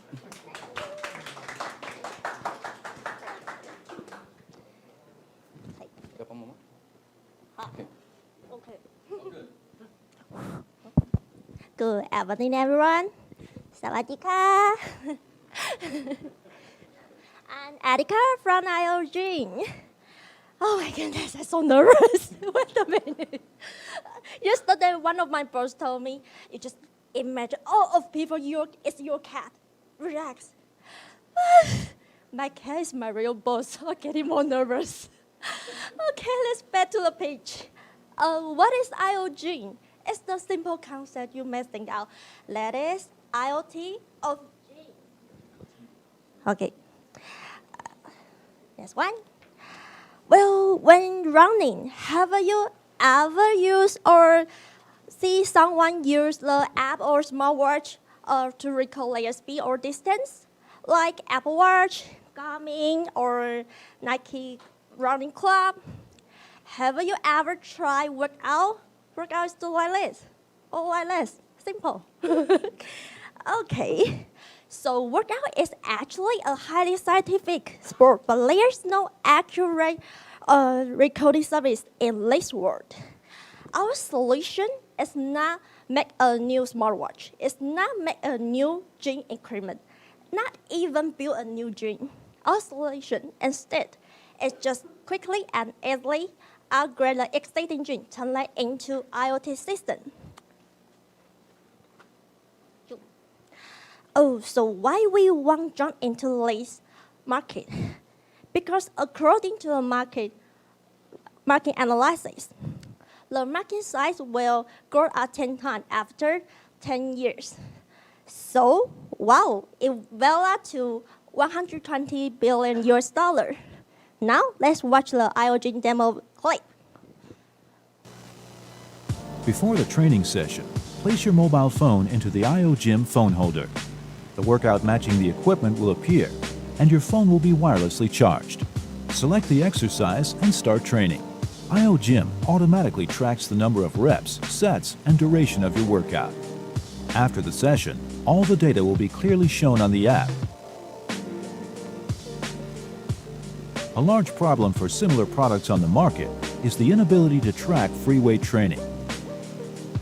Speaker 17: Good afternoon, everyone. สวัสดีค่ะ I'm Attica from IOG. Oh my goodness, I'm so nervous. Wait a minute. Yesterday, one of my boss told me, you just imagine all of people, it's your cat. Relax. My cat is my real boss, so I'm getting more nervous. Okay, let's back to the page. What is IOG? It's the simple concept you may think out. That is IoT of G. Okay. Next one. Well, when running, have you ever used or see someone use the app or smartwatch to record their speed or distance? Like Apple Watch, Garmin, or Nike Running Club? Have you ever tried workout? Workout is still like this. Or like this. Simple. Okay. So workout is actually a highly scientific sport, but there's no accurate recording service in this world. Our solution is not make a new smartwatch. It's not make a new gym equipment. Not even build a new gym. Our solution instead is just quickly and easily upgrade the existing gym, turn it into IoT system. Oh, so why we want jump into this market? Because according to the market analysis, the market size will grow at 10 times after 10 years. So, wow, it will up to 120 billion US dollar. Now, let's watch the IOG demo clip.
Speaker 18: Before the training session, place your mobile phone into the IOGym phone holder. The workout matching the equipment will appear, and your phone will be wirelessly charged. Select the exercise and start training. IOGym automatically tracks the number of reps, sets, and duration of your workout. After the session, all the data will be clearly shown on the app. A large problem for similar products on the market is the inability to track free weight training.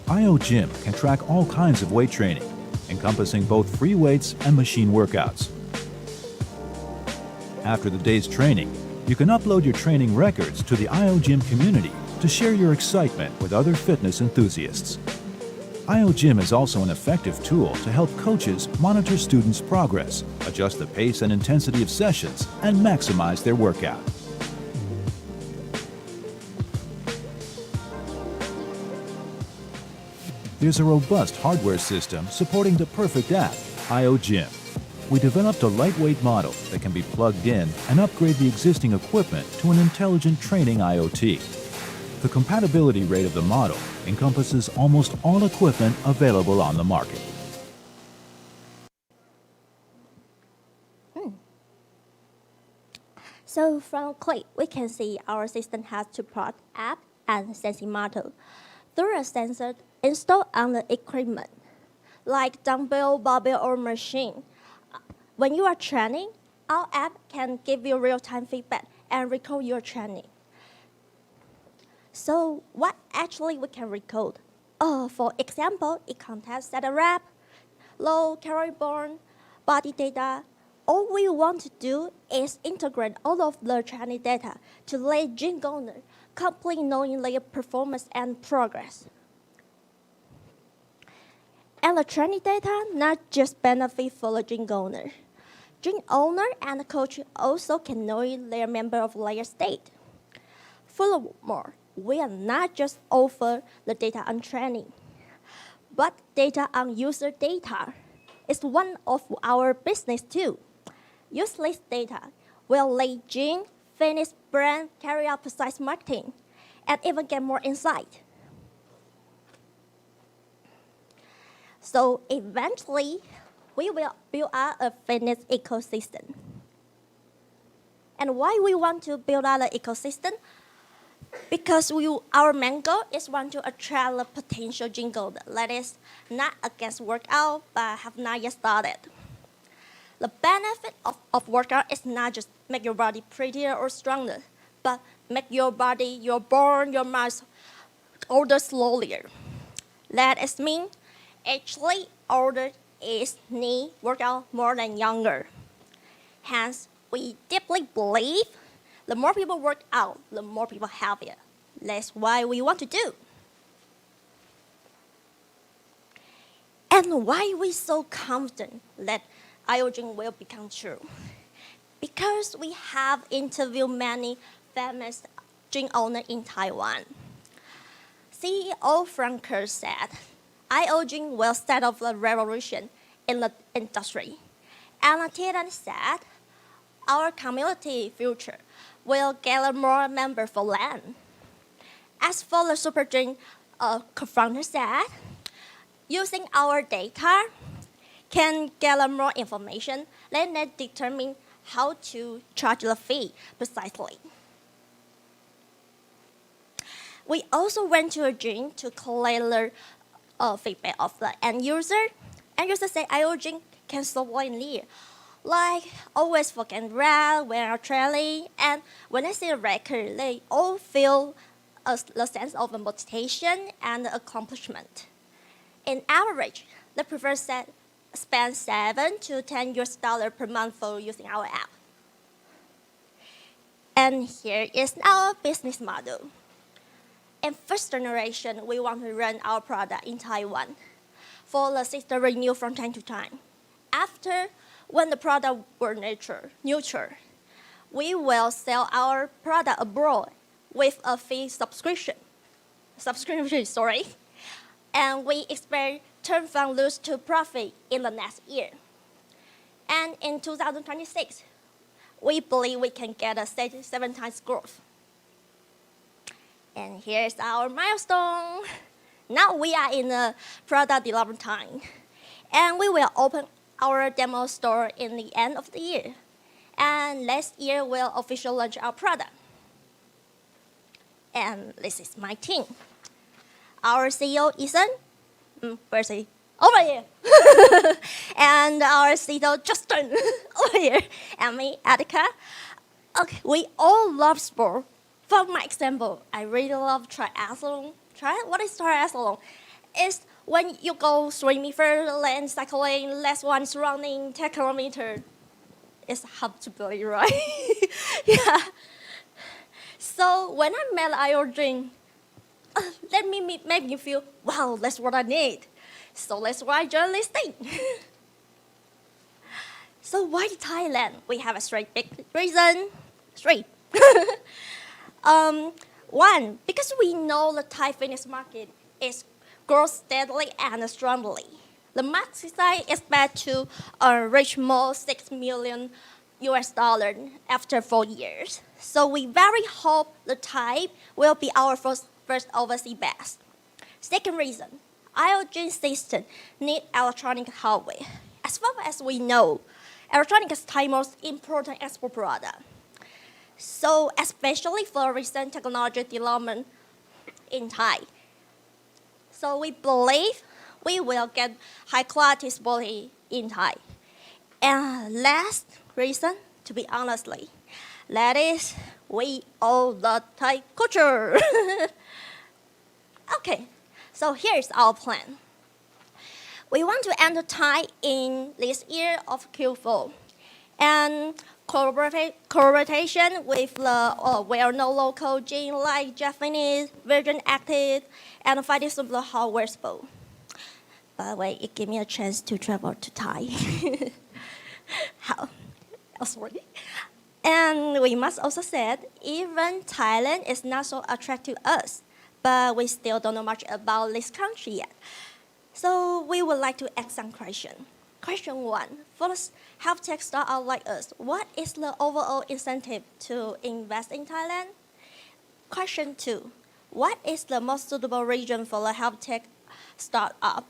Speaker 18: IOGym can track all kinds of weight training, encompassing both free weights and machine workouts. After the day's training, you can upload your training records to the IOGym community to share your excitement with other fitness enthusiasts. IOGym is also an effective tool to help coaches monitor students' progress, adjust the pace and intensity of sessions, and maximize their workout. There's a robust hardware system supporting the perfect app, IOGym. We developed a lightweight model that can be plugged in and upgrade the existing equipment to an intelligent training IoT. The compatibility rate of the model encompasses almost all equipment available on the market.
Speaker 17: So from clip, we can see our system has two product app and sensing module. Through a sensor installed on the equipment, like dumbbell, barbell, or machine. When you are training, our app can give you real-time feedback and record your training. So what actually we can record? For example, it contains set a rep, low calorie burn, body data. All we want to do is integrate all of the training data to let gym owner completely knowing their performance and progress. And the training data not just benefit for the gym owner. Gym owner and the coach also can know their member of their state. Furthermore, we are not just offer the data on training, but data on user data is one of our business too. Use this data will let gym, fitness brand carry out precise marketing and even get more insight. So eventually, we will build out a fitness ecosystem. And why we want to build out an ecosystem? Because our main goal is want to attract the potential gym goal that is not against workout, but have not yet started. The benefit of workout is not just make your body prettier or stronger, but make your body, your bone, your muscle older slowly. That is mean actually older is need workout more than younger. Hence, we deeply believe the more people work out, the more people happier. That's why we want to do. And why we so confident that IO will become true? Because we have interviewed many famous gym owners in Taiwan. CEO Franker said, IO will set off a revolution in the industry. And Tian said, our community future will gather more members for land. As for the Super Gym co-founder said, using our data can gather more information, then determine how to charge the fee precisely. We also went to a gym to collect the feedback of the end user. End user say IO gym can solve near. Like always forget rest, wear trailing, and when they see the record, they all feel the sense of motivation and accomplishment. In average, they prefer spend 7 to 10 US dollars per month for using our app. And here is our business model. In first generation, we want to run our product in Taiwan for the system renew from time to time. After, when the product were neutral, we will sell our product abroad with a fee subscription, and we expect turn from lose to profit in the next year. And in 2026, we believe we can get a 7 times growth. And here's our milestone. Now we are in the product development time, and we will open our demo store in the end of the year. And next year, we'll officially launch our product. And this is my team. Our CEO, Ethan, where's he? Over here. And our CEO, Justin, over here. And me, Attica. Okay, we all love sport. For my example, I really love triathlon. What is triathlon? It's when you go swimming first, then cycling, last one's running 10 kilometers. It's hard to believe, right? Yeah. So when I met IO, let me make me feel, wow, that's what I need. So that's why I joined this thing. So why Thailand? We have a straight big reason. Straight. One, because we know the Thai fitness market is growing steadily and strongly. The market size is expected to reach more 6 million US dollars after 4 years. So we very hope the Thai will be our first overseas base. Second reason, IO system need electronic hardware. As far as we know, electronic is Thai's most important export product. So especially for recent technology development in Thai. So we believe we will get high quality sport in Thai. And last reason, to be honestly, that is we all love Thai culture. Okay, so here's our plan. We want to enter Thai in this year of Q4 and collaboration with the well-known local gym like Japanese, Virgin Active, and finding some of the hardware sport. By the way, it gave me a chance to travel to Thai. How? Oh, sorry. And we must also say, even Thailand is not so attractive to us, but we still don't know much about this country yet. So we would like to ask some questions. Question 1, for the health tech startup like us, what is the overall incentive to invest in Thailand? Question 2, what is the most suitable region for the health tech startup?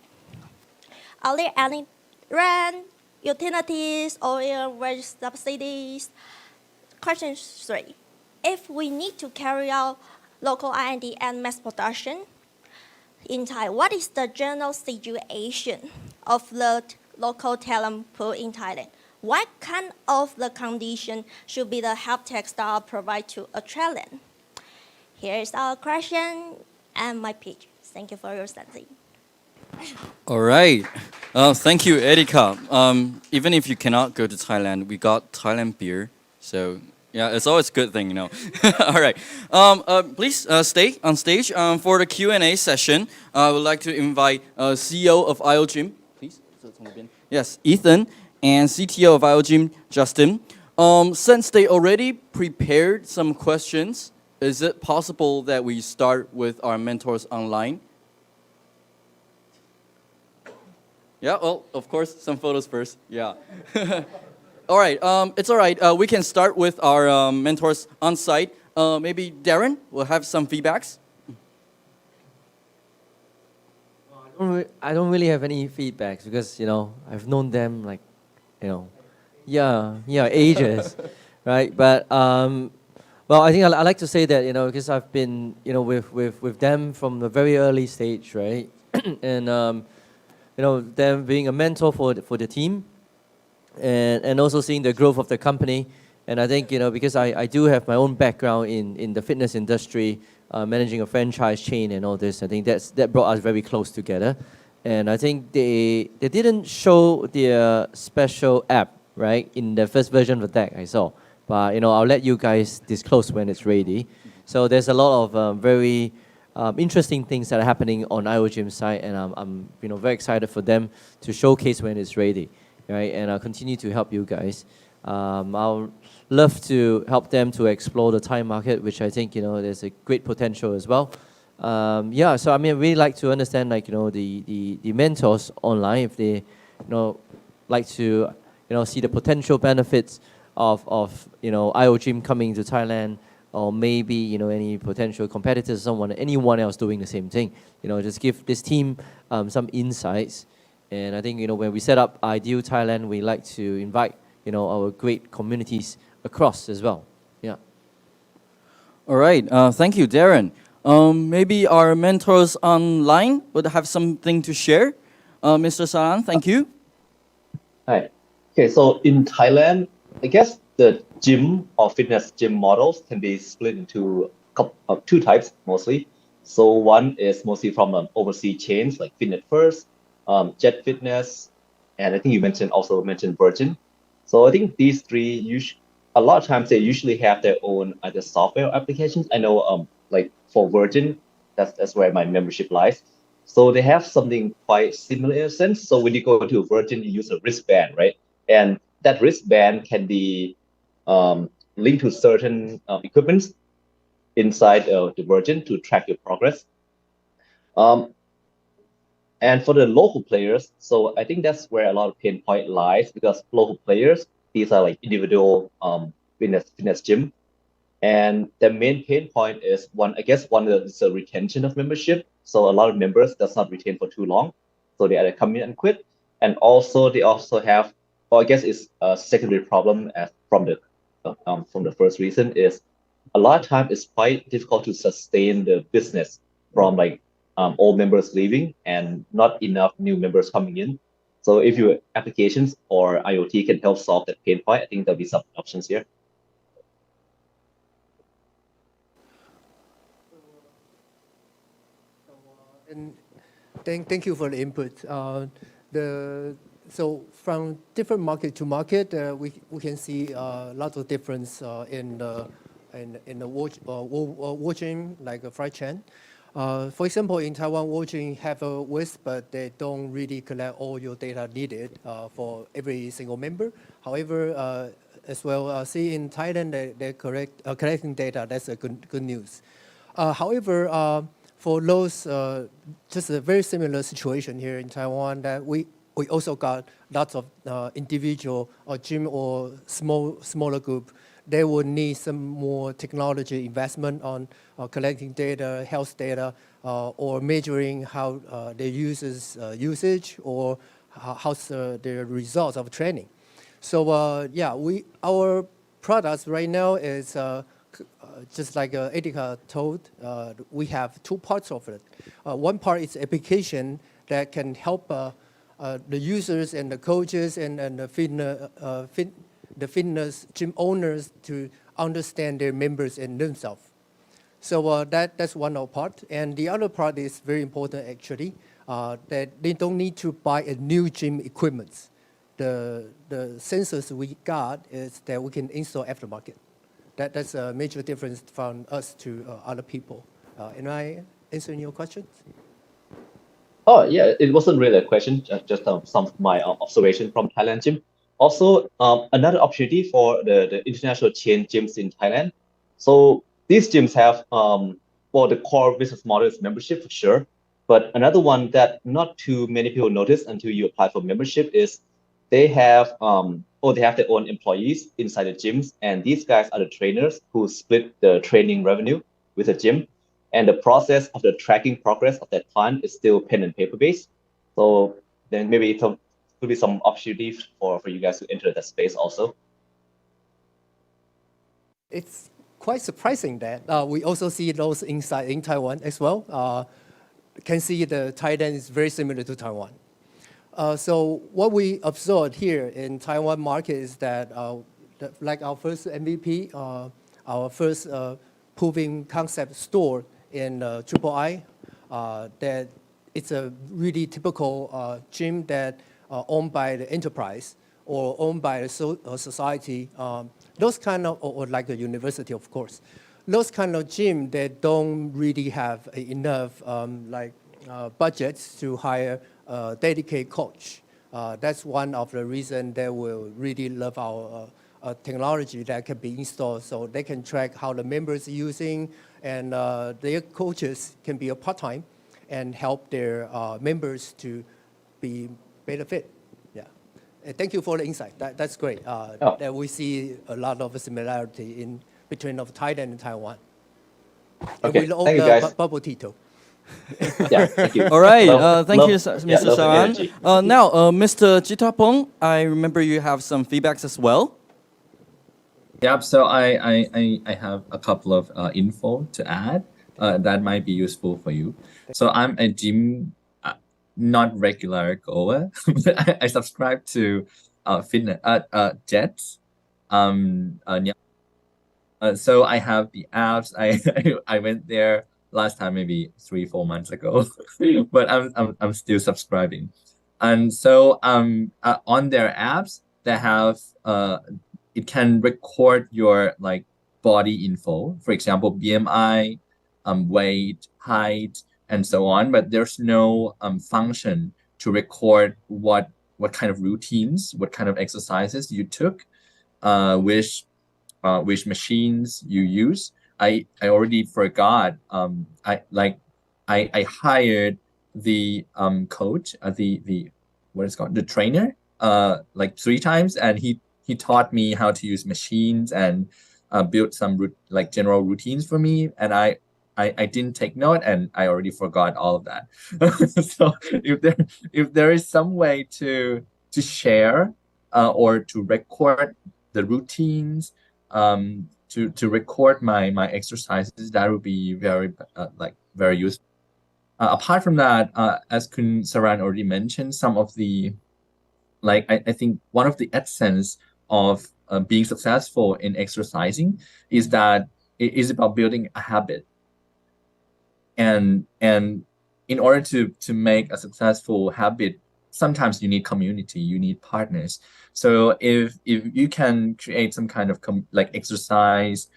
Speaker 17: Are there any rent, utilities, or wage subsidies? Question 3, if we need to carry out local R&D and mass production in Thai, what is the general situation of the local talent pool in Thailand? What kind of the condition should be the health tech startup provide to a talent? Here's our question and my pitch. Thank you for your listening.
Speaker 1: All right. Thank you, Erika. Even if you cannot go to Thailand, we got Thailand beer. So yeah, it's always a good thing, you know. All right. Please stay on stage for the Q&A session. I would like to invite CEO of IOGym, please. Yes, Ethan, and CTO of IOGym, Justin. Since they already prepared some questions, is it possible that we start with our mentors online? Yeah, well, of course, some photos first. Yeah. All right, it's all right. We can start with our mentors on site. Maybe Darren will have some feedbacks.
Speaker 4: I don't really have any feedbacks because, you know, I've known them like, you know, yeah, ages, right? But, well, I think I like to say that, you know, because I've been, you know, with them from the very early stage, right? And, you know, them being a mentor for the team and also seeing the growth of the company. And I think, you know, because I do have my own background in the fitness industry, managing a franchise chain and all this, I think that brought us very close together. And I think they didn't show their special app, right, in the first version of the deck I saw. But, you know, I'll let you guys disclose when it's ready. So there's a lot of very interesting things that are happening on IOGYM's side, and I'm you know, very excited for them to showcase when it's ready, right? And I'll continue to help you guys. I'll love to help them to explore the Thai market, which I think, you know, there's a great potential as well. Yeah, so I mean, I really like to understand, like, you know, the mentors online, if they, you know, like to, you know, see the potential benefits of you know, IOGYM coming to Thailand, or maybe, you know, any potential competitors, anyone else doing the same thing. You know, just give this team some insights. And I think, you know, when we set up Ideal Thailand, we like to invite, you know, our great communities across as well. Yeah.
Speaker 1: All right. Thank you, Darren. Maybe our mentors online would have something to share. Mr. Saran, thank you.
Speaker 15: Hi. Okay, so in Thailand, I guess the gym or fitness gym models can be split into two types mostly. So one is mostly from overseas chains like Fitness First, Jet Fitness, and I think you also mentioned Virgin. So I think these three, a lot of times they usually have their own either software applications. I know like for Virgin, that's where my membership lies. So they have something quite similar in a sense. So when you go to Virgin, you use a wristband, right? And that wristband can be linked to certain equipments inside the Virgin to track your progress. And for the local players, so I think that's where a lot of pain point lies, because local players, these are like individual fitness gym. And the main pain point is one is the retention of membership. So a lot of members does not retain for too long. So they either come in and quit. And also they also have, or I guess it's a secondary problem from the first reason is a lot of time it's quite difficult to sustain the business from like old members leaving and not enough new members coming in. So if your applications or IoT can help solve that pain point, I think there'll be some options here.
Speaker 19: And thank you for the input. So from different market to market, we can see lots of difference in the watching, like a fried chain. For example, in Taiwan, watching have a WISP, but they don't really collect all your data needed for every single member. However, as well, see in Thailand, they're collecting data. That's a good news. However, for those, just a very similar situation here in Taiwan, that we also got lots of individual or gym or smaller group. They would need some more technology investment on collecting data, health data, or measuring how their users' usage or how's the results of training. So yeah, our products right now is just like Edika told, we have two parts of it. One part is application that can help the users and the coaches and the fitness gym owners to understand their members and themselves. So that's one part. And the other part is very important, actually. that they don't need to buy a new gym equipment. The sensors we got is that we can install aftermarket. That's a major difference from us to other people. Am I answering your question?
Speaker 15: Oh, yeah, it wasn't really a question, just some of my observation from Thailand gym. Also, another opportunity for the international chain gyms in Thailand. So these gyms have, well, the core business model is membership for sure. But another one that not too many people notice until you apply for membership is they have, they have their own employees inside the gyms. And these guys are the trainers who split the training revenue with the gym. And the process of the tracking progress of that client is still pen and paper based. So then maybe some could be some opportunities for you guys to enter that space also.
Speaker 19: It's quite surprising that we also see those inside in Taiwan as well. Can see the Thailand is very similar to Taiwan. So what we observed here in Taiwan market is that like our first MVP, our first proving concept store in Triple I, that it's a really typical gym that owned by the enterprise or owned by a society. Those kind of, or like a university, of course. Those kind of gym that don't really have enough budgets to hire a dedicated coach. That's one of the reasons they will really love our technology that can be installed so they can track how the members are using, and their coaches can be a part-time and help their members to be better fit. Yeah. And thank you for the insight. That's great. That we see a lot of similarity in between of Thailand and Taiwan.
Speaker 15: Okay,
Speaker 19: and we love
Speaker 15: thank you guys.
Speaker 19: Bubble tea too.
Speaker 15: Yeah, thank you.
Speaker 1: All right, thank you,
Speaker 15: love
Speaker 1: Mr.
Speaker 15: the
Speaker 1: Saran.
Speaker 15: energy.
Speaker 1: Now, Mr. Chitrapong, I remember you have some feedbacks as well.
Speaker 7: Yep, so I have a couple of info to add that might be useful for you. So I'm a gym, not regular goer, but I subscribe to fitness Jets. So I have the apps. I went there last time maybe 3-4 months ago, but I'm still subscribing. And so on their apps they have it can record your like body info, for example, BMI, weight, height, and so on. But there's no function to record what kind of routines, what kind of exercises you took, which machines you use. I already forgot. I hired the coach, the what is it called, the trainer, like 3 times, and he taught me how to use machines and built some like general routines for me, and I didn't take note, and I already forgot all of that. So if there is some way to share or to record the routines, to record my exercises, that would be very very useful. Apart from that, as Kun Saran already mentioned, some of the I think one of the essence of being successful in exercising is that it is about building a habit. And in order to make a successful habit, sometimes you need community, you need partners. So if you can create some kind of exercise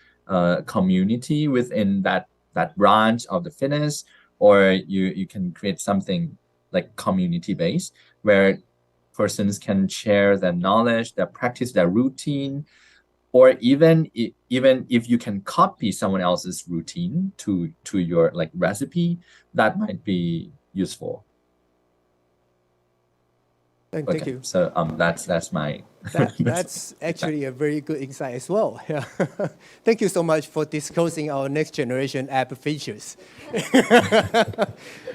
Speaker 7: community within that branch of the fitness, or you can create something like community based where persons can share their knowledge, their practice, their routine, or even if you can copy someone else's routine to your like recipe, that might be useful.
Speaker 19: Thank you.
Speaker 7: So that's my
Speaker 19: that's actually a very good insight as well. Yeah. Thank you so much for disclosing our next generation app features.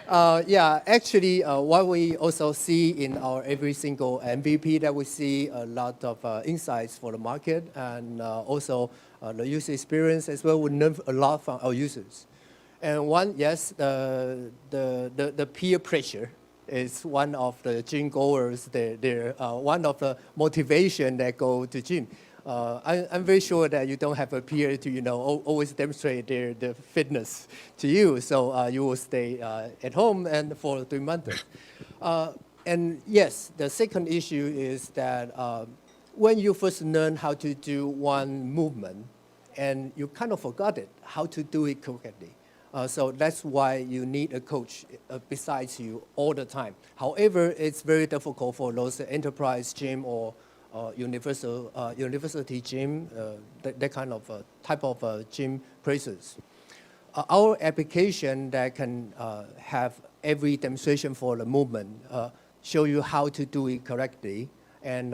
Speaker 19: Yeah, actually, what we also see in our every single MVP, that we see a lot of insights for the market, and also the user experience as well. We learn a lot from our users. And one, yes, the peer pressure is one of the gym goers. They're one of the motivation that go to gym. I'm very sure that you don't have a peer to, always demonstrate their fitness to you. So you will stay at home and for 3 months. And yes, the second issue is that when you first learn how to do one movement, and you kind of forgot it, how to do it correctly. So that's why you need a coach besides you all the time. However, it's very difficult for those enterprise gym or university gym, that kind of type of gym places. Our application that can have every demonstration for the movement, show you how to do it correctly. And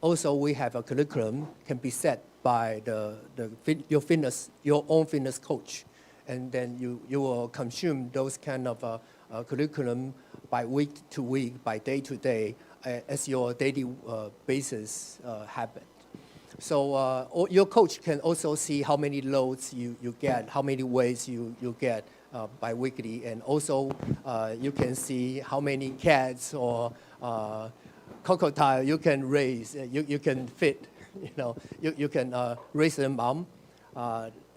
Speaker 19: also we have a curriculum can be set by your own fitness coach. And then you will consume those kind of curriculum by week to week, by day to day, as your daily basis habit. So your coach can also see how many loads you get, how many weights you get bi-weekly, and also you can see how many cats or crocodile you can raise, you can fit, you can raise them up.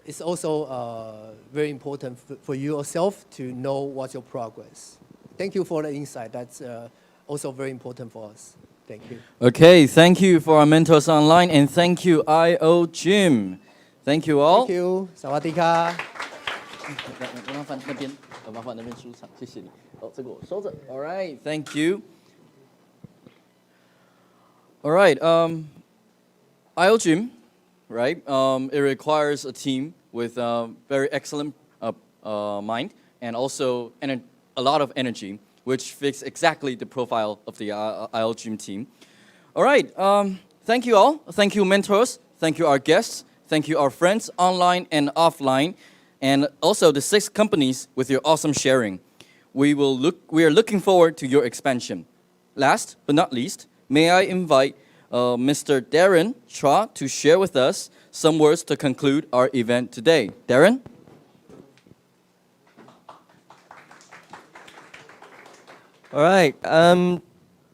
Speaker 19: It's also very important for you yourself to know what's your progress. Thank you for the insight. That's also very important for us. Thank you.
Speaker 1: Okay, thank you for our mentors online, and thank you, IO Gym. Thank you all.
Speaker 19: Thank you. สวัสดีครับ
Speaker 1: All right, thank you. All right, IO Gym, right? It requires a team with very excellent mind and also a lot of energy, which fits exactly the profile of the IO Gym team. All right, thank you all. Thank you, mentors. Thank you, our guests. Thank you, our friends online and offline, and also the 6 companies with your awesome sharing. We are looking forward to your expansion. Last but not least, may I invite Mr. Darren Chua to share with us some words to conclude our event today. Darren?
Speaker 4: All right.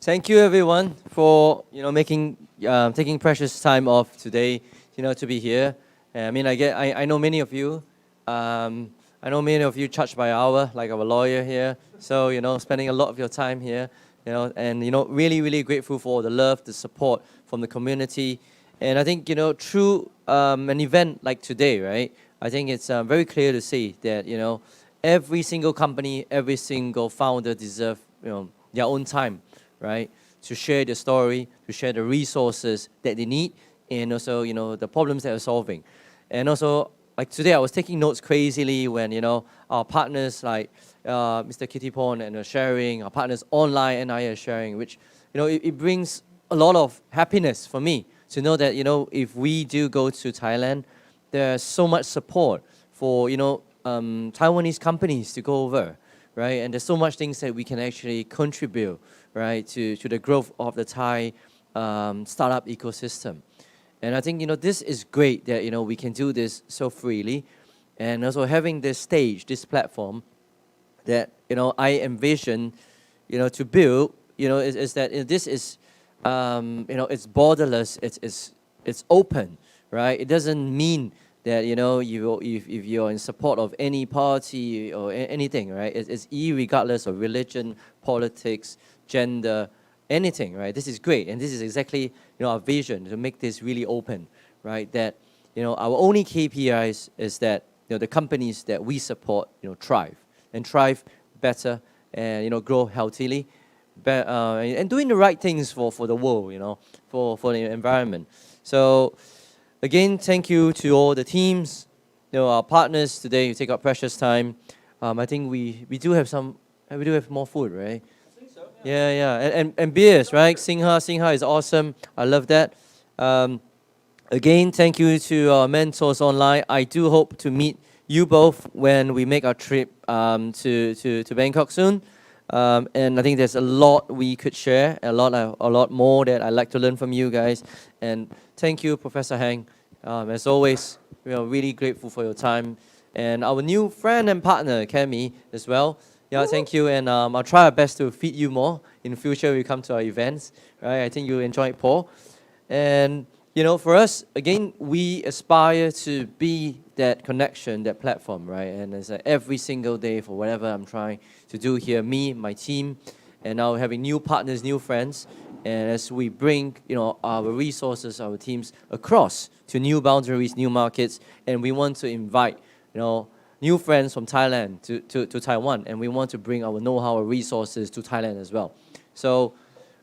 Speaker 4: Thank you, everyone, for taking precious time off today, to be here. I mean, I know many of you. I know many of you charge by hour, like our lawyer here. So spending a lot of your time here, and really, really grateful for the love, the support from the community. And I think through an event like today, right? I think it's very clear to see that every single company, every single founder deserve their own time, right? To share their story, to share the resources that they need, and also, the problems that they're solving. And also, like today, I was taking notes crazily when, our partners like Mr. Kittipon and sharing, our partners online and I are sharing, which, it brings a lot of happiness for me to know that, if we do go to Thailand, there's so much support for, Taiwanese companies to go over, right? And there's so much things that we can actually contribute, right, to the growth of the Thai startup ecosystem. And I think, this is great that, we can do this so freely. And also having this stage, this platform that, I envision, to build, is that this is, it's borderless, it's open, right? It doesn't mean that, if you're in support of any party or anything, right? It's irregardless of religion, politics, gender, anything, right? This is great, and this is exactly our vision to make this really open, right? That our only KPIs is that the companies that we support thrive and thrive better and grow healthily, and doing the right things for the world, for the environment. So again, thank you to all the teams, our partners today who take up precious time. I think we do have more food, right? Yeah, and beers, right? Singha is awesome. I love that. Again, thank you to our mentors online. I do hope to meet you both when we make our trip to Bangkok soon. And I think there's a lot we could share, a lot more that I'd like to learn from you guys. And thank you, Professor Hang. As always, we are really grateful for your time. And our new friend and partner, Kemi, as well. Yeah, thank you, and I'll try our best to feed you more in the future when you come to our events, right? I think you enjoy it, Paul. And, you know, for us, again, we aspire to be that connection, that platform, right? And it's like every single day for whatever I'm trying to do here, me, my team, and now having new partners, new friends, and as we bring, you know, our resources, our teams across to new boundaries, new markets, and we want to invite, you know, new friends from Thailand to Taiwan, and we want to bring our know-how, our resources to Thailand as well. So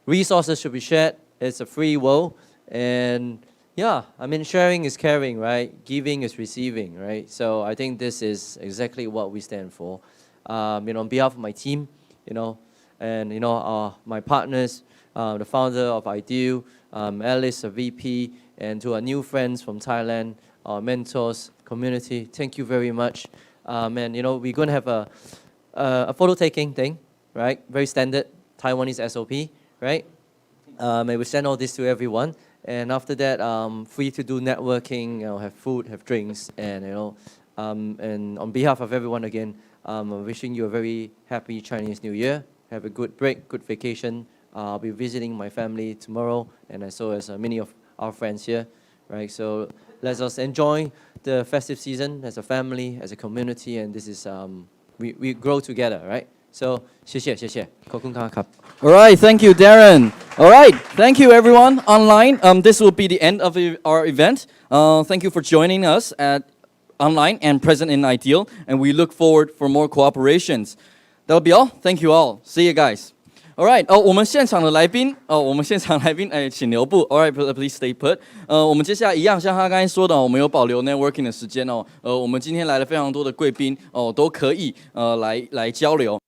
Speaker 4: resources should be shared. It's a free world, and yeah, I mean, sharing is caring, right? Giving is receiving, right? So I think this is exactly what we stand for. You know, on behalf of my team, you know, and you know, my partners, the founder of Ideal, Alice, a VP, and to our new friends from Thailand, our mentors, community, thank you very much. And you know, we're going to have a photo taking thing, right? Very standard Taiwanese SOP, right? And we send all this to everyone. And after that, free to do networking, you know, have food, have drinks, and you know, and on behalf of everyone again, I'm wishing you a very happy Chinese New Year. Have a good break, good vacation. I'll be visiting my family tomorrow, and so as many of our friends here, right? So let us enjoy the festive season as a family, as a community, and this is we grow together, right? So 谢谢谢谢 ขอบคุณครับ
Speaker 1: All right, thank you, Darren. All right, thank you, everyone online. This will be the end of our event. Thank you for joining us at online and present in Ideal, and we look forward for more cooperations. That'll be all. Thank you all. See you guys. All right. 我们现场的来宾，请留步。All right, please stay put. 我们接下来一样，像他刚才说的，我们有保留 networking 的时间哦。我们今天来了非常多的贵宾哦，都可以来交流。